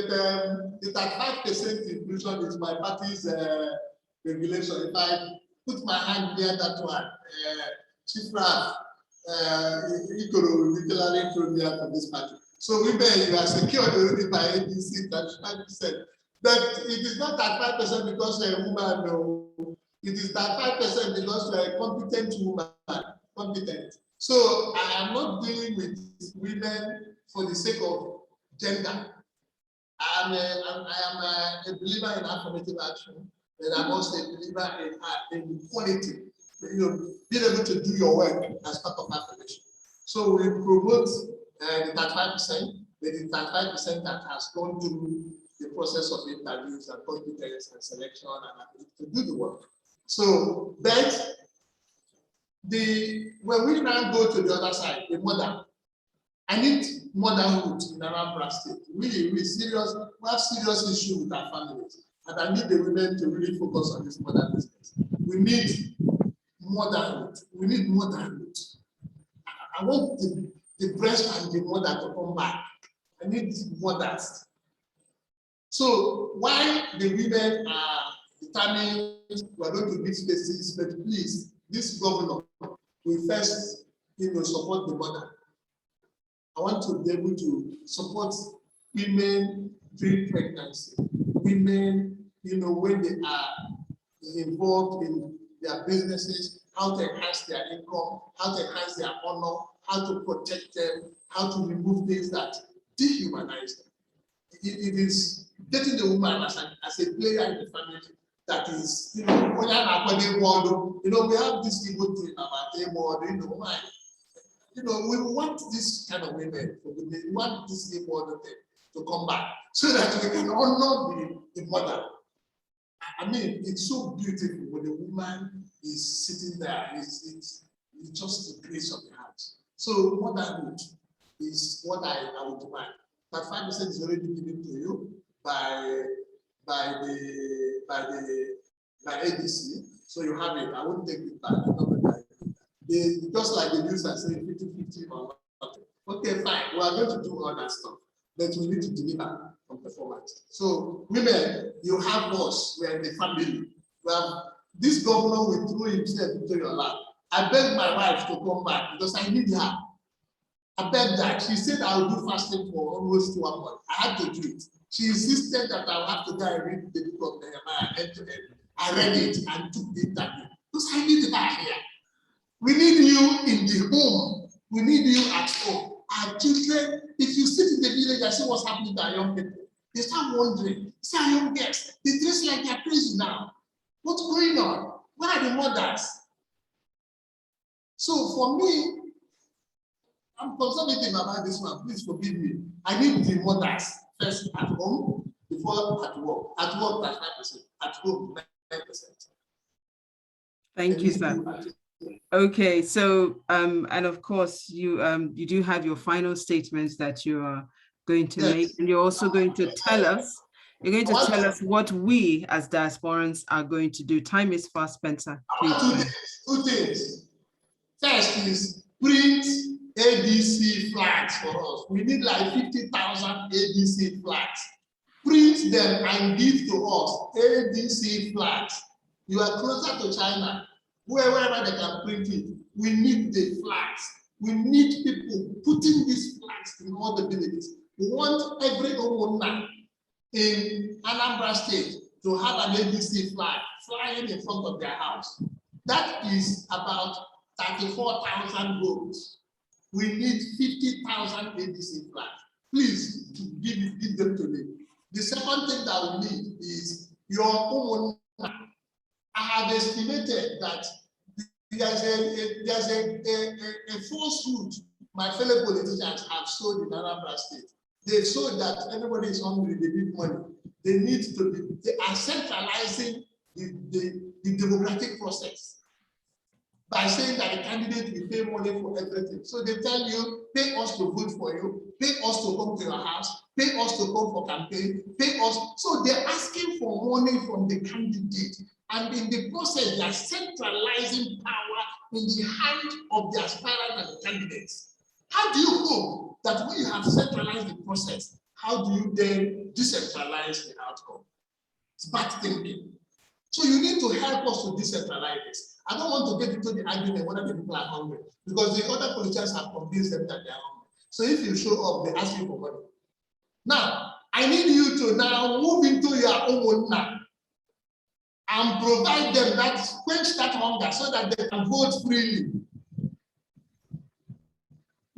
35% inclusion is my party's regulation. If I put my hand near that one, Chief Raf, literally throw me out of this party. So women, you are secured already by ADC 35%. But it is not 35% because you're a woman, no. It is 35% because you're a competent woman. Competent. So I am not dealing with women for the sake of gender. I am a believer in affirmative action, and I'm also a believer in quality. Being able to do your work as part of affirmation. So we promote the 35%, the 35% that has gone through the process of interviews and competence and selection and ability to do the work. So, but when we now go to the other side, the mother, I need motherhood in Anambra State. We have serious issue with our families, and I need the women to really focus on this mother business. We need motherhood. We need motherhood. I want the breast and the mother to come back. I need mothers. So while the women are determined we are going to give spaces, but please, this governor will first support the mother. I want to be able to support women during pregnancy, women, when they are involved in their businesses, how to enhance their income, how to enhance their honor, how to protect them, how to remove things that dehumanize them. It is getting the woman as a player in the family that is, we have this evil thing about a board, we want this kind of women, we want this evil thing to come back so that we can honor the mother. I mean, it's so beautiful when the woman is sitting there, it's just the grace of the heart. So motherhood is what I would demand. That 5% is already given to you by ADC, so you have it. I won't take it back. Just like the news are saying 50-50 or nothing. Okay, fine. We are going to do all that stuff, but we need to deliver on performance. So women, you have us. We are in the family. Well, this governor will throw himself into your lap. I beg my wife to come back because I need her. I beg that. She said I will do fasting for almost 1 month. I had to do it. She insisted that I will have to go and read the book of Nehemiah end to end. I read it and took the interview. Because I need her here. We need you in the home. We need you at home. Our children, if you sit in the village and see what's happening to our young people, they start wondering, see our young girls, they dress like they're crazy now. What's going on? Where are the mothers? So for me, I'm conservative about this one. Please forgive me. I need the mothers first at home before at work. At work, that's 5%. At home, 9%. Thank you, sir. Okay, so and of course you do have your final statements that you are going to make, and you're also going to tell us. You're going to tell us what we as diasporans are going to do. Time is fast, Spencer. Please. Two things. First is print ADC flags for us. We need like 50,000 ADC flags. Print them and give to us ADC flags. You are closer to China. Wherever they can print it, we need the flags. We need people putting these flags in all the villages. We want every owner in Anambra State to have an ADC flag flying in front of their house. That is about 34,000 votes. We need 50,000 ADC flags. Please give them to me. The second thing that we need is your own. I have estimated that there's a falsehood my fellow politicians have sold in Anambra State. They've sold that everybody is hungry, they need money. They are centralizing the democratic process by saying that the candidate will pay money for everything. So they tell you, pay us to vote for you, pay us to come to your house, pay us to come for campaign, pay us. So they're asking for money from the candidate. And in the process, they are centralizing power in the hand of the aspirant and the candidates. How do you hope that when you have centralized the process, how do you then decentralize the outcome? It's bad thinking. So you need to help us to decentralize this. I don't want to get into the argument whether the people are hungry, because the other politicians have convinced them that they are hungry. So if you show up, they ask you for money. Now, I need you to now move into your own now and provide them that, quench that hunger so that they can vote freely.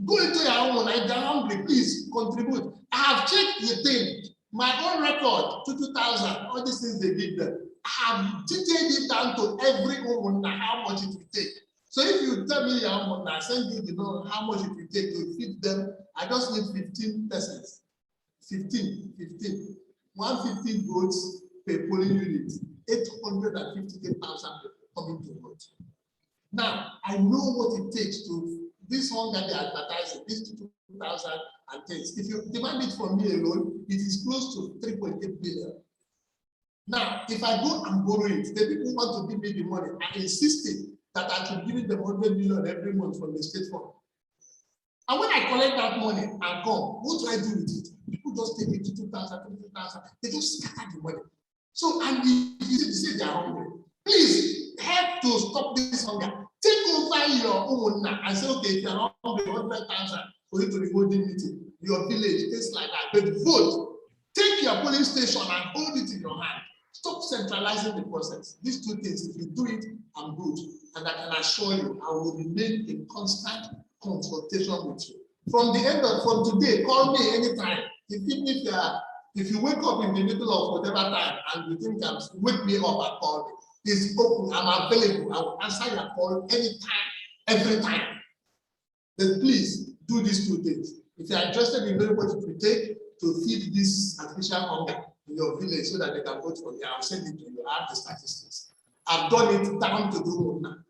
Go into your own, if they're hungry, please contribute. I have checked the thing. My own record, 2,000, all these things they give them. I have detailed it down to every home how much it will take. So if you tell me I send you the know how much it will take to feed them, I just need 15 persons. 15. 150 votes per polling unit, 858,000 coming to vote. Now, I know what it takes to this one that they are advertising, this 2,000 and things. If you demand it from me alone, it is close to 3.8 billion. Now, if I go and borrow it, the people want to give me the money. I insisted that I should give them 100 million every month from the state fund. And when I collect that money and come, what do I do with it? People just take it to 2,000, 3,000. They just scatter the money. So, and if you say they are hungry, please help to stop this hunger. Take over your own now and say, okay, if you are hungry, 100,000 for you to be holding meeting, your village, things like that. But vote. Take your polling station and hold it in your hand. Stop centralizing the process. These two things, if you do it, I'm good. And I can assure you, I will remain in constant consultation with you. From today, call me anytime. If you wake up in the middle of whatever time and you think wake me up and call me, it's open, I'm available. I will answer your call anytime, every time. Then please do these two things. If you are interested in knowing what it will take to feed this artificial hunger in your village so that they can vote for you, I'll send it to you. I have the statistics. I've done it down to the home.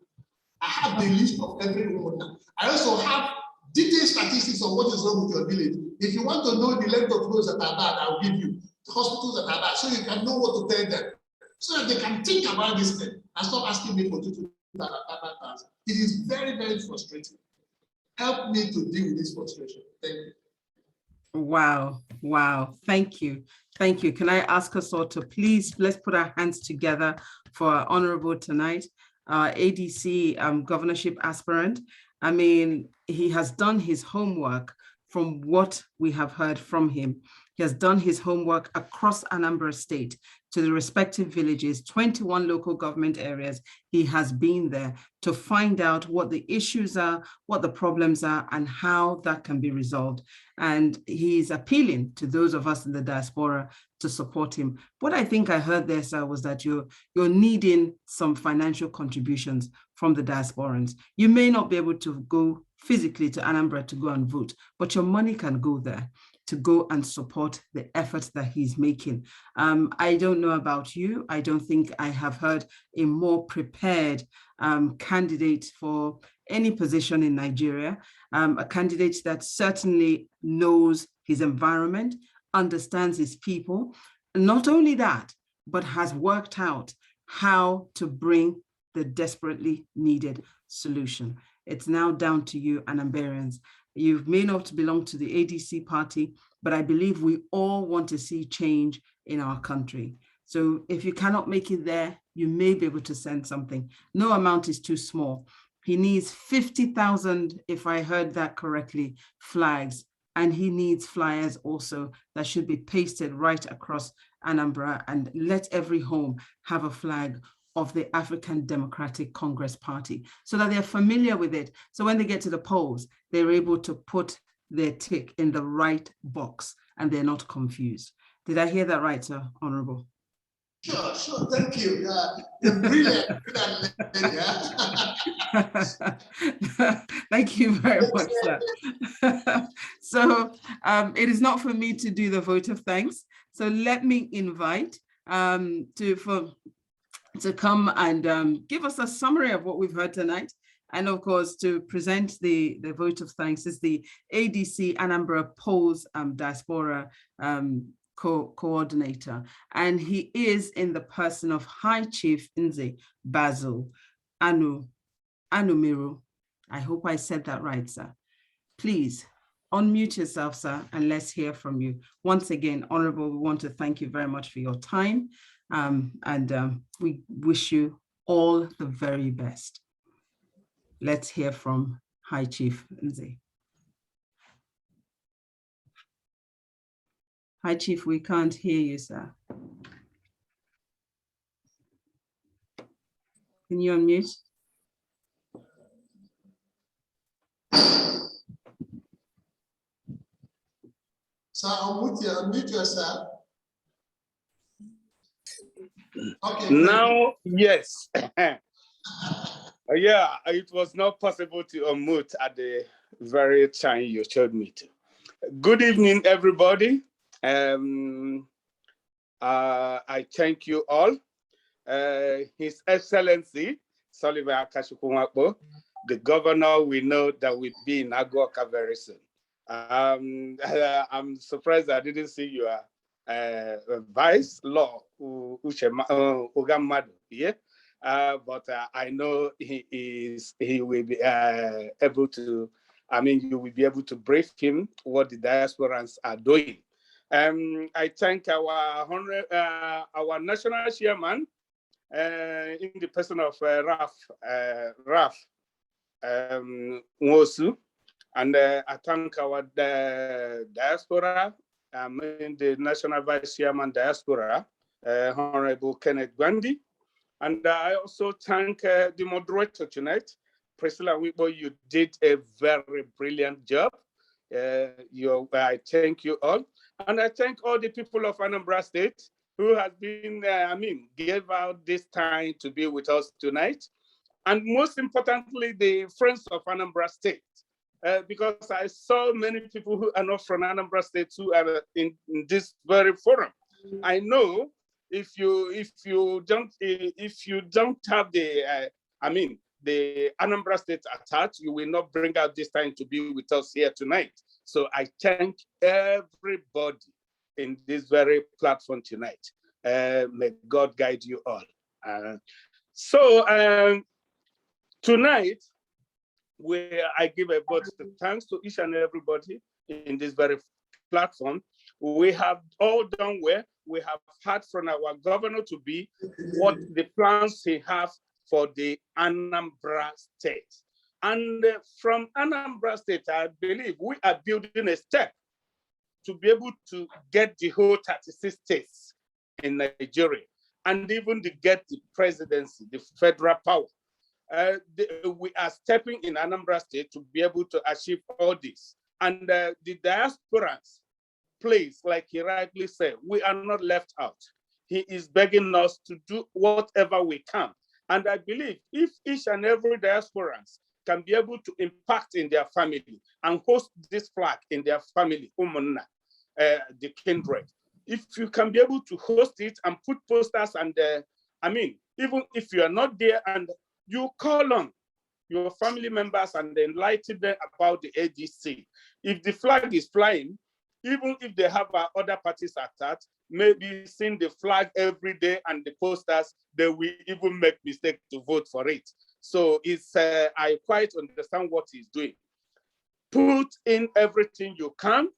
I have the list of every homeowner. I also have detailed statistics on what is wrong with your village. If you want to know the length of roads that are bad, I'll give you the hospitals that are bad, so you can know what to tell them, so that they can think about this thing and stop asking me for 2,000. It is very, very frustrating. Help me to deal with this frustration. Thank you. Wow. Thank you. Can I ask us all to please, let's put our hands together for our honorable tonight, ADC governorship aspirant. I mean, he has done his homework from what we have heard from him. He has done his homework across Anambra State to the respective villages, 21 local government areas. He has been there to find out what the issues are, what the problems are, and how that can be resolved. And he's appealing to those of us in the diaspora to support him. What I think I heard there, sir, was that you're needing some financial contributions from the diasporans. You may not be able to go physically to Anambra to go and vote, but your money can go there to go and support the efforts that he's making. I don't know about you. I don't think I have heard a more prepared candidate for any position in Nigeria, a candidate that certainly knows his environment, understands his people. Not only that, but has worked out how to bring the desperately needed solution. It's now down to you, Anambarians. You may not belong to the ADC party, but I believe we all want to see change in our country. So if you cannot make it there, you may be able to send something. No amount is too small. He needs 50,000, if I heard that correctly, flags. And he needs flyers also that should be pasted right across Anambra, and let every home have a flag of the African Democratic Congress Party so that they're familiar with it. So when they get to the polls, they're able to put their tick in the right box and they're not confused. Did I hear that right, sir, Honorable? Sure, thank you. You're brilliant. Thank you very much, sir. So it is not for me to do the vote of thanks. So let me invite to come and give us a summary of what we've heard tonight. And of course, to present the vote of thanks is the ADC Anambra Polls Diaspora coordinator. And he is in the person of High Chief Nze Basil Anumiru. I hope I said that right, sir. Please unmute yourself, sir, and let's hear from you. Once again, Honorable, we want to thank you very much for your time. We wish you all the very best. Let's hear from High Chief Nze. High Chief, we can't hear you, sir. Can you unmute? Sir, unmute yourself. Okay. Now, yes. Yeah, it was not possible to unmute at the very time you showed me to. Good evening, everybody. I thank you all. His Excellency, Sullivan Akachukwu Nwankpo, the governor, we know that will be in Aguaka very soon. I'm surprised I didn't see your vice law, Ugamadu, yeah? But I know he will be able to, you will be able to brief him what the diasporans are doing. I thank our national chairman in the person of Raf Nwosu, and I thank our diaspora, the national vice chairman diaspora, Honorable Kenneth Gandhi. And I also thank the moderator tonight, Priscilla Nwankpo. You did a very brilliant job. I thank you all. And I thank all the people of Anambra State who has been, gave out this time to be with us tonight. And most importantly, the friends of Anambra State, because I saw many people who are not from Anambra State who are in this very forum. I know if you don't have the the Anambra State attached, you will not bring out this time to be with us here tonight. So I thank everybody in this very platform tonight. May God guide you all. Tonight, I give a vote of thanks to each and everybody in this very platform. We have all done well. We have heard from our governor to be what the plans he has for the Anambra State. And from Anambra State, I believe we are building a step to be able to get the whole 36 states in Nigeria, and even to get the presidency, the federal power. We are stepping in Anambra State to be able to achieve all this. And the diasporans, please, like he rightly said, we are not left out. He is begging us to do whatever we can. And I believe if each and every diasporans can be able to impact in their family and host this flag in their family, the kindred, if you can be able to host it and put posters and, even if you are not there and you call on your family members and enlighten them about the ADC. If the flag is flying, even if they have other parties attached, maybe seeing the flag every day and the posters, they will even make mistake to vote for it. So it's I quite understand what he's doing. Put in everything you can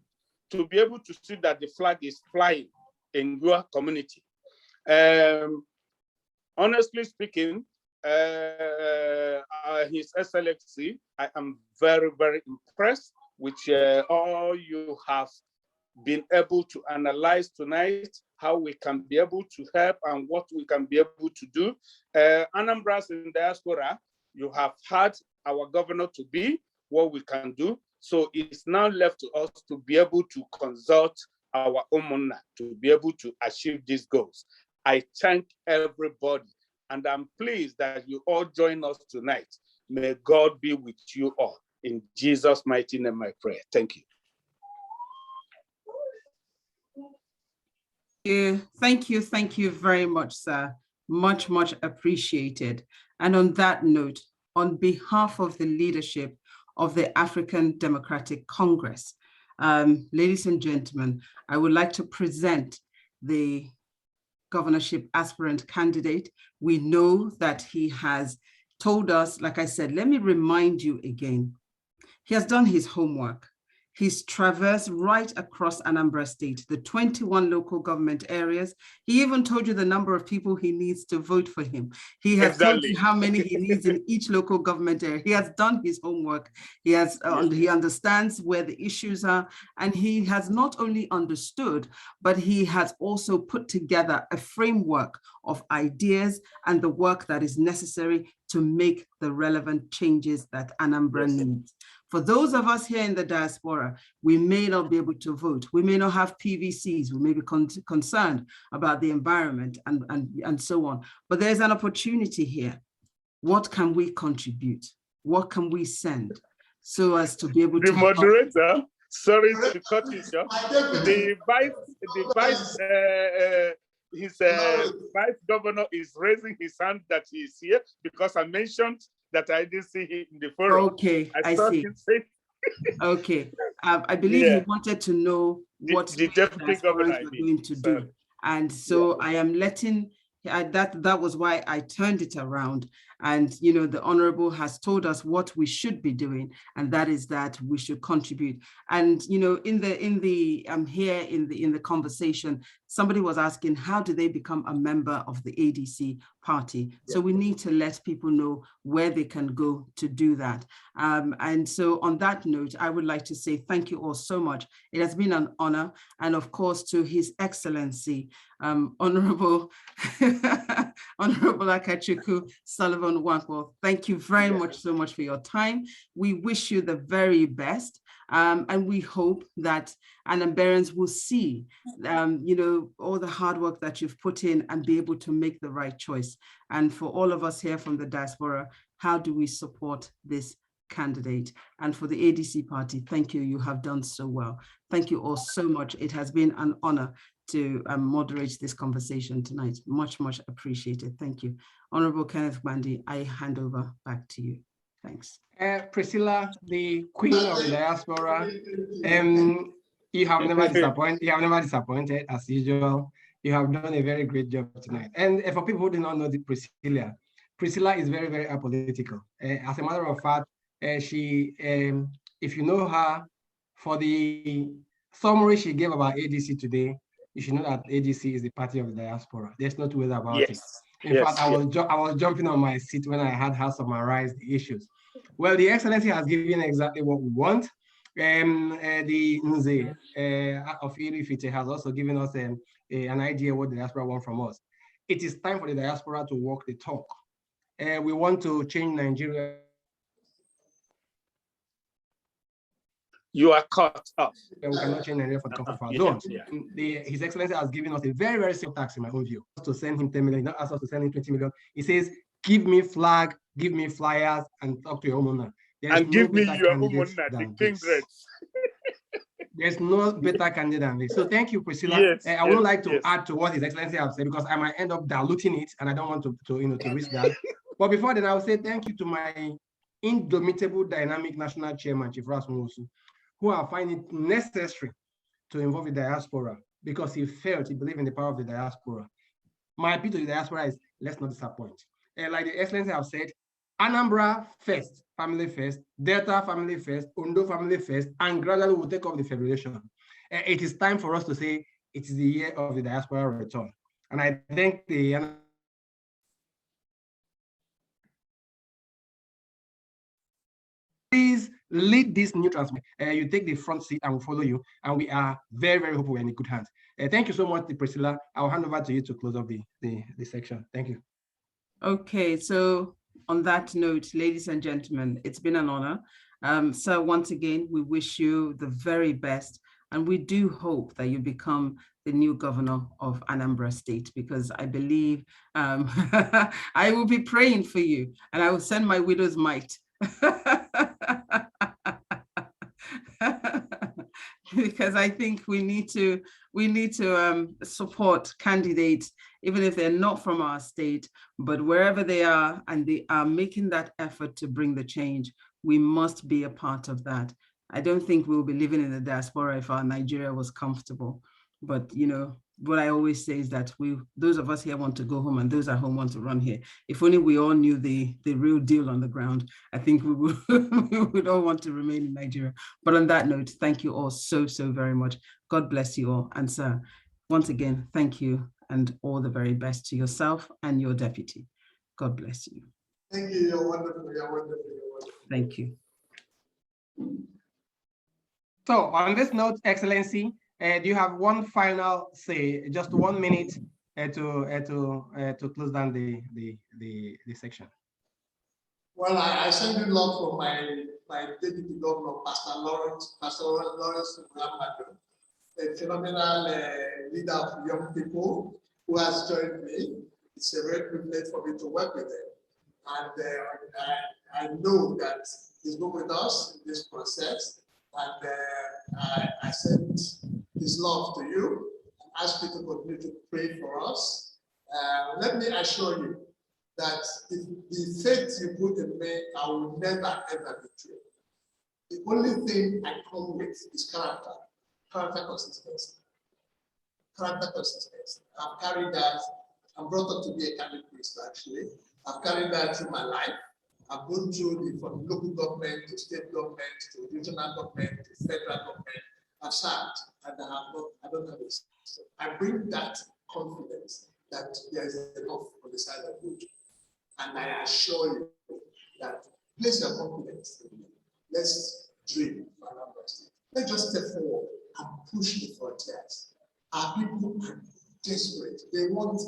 to be able to see that the flag is flying in your community. Honestly speaking, His Excellency, I am very, very impressed with all you have been able to analyze tonight, how we can be able to help and what we can be able to do. Anambras in diaspora, you have had our governor to be what we can do. So it's now left to us to be able to consult our Omona to be able to achieve these goals. I thank everybody, and I'm pleased that you all join us tonight. May God be with you all. In Jesus' mighty name I pray. Thank you. Thank you very much, sir. Much, much appreciated. And on that note, on behalf of the leadership of the African Democratic Congress, ladies and gentlemen, I would like to present the governorship aspirant candidate. We know that he has told us, like I said, let me remind you again, he has done his homework. He's traversed right across Anambra State, the 21 local government areas. He even told you the number of people he needs to vote for him. He has told you how many he needs in each local government area. He has done his homework. He has he understands where the issues are, and he has not only understood, but he has also put together a framework of ideas and the work that is necessary to make the relevant changes that Anambra needs. For those of us here in the diaspora, we may not be able to vote. We may not have PVCs. We may be concerned about the environment and so on. But there's an opportunity here. What can we contribute? What can we send so as to be able to— The moderator, sorry to cut you short. His vice governor is raising his hand that he is here because I mentioned that I didn't see him in the forum. Okay, I saw see. him say. Okay, I believe he wanted to know what the deputy governor are going to do. And so I am letting, that was why I turned it around. And, you know, the Honorable has told us what we should be doing, and that is that we should contribute. And, you know, in the conversation, somebody was asking, how do they become a member of the ADC party? So we need to let people know where they can go to do that. And so on that note, I would like to say thank you all so much. It has been an honor. And of course, to His Excellency, Honorable Akachukwu Sullivan Nwankpo, thank you very much so much for your time. We wish you the very best. And we hope that Anamberans will see, you know, all the hard work that you've put in and be able to make the right choice. And for all of us here from the diaspora, how do we support this candidate? And for the ADC party, thank you. You have done so well. Thank you all so much. It has been an honor to moderate this conversation tonight. Much, much appreciated. Thank you. Honorable Kenneth Gbandi, I hand over back to you. Thanks. Priscilla, the queen of the diaspora, you have never disappointed. You have never disappointed as usual. You have done a very great job tonight. And for people who do not know Priscilla is very, very apolitical. As a matter of fact, she, if you know her, for the summary she gave about ADC today, you should know that ADC is the party of the diaspora. There's no two ways about it. In fact, I was jumping on my seat when I had her summarize the issues. Well, the Excellency has given exactly what we want. The Nze of Irifite has also given us an idea what the diaspora wants from us. It is time for the diaspora to walk the talk. We want to change Nigeria. You are cut off. We cannot change Nigeria for the comfort of our zones. His Excellency has given us a very, very simple task in my own view. To send him 10 million, not ask us to send him 20 million. He says, give me flag, give me flyers, and talk to your homeowner. And give me your homeowner, the Kindreds. There's no better candidate than this. So thank you, Priscilla. I would like to add to what His Excellency has said, because I might end up diluting it, and I don't want to risk that. But before then, I will say thank you to my indomitable, dynamic national chairman, Chief Ras Nwosu, who are finding it necessary to involve the diaspora because he believed in the power of the diaspora. My appeal to the diaspora is, let's not disappoint. Like the Excellency have said, Anambra first, family first, Delta family first, Ondo family first, and gradually we'll take off the federation. It is time for us to say it is the year of the diaspora return. And I thank the please lead this new transformation. You take the front seat and we'll follow you. And we are very, very hopeful we're in good hands. Thank you so much, Priscilla. I'll hand over to you to close up the section. Thank you. Okay, so on that note, ladies and gentlemen, it's been an honor. So once again, we wish you the very best. And we do hope that you become the new governor of Anambra State, because I believe I will be praying for you and I will send my widow's mite. Because I think we need to support candidates, even if they're not from our state, but wherever they are and they are making that effort to bring the change, we must be a part of that. I don't think we'll be living in the diaspora if our Nigeria was comfortable. But you know, what I always say is that those of us here want to go home and those at home want to run here. If only we all knew the real deal on the ground, I think we would all want to remain in Nigeria. But on that note, thank you all so very much. God bless you all. And sir, once again, thank you and all the very best to yourself and your deputy. God bless you. Thank you. You're wonderful. You're wonderful. You're wonderful. Thank you. So on this note, Excellency, do you have one final say, just 1 minute to close down the section? Well, I send you love from my deputy governor, Pastor Lawrence Nwankpo, a phenomenal leader of young people who has joined me. It's a great privilege for me to work with him. And I know that he's been with us in this process. And I send his love to you and ask you to continue to pray for us. Let me assure you that if the faith you put in me, I will never ever betray. The only thing I come with is character consistency. Character consistency. I've carried that. I'm brought up to be a Catholic priest, actually. I've carried that through my life. I've gone through from local government to state government to regional government to federal government. I've served and I don't have it. I bring that confidence that there is enough on the side of good. And I assure you that place your confidence in me. Let's dream for Anambra State. Let's just step forward and push the frontiers. Our people are desperate. They want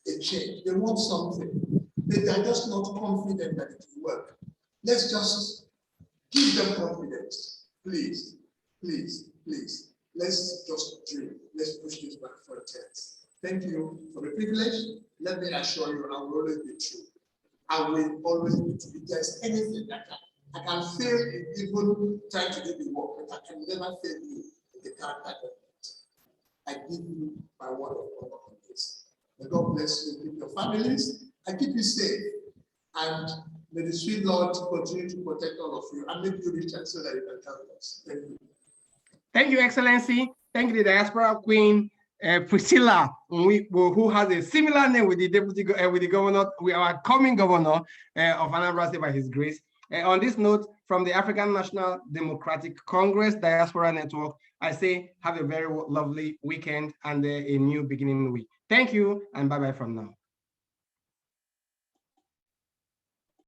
a change. They want something. They are just not confident that it will work. Let's just give them confidence. Please, please, please. Let's just dream. Let's push these frontiers. Thank you for the privilege. Let me assure you, I will always be true. I will always be true. If there's anything that I can fail in even trying to do the work, but I can never fail you in the character of it. I give you my word of honor on this. May God bless you, keep your families, and keep you safe. And may the sweet Lord continue to protect all of you and make you rich so that you can help us. Thank you. Thank you, Excellency. Thank you, the Diaspora Queen, Priscilla, who has a similar name with the deputy, with the governor, with our coming governor of Anambra State by his grace. On this note, from the African National Democratic Congress Diaspora Network, I say have a very lovely weekend and a new beginning week. Thank you and bye-bye from now.